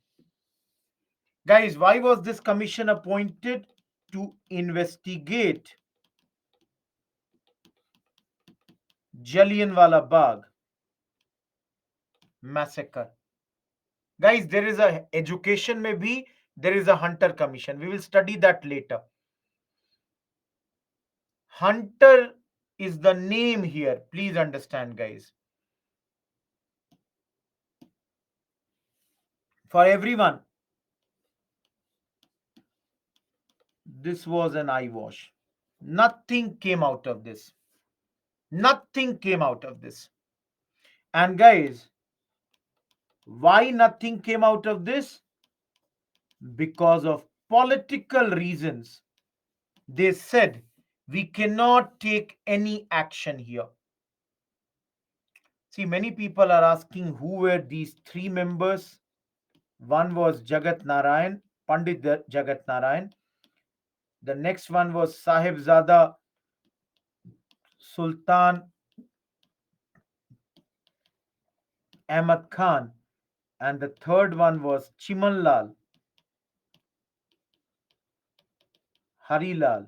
Guys, why was this commission appointed? To investigate Jallianwala Bagh massacre. Guys, there is a education maybe, there is a Hunter Commission. We will study that later. Hunter is the name here. Please understand, guys. For everyone, this was an eyewash. Nothing came out of this. Nothing came out of this. And guys, why nothing came out of this? Because of political reasons. They said we cannot take any action here. See, many people are asking who were these 3 members. One was Jagat Narayan, Pandit Jagat Narayan. The next one was Sahibzada Sultan Ahmad Khan. And the third one was Chimanlal Harilal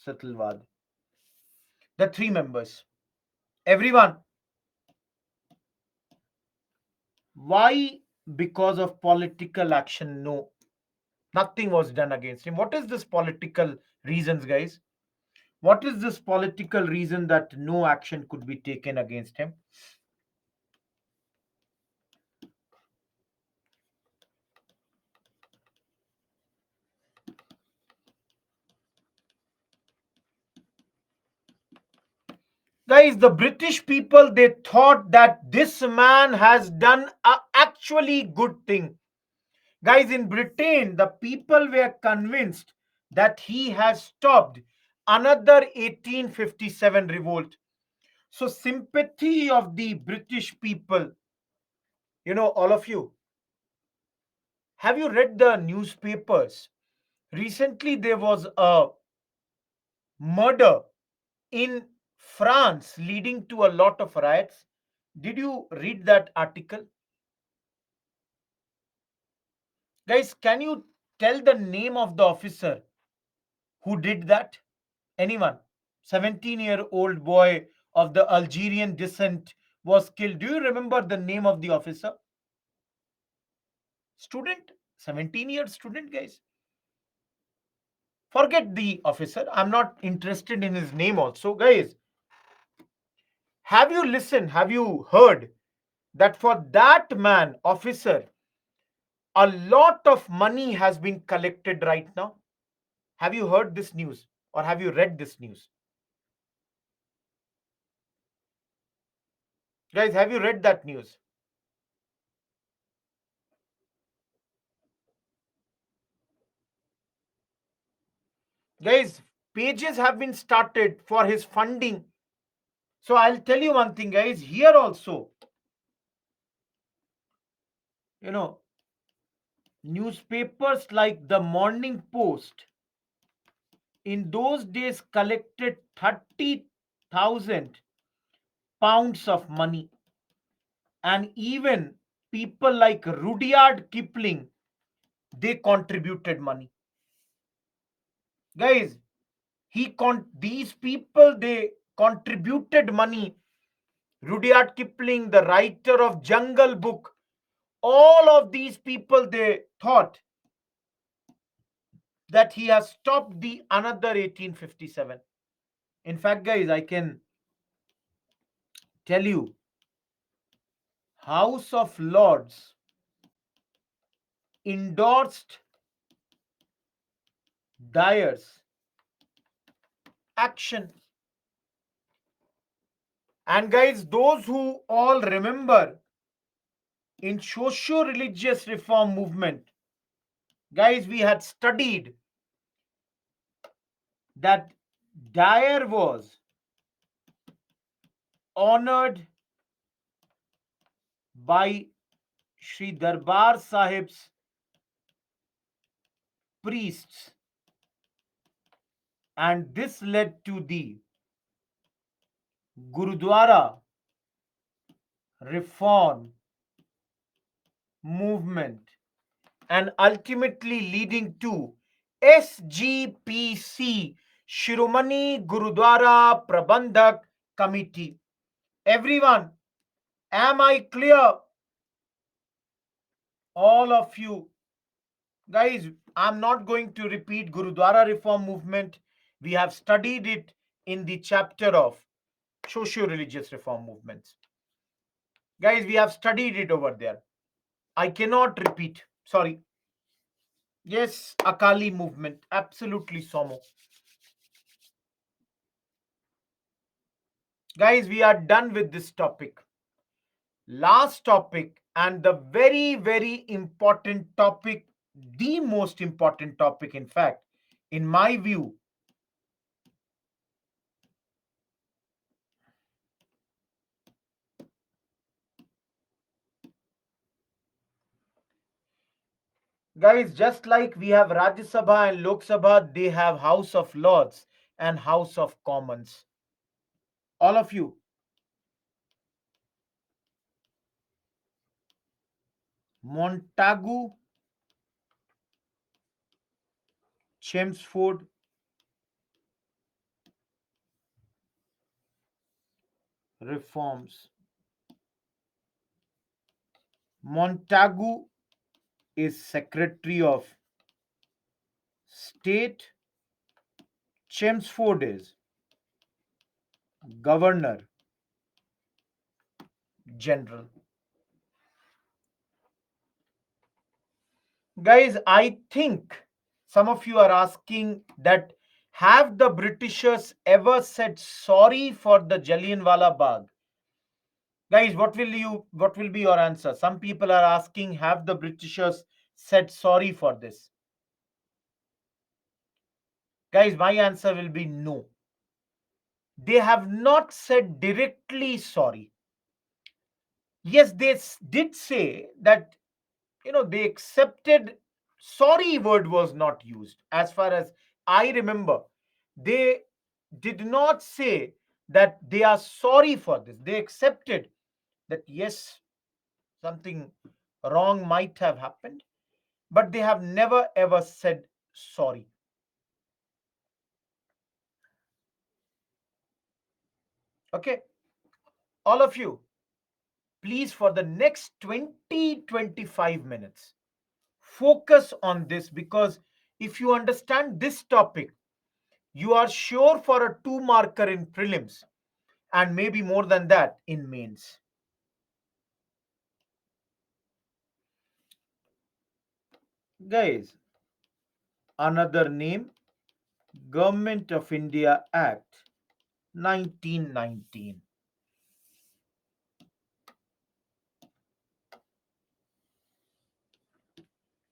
Satalwad. The 3 members. Everyone, why? Because of political action? No, nothing was done against him. What is this political reasons, guys? What is this political reason that no action could be taken against him? Guys, the British people, they thought that this man has done a actually good thing. Guys, in Britain, the people were convinced that he has stopped another 1857 revolt. So, sympathy of the British people, all of you, have you read the newspapers? Recently, there was a murder in France leading to a lot of riots. Did you read that article? Guys, can you tell the name of the officer who did that? Anyone? 17-year-old boy of the Algerian descent was killed. Do you remember the name of the officer? Student? 17-year student, guys. Forget the officer. I'm not interested in his name also. Guys, have you listened? Have you heard that for that man, officer, a lot of money has been collected right now? Have you heard this news or have you read this news? Guys, have you read that news? Guys, pages have been started for his funding. So I'll tell you one thing, guys. Here also, you know, newspapers like the Morning Post in those days collected 30,000 pounds of money. And even people like Rudyard Kipling, they contributed money. Guys, these people, they contributed money. Rudyard Kipling, the writer of Jungle Book, all of these people, they thought that he has stopped the another 1857. In fact, guys, I can tell you, House of Lords endorsed Dyer's action. And guys, those who all remember in socio-religious reform movement, guys, we had studied that Dyer was honored by Sri Darbar Sahib's priests, and this led to the Gurudwara reform movement and ultimately leading to SGPC, Shiromani Gurudwara Prabandhak Committee. Everyone, am I clear? All of you. Guys, I'm not going to repeat Gurudwara reform movement. We have studied it in the chapter of socio-religious reform movements. Guys, we have studied it over there. I cannot repeat. Sorry. Yes, Akali movement. Absolutely, Somo. Guys, we are done with this topic. Last topic, and the very, very important topic, the most important topic, in fact, in my view. Guys, just like we have Rajya Sabha and Lok Sabha, they have House of Lords and House of Commons. All of you. Montagu, Chelmsford, reforms. Montagu is Secretary of State. Chelmsford is Governor General. Guys, I think some of you are asking that Have the Britishers ever said sorry for the Jallianwala Bagh? Guys, what will be your answer? Some people are asking, have the Britishers said sorry for this? Guys, my answer will be no. They have not said directly sorry. Yes, they did say that, they accepted. Sorry word was not used as far as I remember. They did not say that they are sorry for this. They accepted that yes, something wrong might have happened, but they have never ever said sorry. Okay, all of you, please, for the next 20-25 minutes, focus on this, because if you understand this topic, you are sure for a two marker in prelims and maybe more than that in mains. Guys, another name, Government of India Act 1919.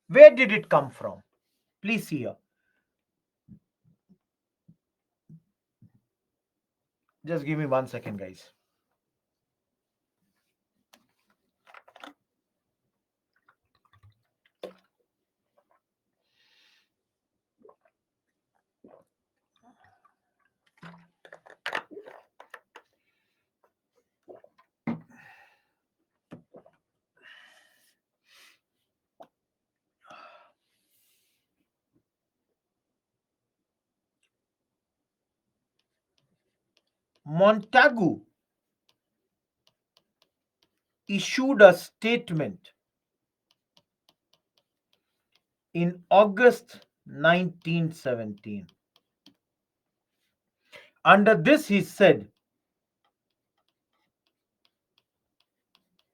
Where did it come from? Please see here. Just give me 1 second, guys. Montagu issued a statement in August 1917. Under this, he said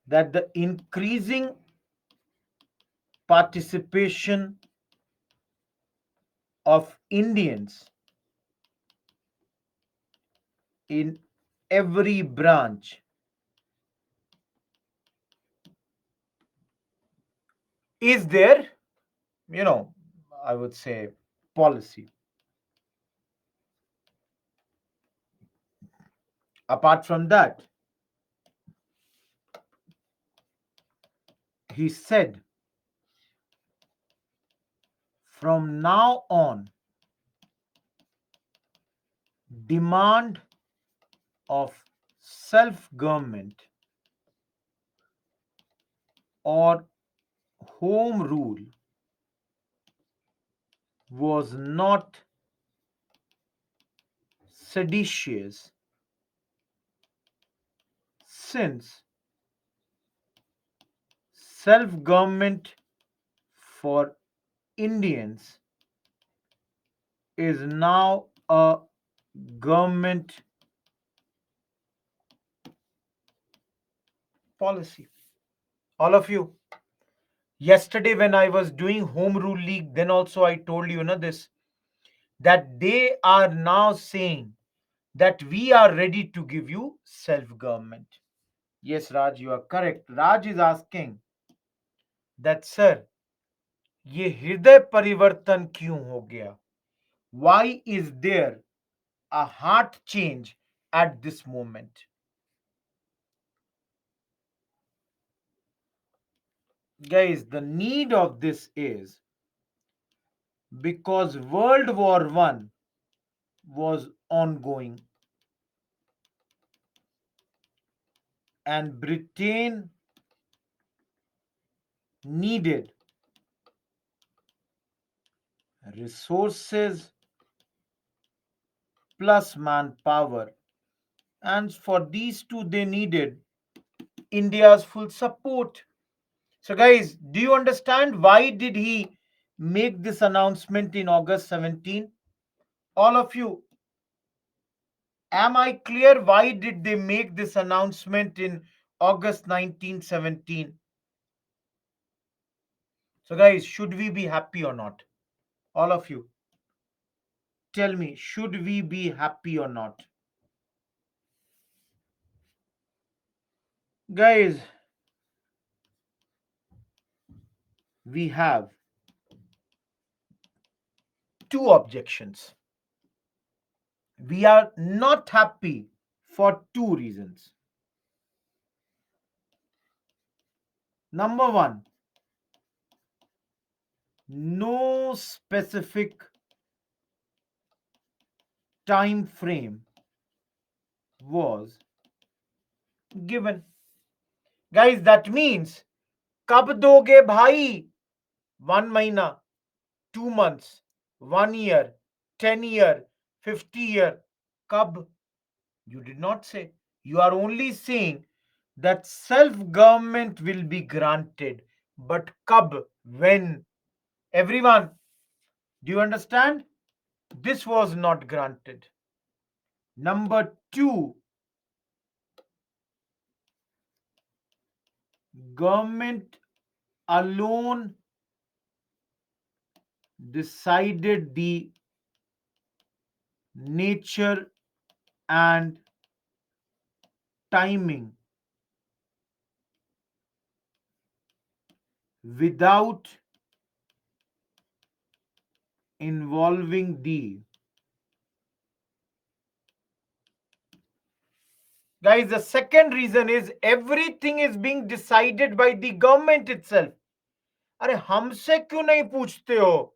that the increasing participation of Indians in every branch is their, you know, I would say, policy. Apart from that, he said, from now on, demand of self government or home rule was not seditious, since self government for Indians is now a government policy. All of you, yesterday when I was doing Home Rule League, then also I told you, this, that they are now saying that we are ready to give you self government. Yes, Raj, you are correct. Raj is asking that, sir, ये हृदय परिवर्तन क्यों हो गया? Why is there a heart change at this moment? Guys, the need of this is because World War One was ongoing and Britain needed resources plus manpower. And for these two, they needed India's full support. So, guys, do you understand why did he make this announcement in August 17? All of you, am I clear why did they make this announcement in August 1917? So, guys, should we be happy or not? All of you. Tell me, should we be happy or not? Guys, we have two objections. We are not happy for two reasons. Number one, no specific time frame was given. Guys, that means कब दोगे भाई? 1 महीना, 2 months, 1 year, 10 year, 50 year. Kab? You did not say. You are only saying that self-government will be granted. But kab? When? Everyone, do you understand? This was not granted. Number two, government alone decided the nature and timing without involving the. Guys, the second reason is everything is being decided by the government itself. अरे हमसे क्यों नहीं पूछते हो?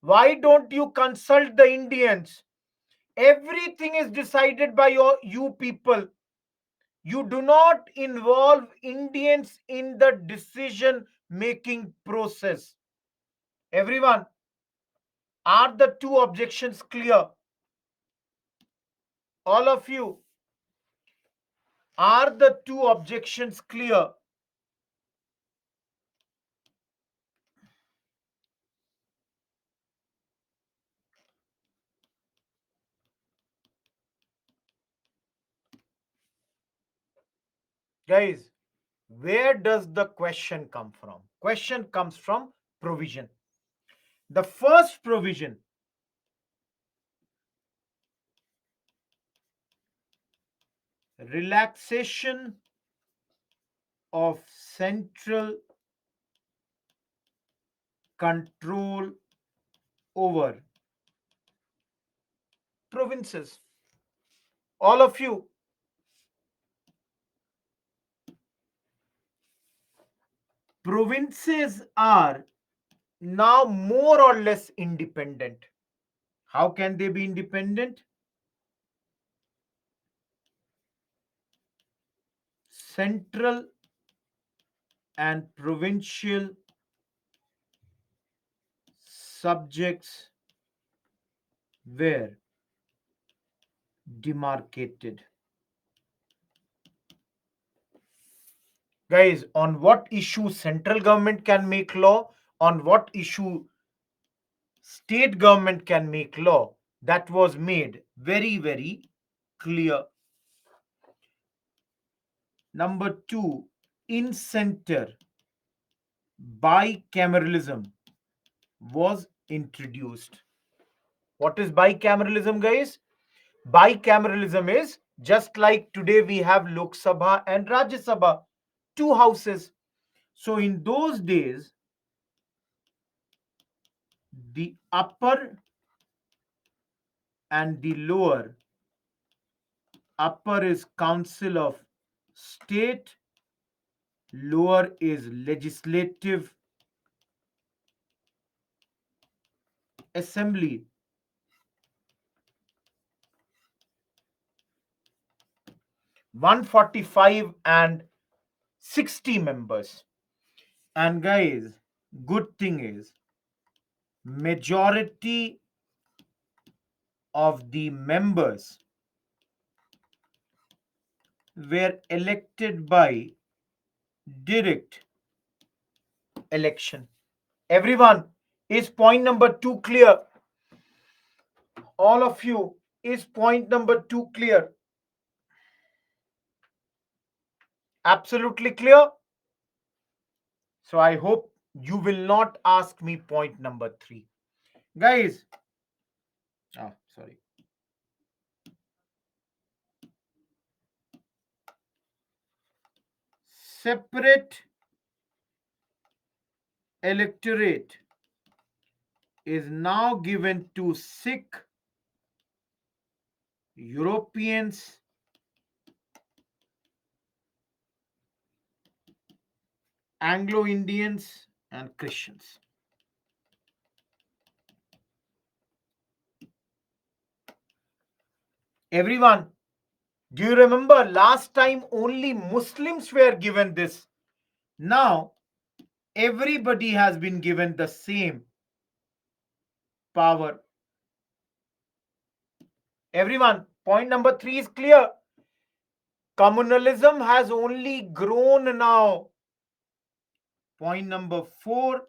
Why don't you consult the Indians? Everything is decided by you people. You do not involve Indians in the decision making process. Everyone, are the two objections clear? All of you, are the two objections clear? Guys, where does the question come from? Question comes from provision. The first provision, relaxation of central control over provinces. All of you, provinces are now more or less independent. How can they be independent? Central and provincial subjects were demarcated. Guys, on what issue central government can make law, on what issue state government can make law, that was made very, very clear. Number two, in center, bicameralism was introduced. What is bicameralism, guys? Bicameralism is just like today we have Lok Sabha and Rajya Sabha, two houses. So in those days, the upper and the lower, upper is Council of State, lower is Legislative Assembly. 145 and 60 members. And guys, good thing is majority of the members were elected by direct election. Everyone, is point number 2 clear? All of you, is point number 2 clear? Absolutely clear? So I hope you will not ask me point number 3. Guys, sorry, separate electorate is now given to Sikh, Europeans, Anglo Indians, and Christians. Everyone, do you remember last time only Muslims were given this? Now, everybody has been given the same power. Everyone, point number 3 is clear. Communalism has only grown now. Point number 4,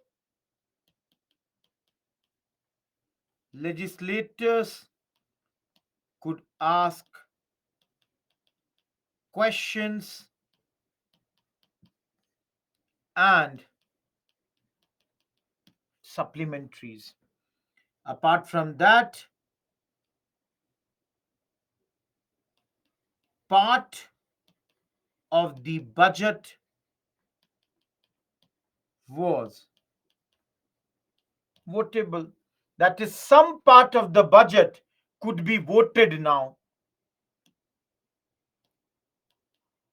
legislators could ask questions and supplementaries. Apart from that, part of the budget was votable. That is, some part of the budget could be voted now.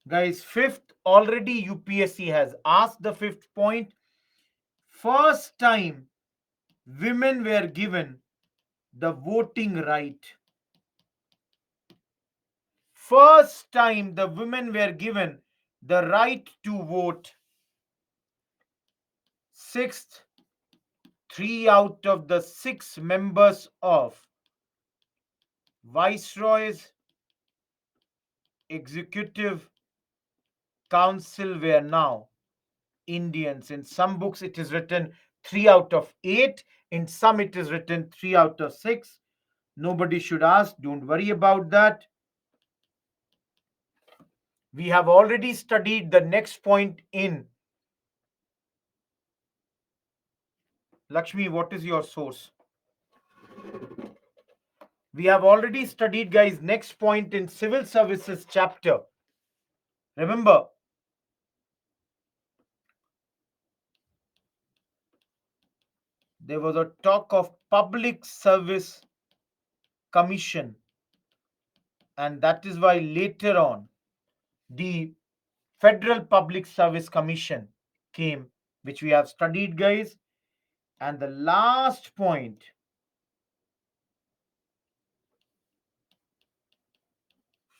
Guys, fifth, already UPSC has asked the fifth point. First time women were given the voting right. First time the women were given the right to vote. Sixth, 3 out of the 6 members of Viceroy's Executive Council were now Indians. In some books, it is written 3 out of 8. In some, it is written 3 out of 6. Nobody should ask. Don't worry about that. We have already studied the next point in. Lakshmi, what is your source? We have already studied, guys, next point in civil services chapter. Remember, there was a talk of public service commission, and that is why later on the Federal Public Service Commission came, which we have studied, guys. And the last point,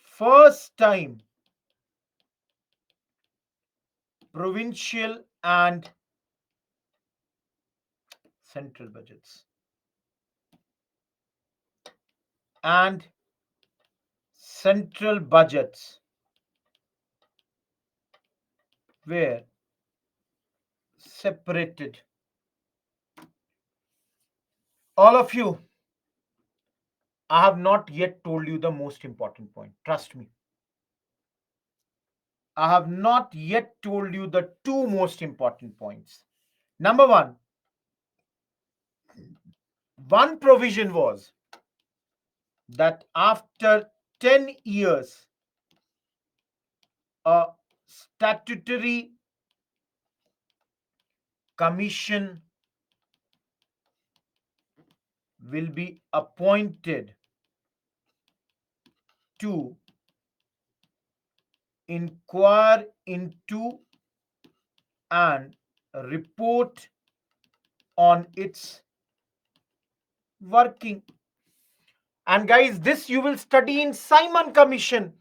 first time provincial and central budgets and central budgets were separated. All of you, I have not yet told you the most important point. Trust me. I have not yet told you the two most important points. Number one provision was that after 10 years, a statutory commission will be appointed to inquire into and report on its working. And guys, this you will study in Simon Commission.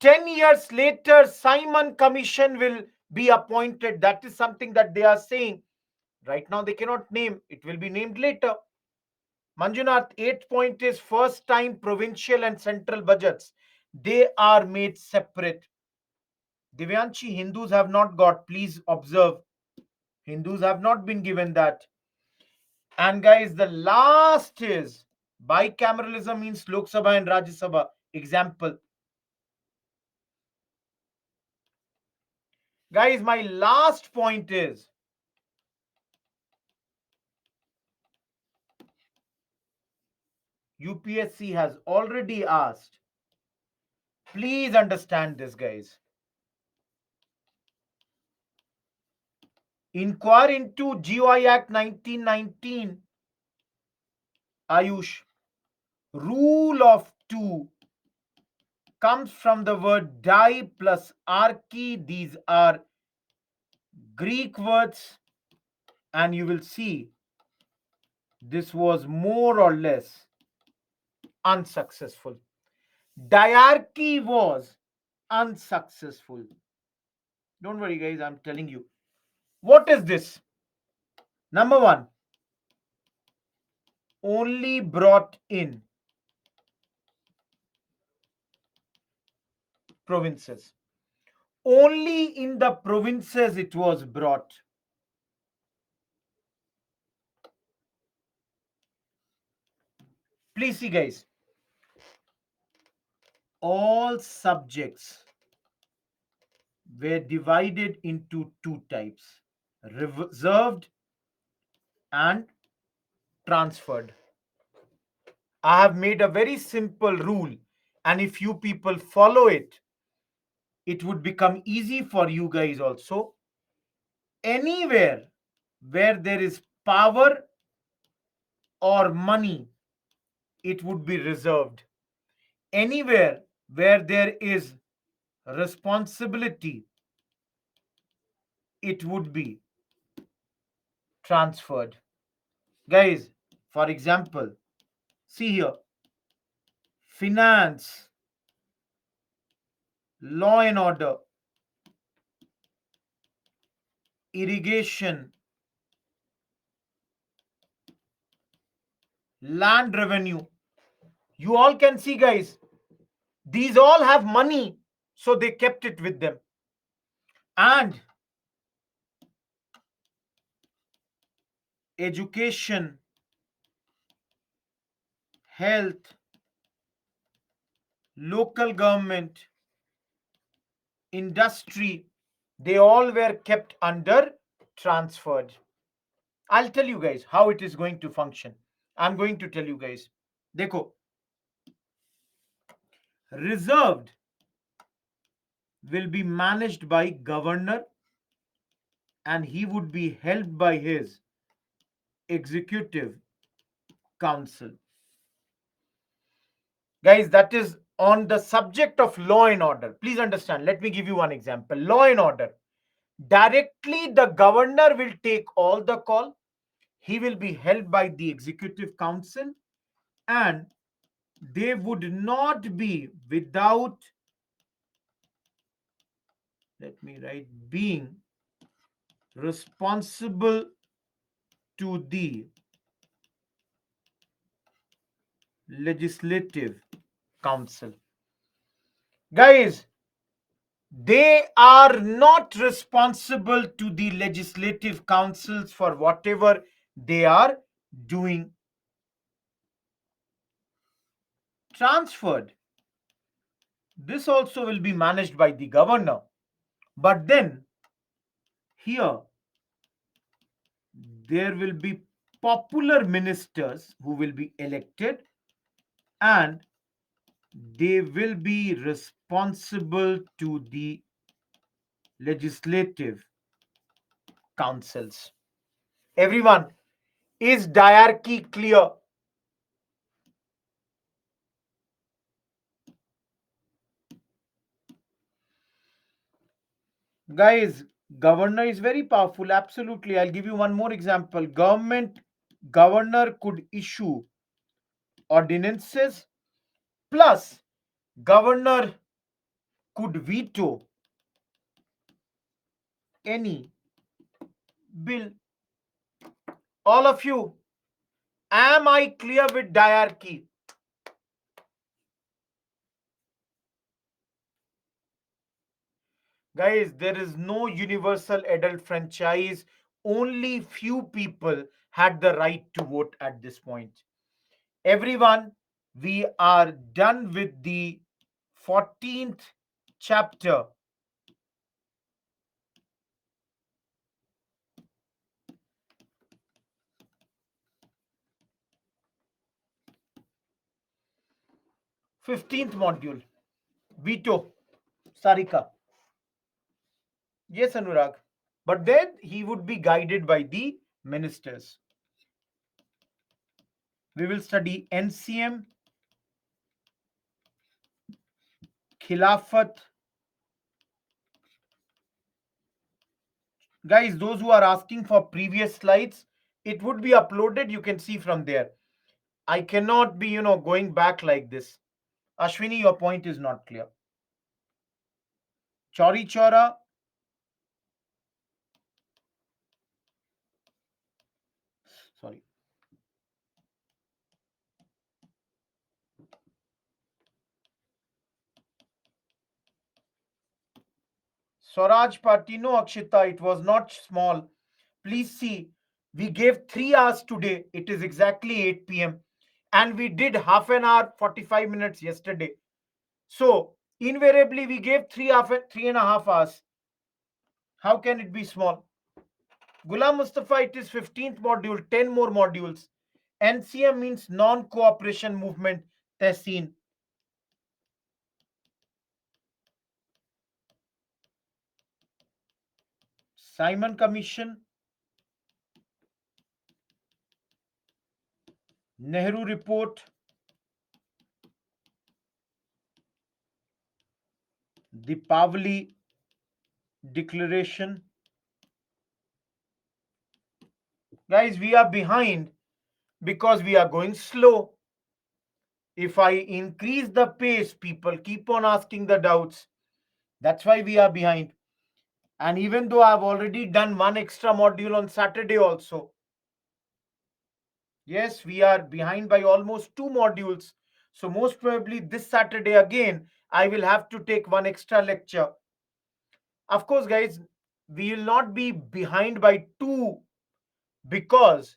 10 years later, Simon Commission will be appointed. That is something that they are saying. Right now, they cannot name. It will be named later. Manjunath, 8th point is first time provincial and central budgets. They are made separate. Divyanshi, Hindus have not got. Please observe. Hindus have not been given that. And guys, the last is bicameralism means Lok Sabha and Rajya Sabha. Example. Guys, my last point is UPSC has already asked. Please understand this, guys. Inquire into GOI Act 1919, Ayush. Rule of two comes from the word die plus archi. These are Greek words, and you will see this was more or less unsuccessful. Diarchy was unsuccessful. Don't worry, guys, I'm telling you. What is this? Number one, only brought in provinces. Only in the provinces it was brought. Please see, guys, all subjects were divided into two types: reserved and transferred. I have made a very simple rule, and if you people follow it, it would become easy for you guys also. Anywhere where there is power or money, it would be reserved. Anywhere where there is responsibility, it would be transferred. Guys, for example, see here: finance, law and order, irrigation, land revenue. You all can see, guys, these all have money, so they kept it with them. And education, health, local government, industry, they all were kept under transferred. I'll tell you guys how it is going to function. I'm going to tell you guys. Dekho, reserved will be managed by governor, and he would be helped by his executive council. Guys, that is on the subject of law and order. Please understand. Let me give you one example. Law and order. Directly, the governor will take all the call. He will be held by the executive council, and they would not be without, let me write, being responsible to the legislative council. Guys, they are not responsible to the legislative councils for whatever they are doing. Transferred. This also will be managed by the governor. But then here there will be popular ministers who will be elected, and they will be responsible to the legislative councils. Everyone, is diarchy clear? Guys, governor is very powerful. Absolutely. I'll give you one more example. Governor could issue ordinances, plus governor could veto any bill. All of you, am I clear with diarchy? Guys, there is no universal adult franchise. Only few people had the right to vote at this point. Everyone, we are done with the 14th chapter. 15th module. Veto. Sarika. Yes, Anurag. But then he would be guided by the ministers. We will study NCM, Khilafat. Guys, those who are asking for previous slides, it would be uploaded. You can see from there. I cannot be, going back like this. Ashwini, your point is not clear. Chauri Chora, sorry. Swaraj Party, no, Akshita, it was not small. Please see, we gave 3 hours today. It is exactly 8 p.m. And we did half an hour, 45 minutes yesterday. So, invariably, we gave 3.5 hours. How can it be small? Ghulam Mustafa, it is 15th module, 10 more modules. NCM means non cooperation movement, Tehseen. Simon Commission, Nehru Report, the Pavli Declaration. Guys, we are behind because we are going slow. If I increase the pace, people keep on asking the doubts. That's why we are behind. And even though I've already done one extra module on Saturday also, yes, we are behind by almost 2 modules. So, most probably this Saturday again, I will have to take one extra lecture. Of course, guys, we will not be behind by two because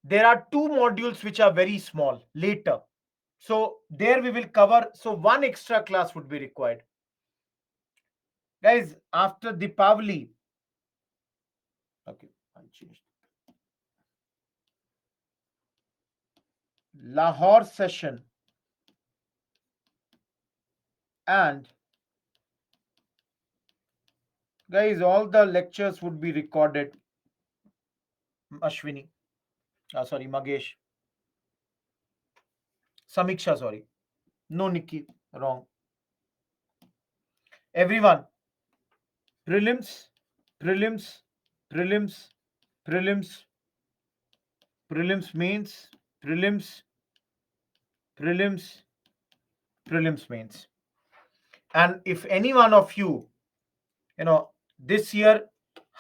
there are 2 modules which are very small later. So, there we will cover. So, one extra class would be required. Guys, after Deepavali, okay, I changed. Lahore session and guys, all the lectures would be recorded. Ashwini, sorry, Magesh, Samiksha, sorry, no Nikki, wrong. Everyone, prelims, prelims, prelims, prelims, prelims mains, prelims, prelims, prelims mains. And if any one of you, this year,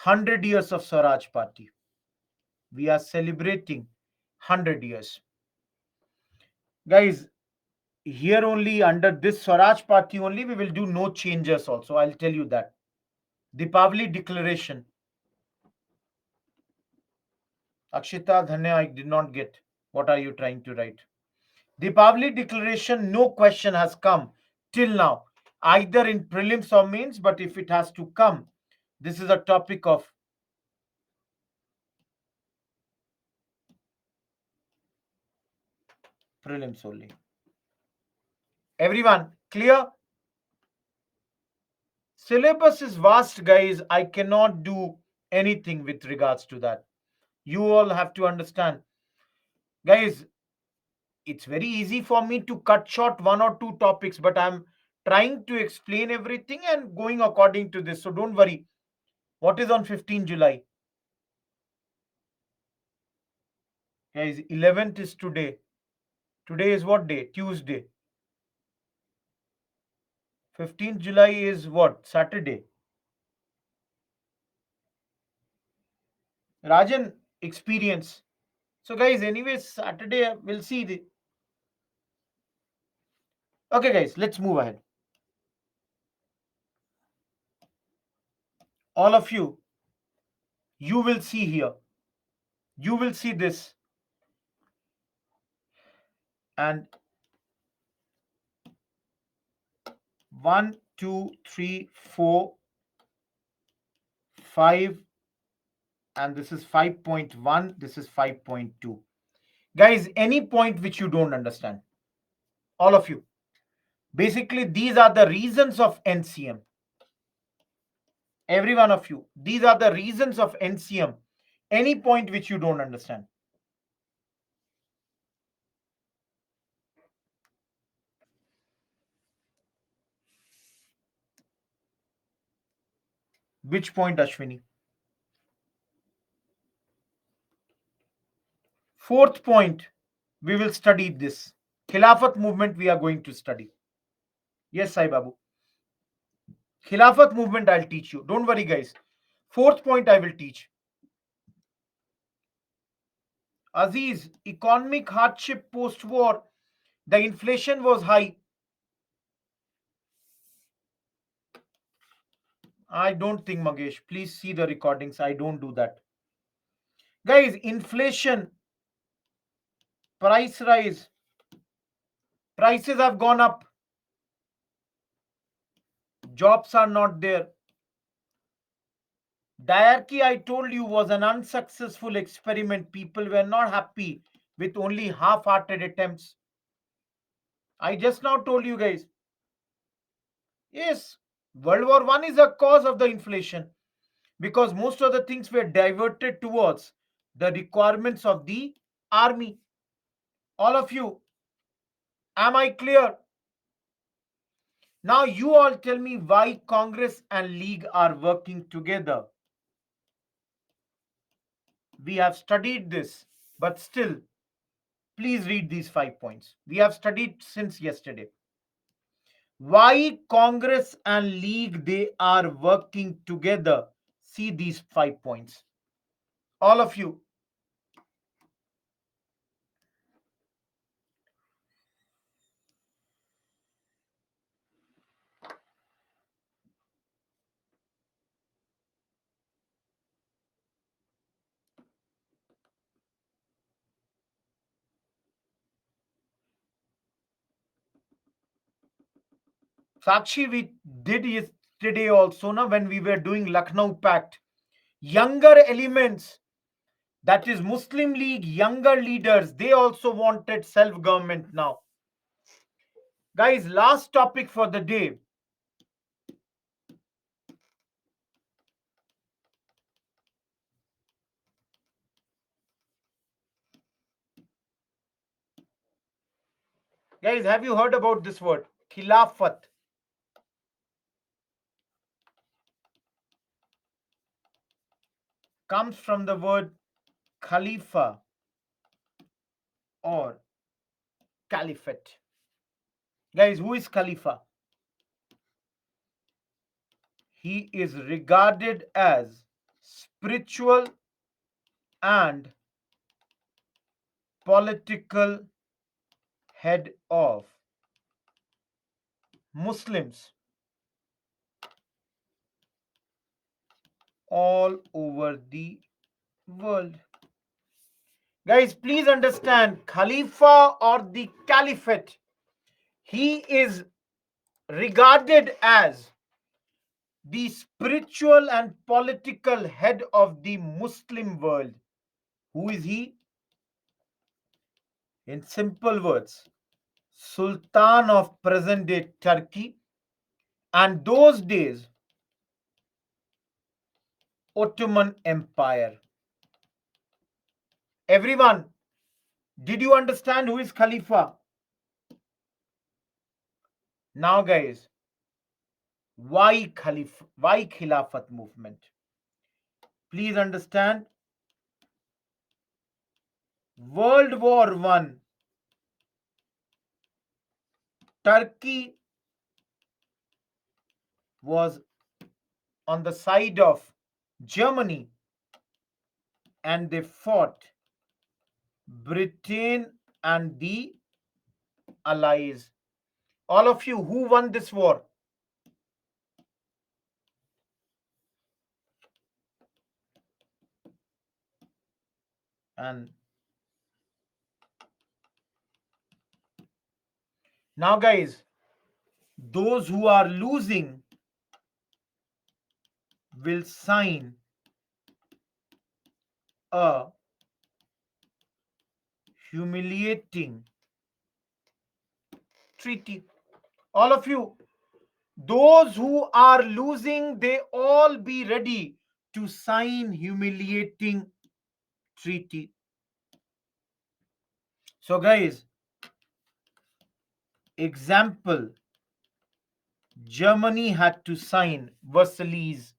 100 years of Swaraj Party, we are celebrating 100 years. Guys, here only under this Swaraj Party only, we will do no changes also. I'll tell you that. Deepavali declaration. Akshita, Dhanya, I did not get. What are you trying to write? Deepavali declaration, no question has come till now, either in prelims or mains, but if it has to come, this is a topic of prelims only. Everyone, clear? Syllabus is vast, guys. I cannot do anything with regards to that. You all have to understand. Guys, it's very easy for me to cut short 1 or 2 topics, but I'm trying to explain everything and going according to this. So don't worry. What is on 15 July? Guys, 11th is today. Today is what day? Tuesday. 15th July is what? Saturday. Rajan, experience. So, guys, anyways, Saturday we'll see the. Okay, guys, let's move ahead. All of you, you will see here. You will see this. And 1, 2, 3, 4, 5, and this is 5.1, this is 5.2. Guys, any point which you don't understand, All of you. Basically, these are the reasons of NCM. Every one of you. These are the reasons of NCM. Any point which you don't understand. Which point, Ashwini? Fourth point, we will study this. Khilafat movement we are going to study. Yes, Sai Babu. Khilafat movement I'll teach you. Don't worry, guys. Fourth point I will teach. Aziz, economic hardship post war. The inflation was high. I don't think, Magesh. Please see the recordings. I don't do that. Guys, inflation, price rise, prices have gone up, jobs are not there. Diarchy, I told you, was an unsuccessful experiment. People were not happy with only half hearted attempts. I just now told you guys. Yes, World War One is a cause of the inflation because most of the things were diverted towards the requirements of the army. All of you, am I clear? Now, you all tell me why Congress and League are working together. We have studied this, but still, please read these 5 points. We have studied since yesterday. Why Congress and League they are working together. See these 5 points. All of you. Sakshi, we did yesterday also, na, when we were doing Lucknow Pact. Younger elements, that is Muslim League, younger leaders, they also wanted self government now. Guys, last topic for the day. Guys, have you heard about this word? Khilafat. Comes from the word Khalifa or Caliphate. Guys, who is Khalifa? He is regarded as spiritual and political head of Muslims all over the world. Guys, please understand Khalifa or the Caliphate. He is regarded as the spiritual and political head of the Muslim world. Who is he? In simple words, Sultan of present day Turkey, and those days, Ottoman Empire. Everyone, did you understand who is Khalifa? Now, guys, why Khilafat movement? Please understand, World War One, Turkey was on the side of Germany and they fought Britain and the Allies. All of you, who won this war? And now, guys, those who are losing will sign a humiliating treaty. All of you, those who are losing, they all be ready to sign humiliating treaty. So, guys, example, Germany had to sign Versailles.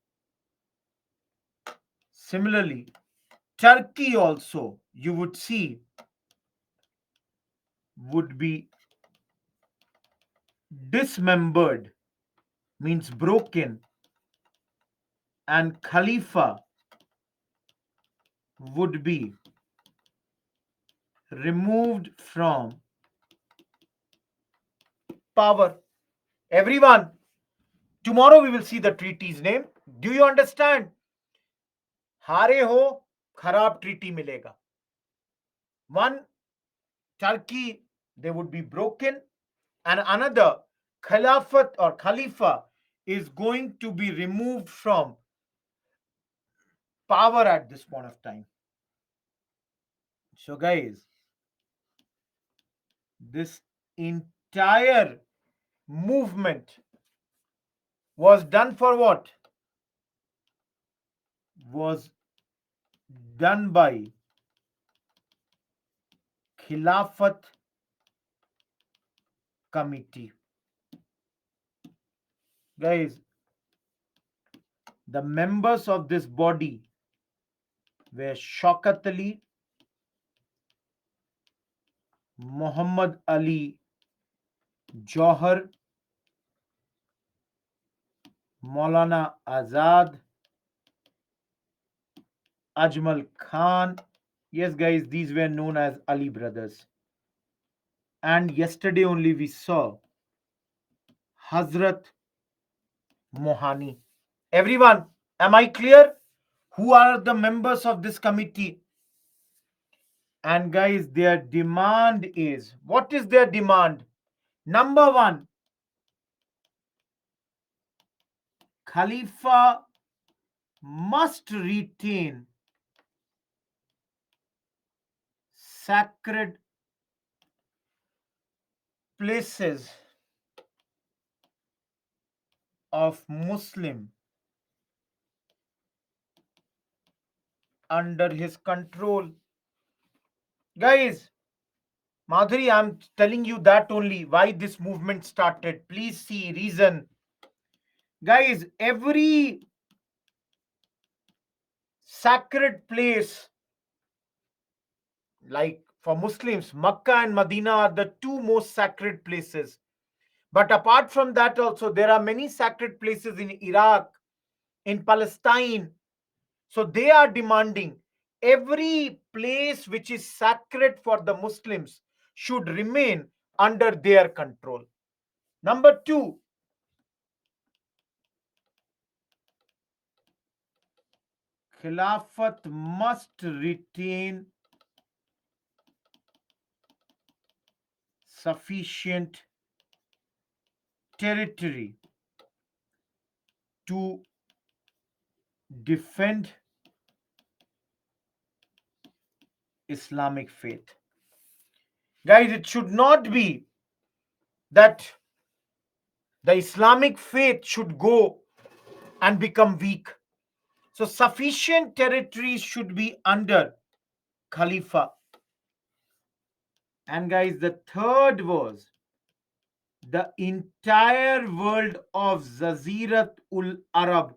Similarly, Turkey also, you would see, would be dismembered, means broken, and Khalifa would be removed from power. Everyone, tomorrow we will see the treaty's name. Do you understand? हारे हो, खराब treaty मिलेगा. One, Turkey, they would be broken, and another, Khilafat or Khalifa is going to be removed from power at this point of time. So, guys, this entire movement was done for what? Was done by Khilafat Committee. Guys, the members of this body were Shaukat Ali, Muhammad Ali Johar, Maulana Azad, Ajmal Khan. Yes, guys, these were known as Ali brothers. And yesterday only we saw Hazrat Mohani. Everyone, am I clear? Who are the members of this committee? And guys, their demand is, what is their demand? Number one, Khalifa must retain sacred places of Muslim under his control. Guys, Madhuri, I'm telling you that only why this movement started. Please see reason. Guys, every sacred place, like for Muslims, Makkah and Medina are the two most sacred places. But apart from that, also, there are many sacred places in Iraq, in Palestine. So they are demanding every place which is sacred for the Muslims should remain under their control. Number two, Khilafat must retain sufficient territory to defend Islamic faith. Guys, it should not be that the Islamic faith should go and become weak. So, sufficient territories should be under Khalifa. And, guys, the third was the entire world of Zazirat ul Arab,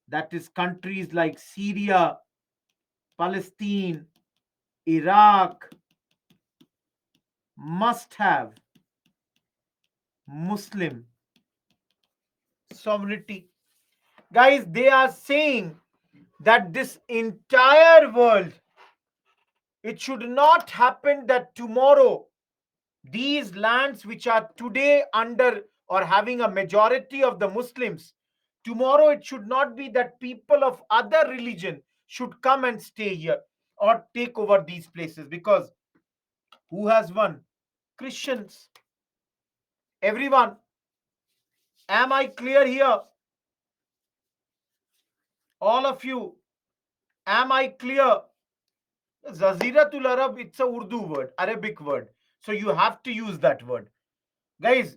that is, countries like Syria, Palestine, Iraq, must have Muslim sovereignty. Guys, they are saying that this entire world, it should not happen that tomorrow these lands which are today under or having a majority of the Muslims, tomorrow it should not be that people of other religion should come and stay here or take over these places, because who has won? Christians. Everyone, am I clear here? All of you, am I clear? Zaziratul Arab, it's a Urdu word, Arabic word. So you have to use that word. Guys,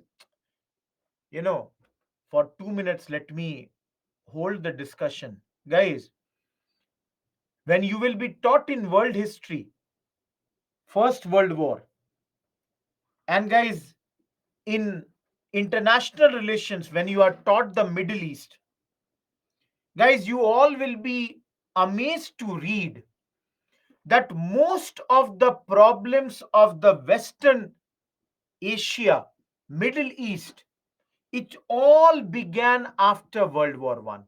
you know, for 2 minutes, let me hold the discussion. Guys, when you will be taught in world history, First World War, and guys, in international relations, when you are taught the Middle East, guys, you all will be amazed to read that most of the problems of the Western Asia, Middle East, it all began after World War One.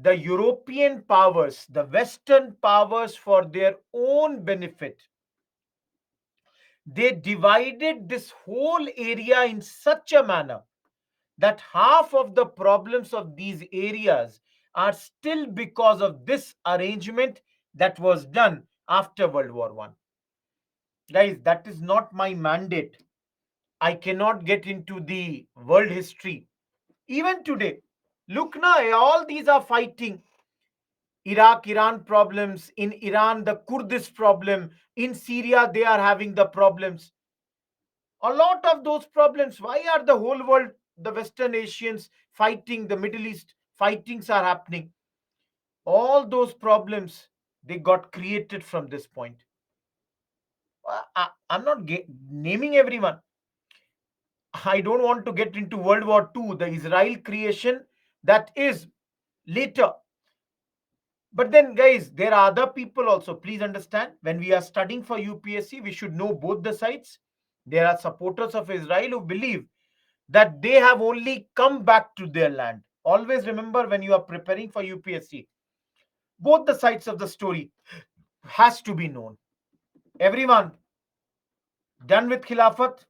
The European powers, the Western powers, for their own benefit, they divided this whole area in such a manner that half of the problems of these areas are still because of this arrangement that was done after World War One. Guys, that is not my mandate. I cannot get into the world history. Even today, look now, all these are fighting. Iraq, Iran problems. In Iran, the Kurdish problem. In Syria, they are having the problems. A lot of those problems. Why are the whole world, the Western Asians fighting, the Middle East fightings are happening? All those problems, they got created from this point. I'm not naming everyone. I don't want to get into World War II, the Israel creation, that is later. But then, guys, there are other people also. Please understand, when we are studying for UPSC, we should know both the sides. There are supporters of Israel who believe that they have only come back to their land. Always remember, when you are preparing for UPSC, both the sides of the story has to be known. Everyone done with Khilafat?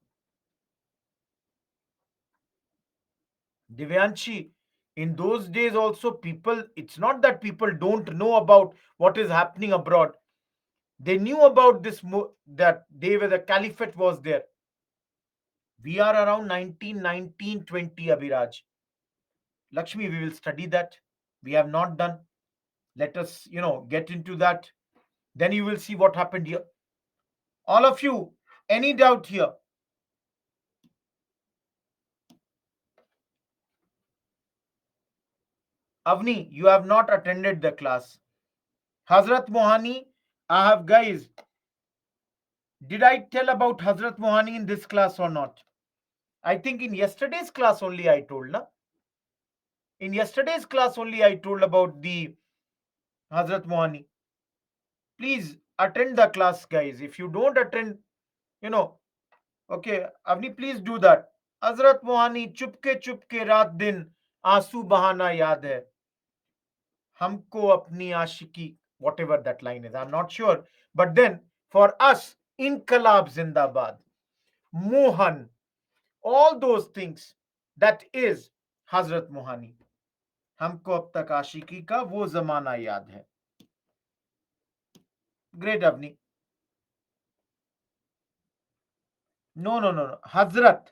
Divyanshi, in those days also, people, it's not that people don't know about what is happening abroad. They knew about this, that they were, the caliphate was there. We are around 1919, 20, Abhiraj. Lakshmi, we will study that. We have not done. Let us, get into that. Then you will see what happened here. All of you, any doubt here? Avni, you have not attended the class. Hazrat Mohani, I have, guys, did I tell about Hazrat Mohani in this class or not? I think in yesterday's class only I told, na? In yesterday's class only I told about the Hazrat Mohani. Please attend the class, guys. If you don't attend, you know, okay, Avni, please do that. Hazrat Mohani, chupke chupke raat din, आंसू बहाना याद है हमको अपनी आशिकी, whatever that line is, I'm not sure. But then, for us, Inkalab Zindabad, Mohan, all those things, that is Hazrat Mohani. हमको अब तक आशिकी का वो जमाना याद है. Great, Avni. No, no, no, no. Hazrat.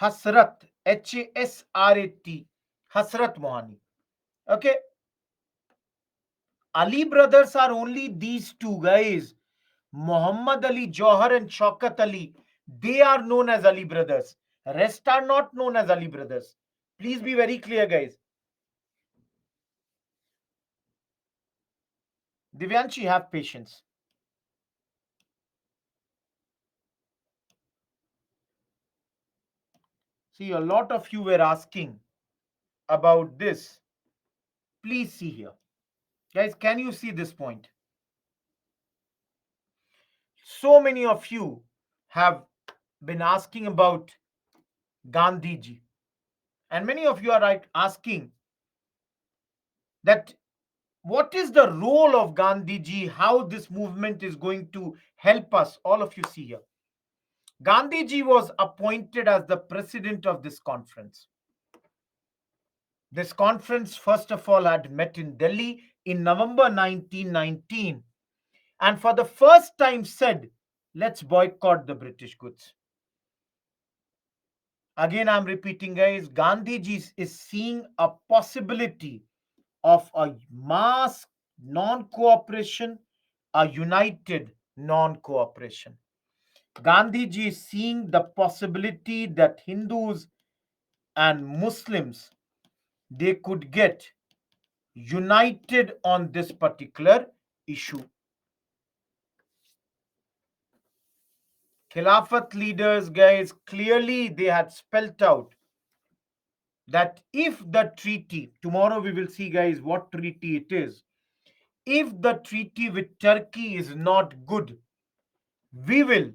Hasrat. Hasrat. Hasrat Mohani. Okay. Ali brothers are only these two guys. Muhammad Ali Johar and Shaukat Ali. They are known as Ali brothers. Rest are not known as Ali brothers. Please be very clear, guys. Divyanshi, have patience. See, a lot of you were asking about this. Please see here. Guys, can you see this point? So many of you have been asking about Gandhiji. And many of you are asking that what is the role of Gandhiji, how this movement is going to help us. All of you see here. Gandhiji was appointed as the president of this conference. This conference, first of all, had met in Delhi in November 1919, and for the first time said, let's boycott the British goods. Again, I'm repeating, guys, Gandhiji is seeing a possibility of a mass non cooperation, a united non cooperation. Gandhiji is seeing the possibility that Hindus and Muslims, they could get united on this particular issue. Khilafat leaders, guys, clearly they had spelt out that if the treaty, tomorrow we will see, guys, what treaty it is. If the treaty with Turkey is not good, we will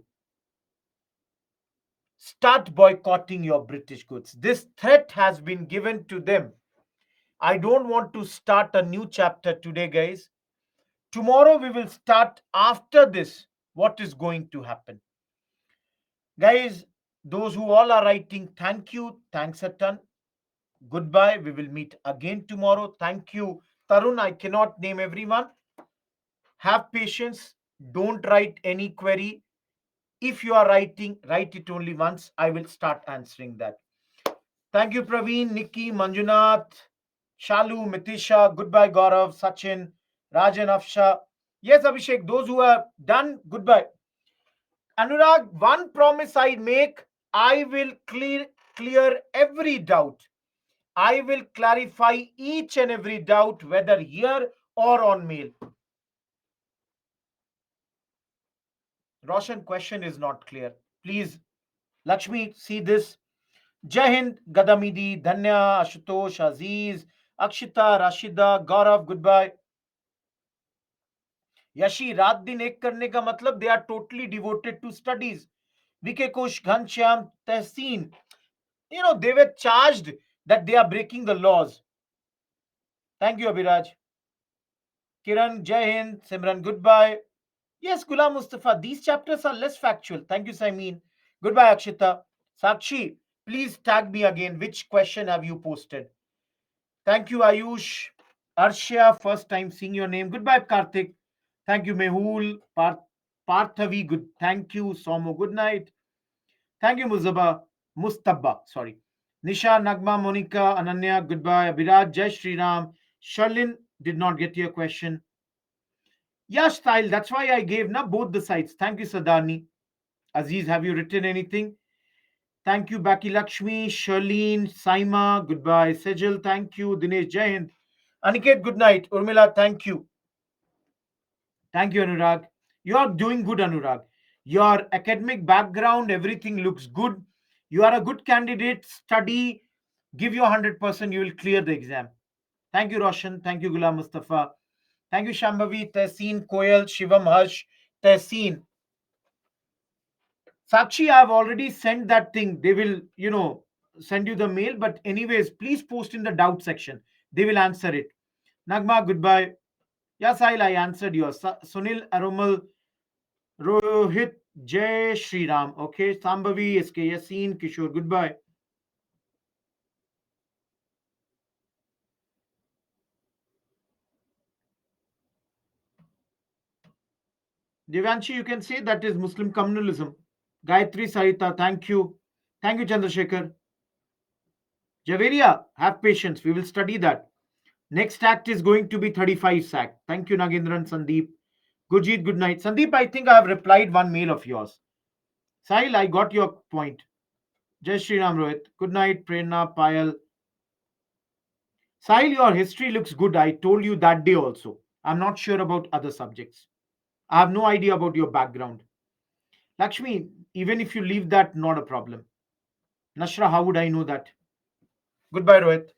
start boycotting your British goods. This threat has been given to them. I don't want to start a new chapter today, guys. Tomorrow we will start after this. What is going to happen? Guys, those who all are writing, thank you. Thanks a ton. Goodbye. We will meet again tomorrow. Thank you. Tarun, I cannot name everyone. Have patience. Don't write any query. If you are writing, write it only once. I will start answering that. Thank you, Praveen, Nikki, Manjunath, Shalu, Mitisha. Goodbye, Gaurav, Sachin, Rajan, Afsha. Yes, Abhishek, those who are done, goodbye. Anurag, one promise I make, I will clear every doubt. I will clarify each and every doubt, whether here or on mail. Roshan, question is not clear. Please, Lakshmi, see this. Jai Hind, Gadamidi, Dhanya, Ashutosh, Aziz, Akshita, Rashida, Gaurav, goodbye. Yeshi रात दिन एक करने का मतलब they are totally devoted to studies विके Kush Ghanshyam Tahseen they were charged that they are breaking the laws. Thank you, Abhiraj. Kiran, Jai Hind. Simran, goodbye. Yes, Ghulam Mustafa, these chapters are less factual. Thank you, Saimeen. Goodbye, Akshita. Sakshi, please tag me again. Which question have you posted? Thank you, Ayush. Arshia, first time seeing your name. Goodbye, Karthik. Thank you, Mehul. Parthavi, good. Thank you, Somo. Good night. Thank you, Mustabba. Sorry. Nisha, Nagma, Monica, Ananya, goodbye. Abhiraj, Jai Shri Ram. Sharlin did not get your question. Yeah, style. That's why I gave na both the sides. Thank you, Sadani. Aziz, have you written anything? Thank you, Baki Lakshmi, Sharleen, Saima, goodbye. Sejal, thank you. Dinesh, Jai Hind. Aniket, good night. Urmila, thank you. Thank you, Anurag. You are doing good, Anurag. Your academic background, everything looks good. You are a good candidate. Study, give your 100%, you will clear the exam. Thank you, Roshan. Thank you, Ghulam Mustafa. Thank you, Shambhavi, Tehseen, Koyal, Shivam, Harsh, Tehseen. Sakshi, I've already sent that thing. They will, send you the mail. But, anyways, please post in the doubt section. They will answer it. Nagma, goodbye. Yes, I answered yours. Sunil Aromal, Rohit, Jai Shri Ram. Okay. Sambhavi, SK Yasin, Kishore, goodbye. Devanshi, you can say that is Muslim communalism. Gayatri Sarita, thank you. Thank you, Chandrasekhar. Javeria, have patience. We will study that. Next act is going to be 35 sack. Thank you, Nagendran, Sandeep. Gurjeet, good night. Sandeep, I think I have replied one mail of yours. Sahil, I got your point. Jai Shri Ram Rohit. Good night, Prerna, Payal. Sahil, your history looks good. I told you that day also. I'm not sure about other subjects. I have no idea about your background. Lakshmi, even if you leave that, not a problem. Nashra, how would I know that? Goodbye, Rohit.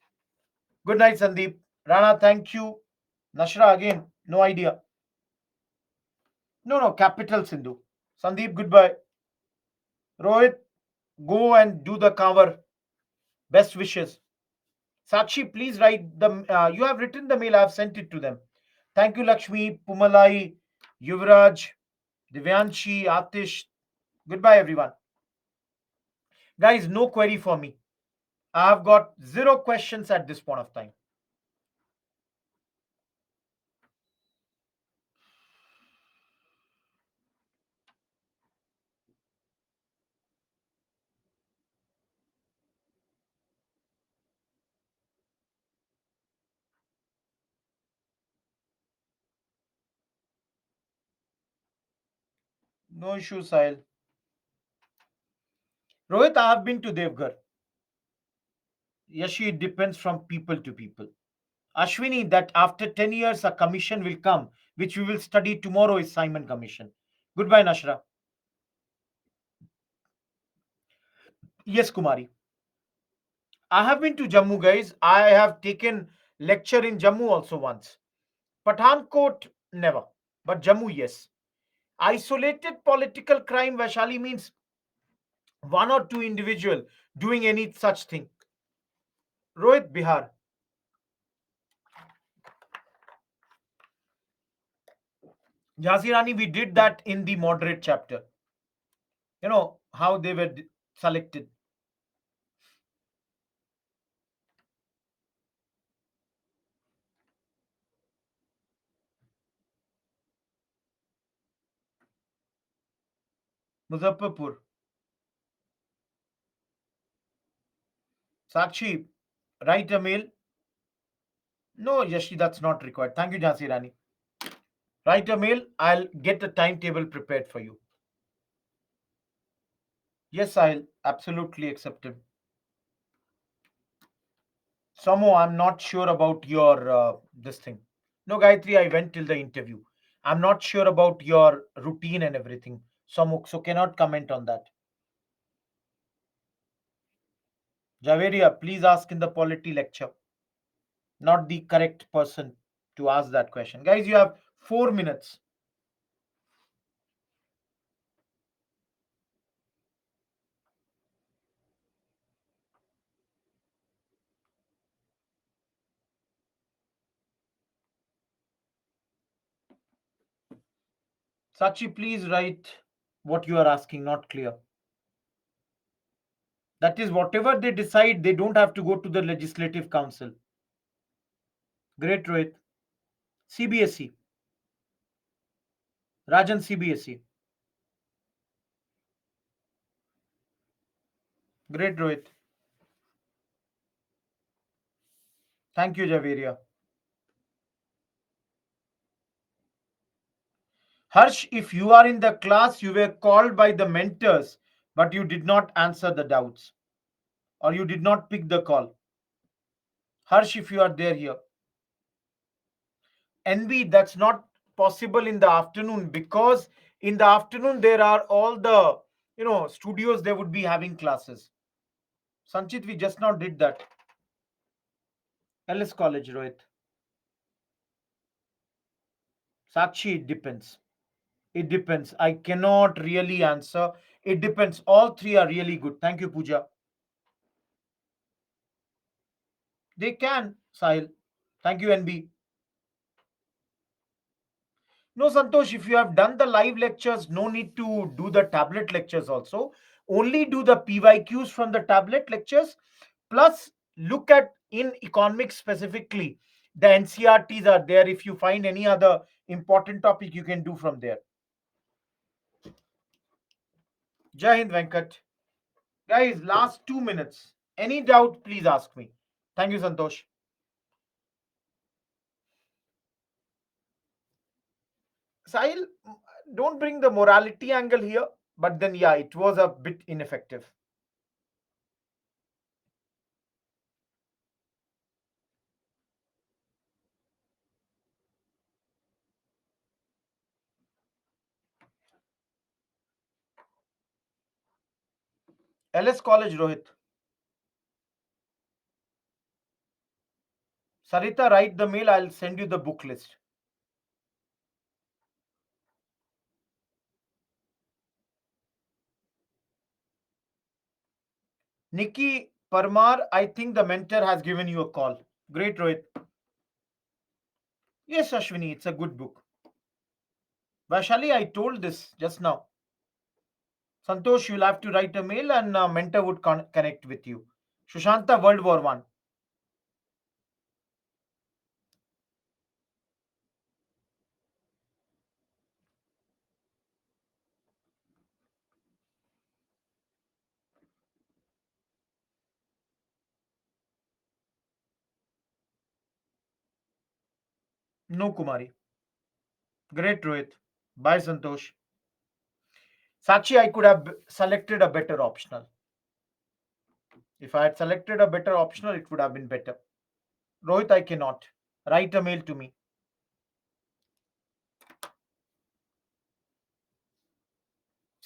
Good night, Sandeep. Rana, thank you. Nashra, again, no idea. No, no, capital Sindhu. Sandeep, goodbye. Rohit, go and do the cover. Best wishes. Sakshi, please write the. You have written the mail. I have sent it to them. Thank you, Lakshmi, Pumalai, Yuvraj, Divyanshi, Atish. Goodbye, everyone. Guys, no query for me. I have got zero questions at this point of time. No issue, Sahil. Rohit, I have been to Devghar. Yashi, it depends from people to people. Ashwini, that after 10 years a commission will come, which we will study tomorrow is Simon Commission. Goodbye, Nashra. Yes, Kumari. I have been to Jammu, guys. I have taken lecture in Jammu also once. Pathankot, never. But Jammu, yes. Isolated political crime, Vaishali, means one or two individual doing any such thing. Rohit, Bihar. Jhansi Rani, we did that in the moderate chapter. You know how they were selected. Muzaffarpur. Sakshi, write a mail. No, Yashi, that's not required. Thank you, Jhansi Rani. Write a mail. I'll get a timetable prepared for you. Yes, I'll absolutely accept it. Samo, I'm not sure about your this thing. No, Gayatri, I went till the interview. I'm not sure about your routine and everything. Samo, so cannot comment on that. Javeria, please ask in the polity lecture. Not the correct person to ask that question. Guys, you have 4 minutes. Sachi, please write what you are asking, not clear. That is, whatever they decide, they don't have to go to the Legislative Council. Great, Rohit. CBSE. Rajan, CBSE. Great, Rohit. Thank you, Javeria. Harsh, if you are in the class, you were called by the mentors, but you did not answer the doubts or you did not pick the call. Harsh, if you are there here. NB, that's not possible in the afternoon because in the afternoon there are all the studios they would be having classes. Sanchit, we just now did that. LS College, Rohit. Sakshi, it depends. It depends. I cannot really answer. It depends. All three are really good. Thank you, Pooja. They can, Sahil. Thank you, NB. No, Santosh, if you have done the live lectures, no need to do the tablet lectures also. Only do the PYQs from the tablet lectures. Plus, look at in economics specifically. The NCRTs are there. If you find any other important topic, you can do from there. Jai Hind, Venkat. Guys, last 2 minutes. Any doubt, please ask me. Thank you, Santosh. Sahil, don't bring the morality angle here, but then, yeah, it was a bit ineffective. LS College, Rohit. Sarita, write the mail. I'll send you the book list. Nikki Parmar, I think the mentor has given you a call. Great, Rohit. Yes, Ashwini, it's a good book. Vaishali, I told this just now. Santosh, you'll have to write a mail and mentor would connect with you. Shushanta, World War One. No, Kumari. Great, Rohit. Bye, Santosh. Sakshi, I could have selected a better optional. If I had selected a better optional, it would have been better. Rohit, I cannot. Write a mail to me.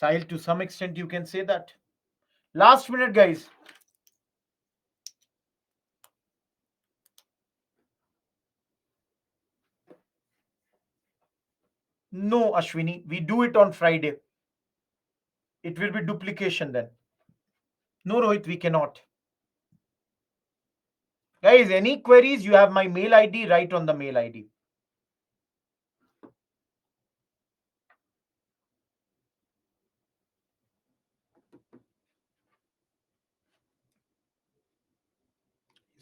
Sahil, to some extent, you can say that. Last minute, guys. No, Ashwini, we do it on Friday. It will be duplication then. No, Rohit, we cannot. Guys, any queries, you have my mail ID, write on the mail ID.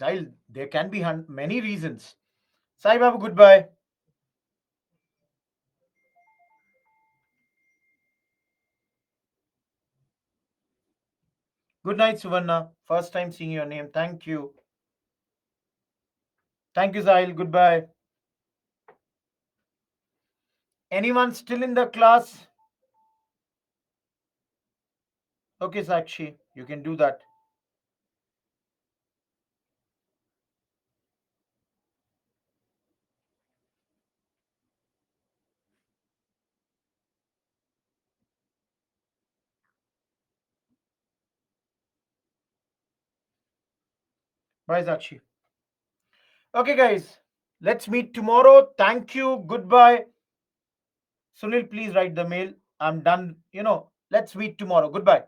Sahil, there can be many reasons. Sai Babu, goodbye. Good night, Suvarna. First time seeing your name. Thank you. Thank you, Sahil. Goodbye. Anyone still in the class? Okay, Sakshi, you can do that. Bye, Sakshi. Okay, guys, let's meet tomorrow. Thank you. Goodbye. Sunil, please write the mail. I'm done. Let's meet tomorrow. Goodbye.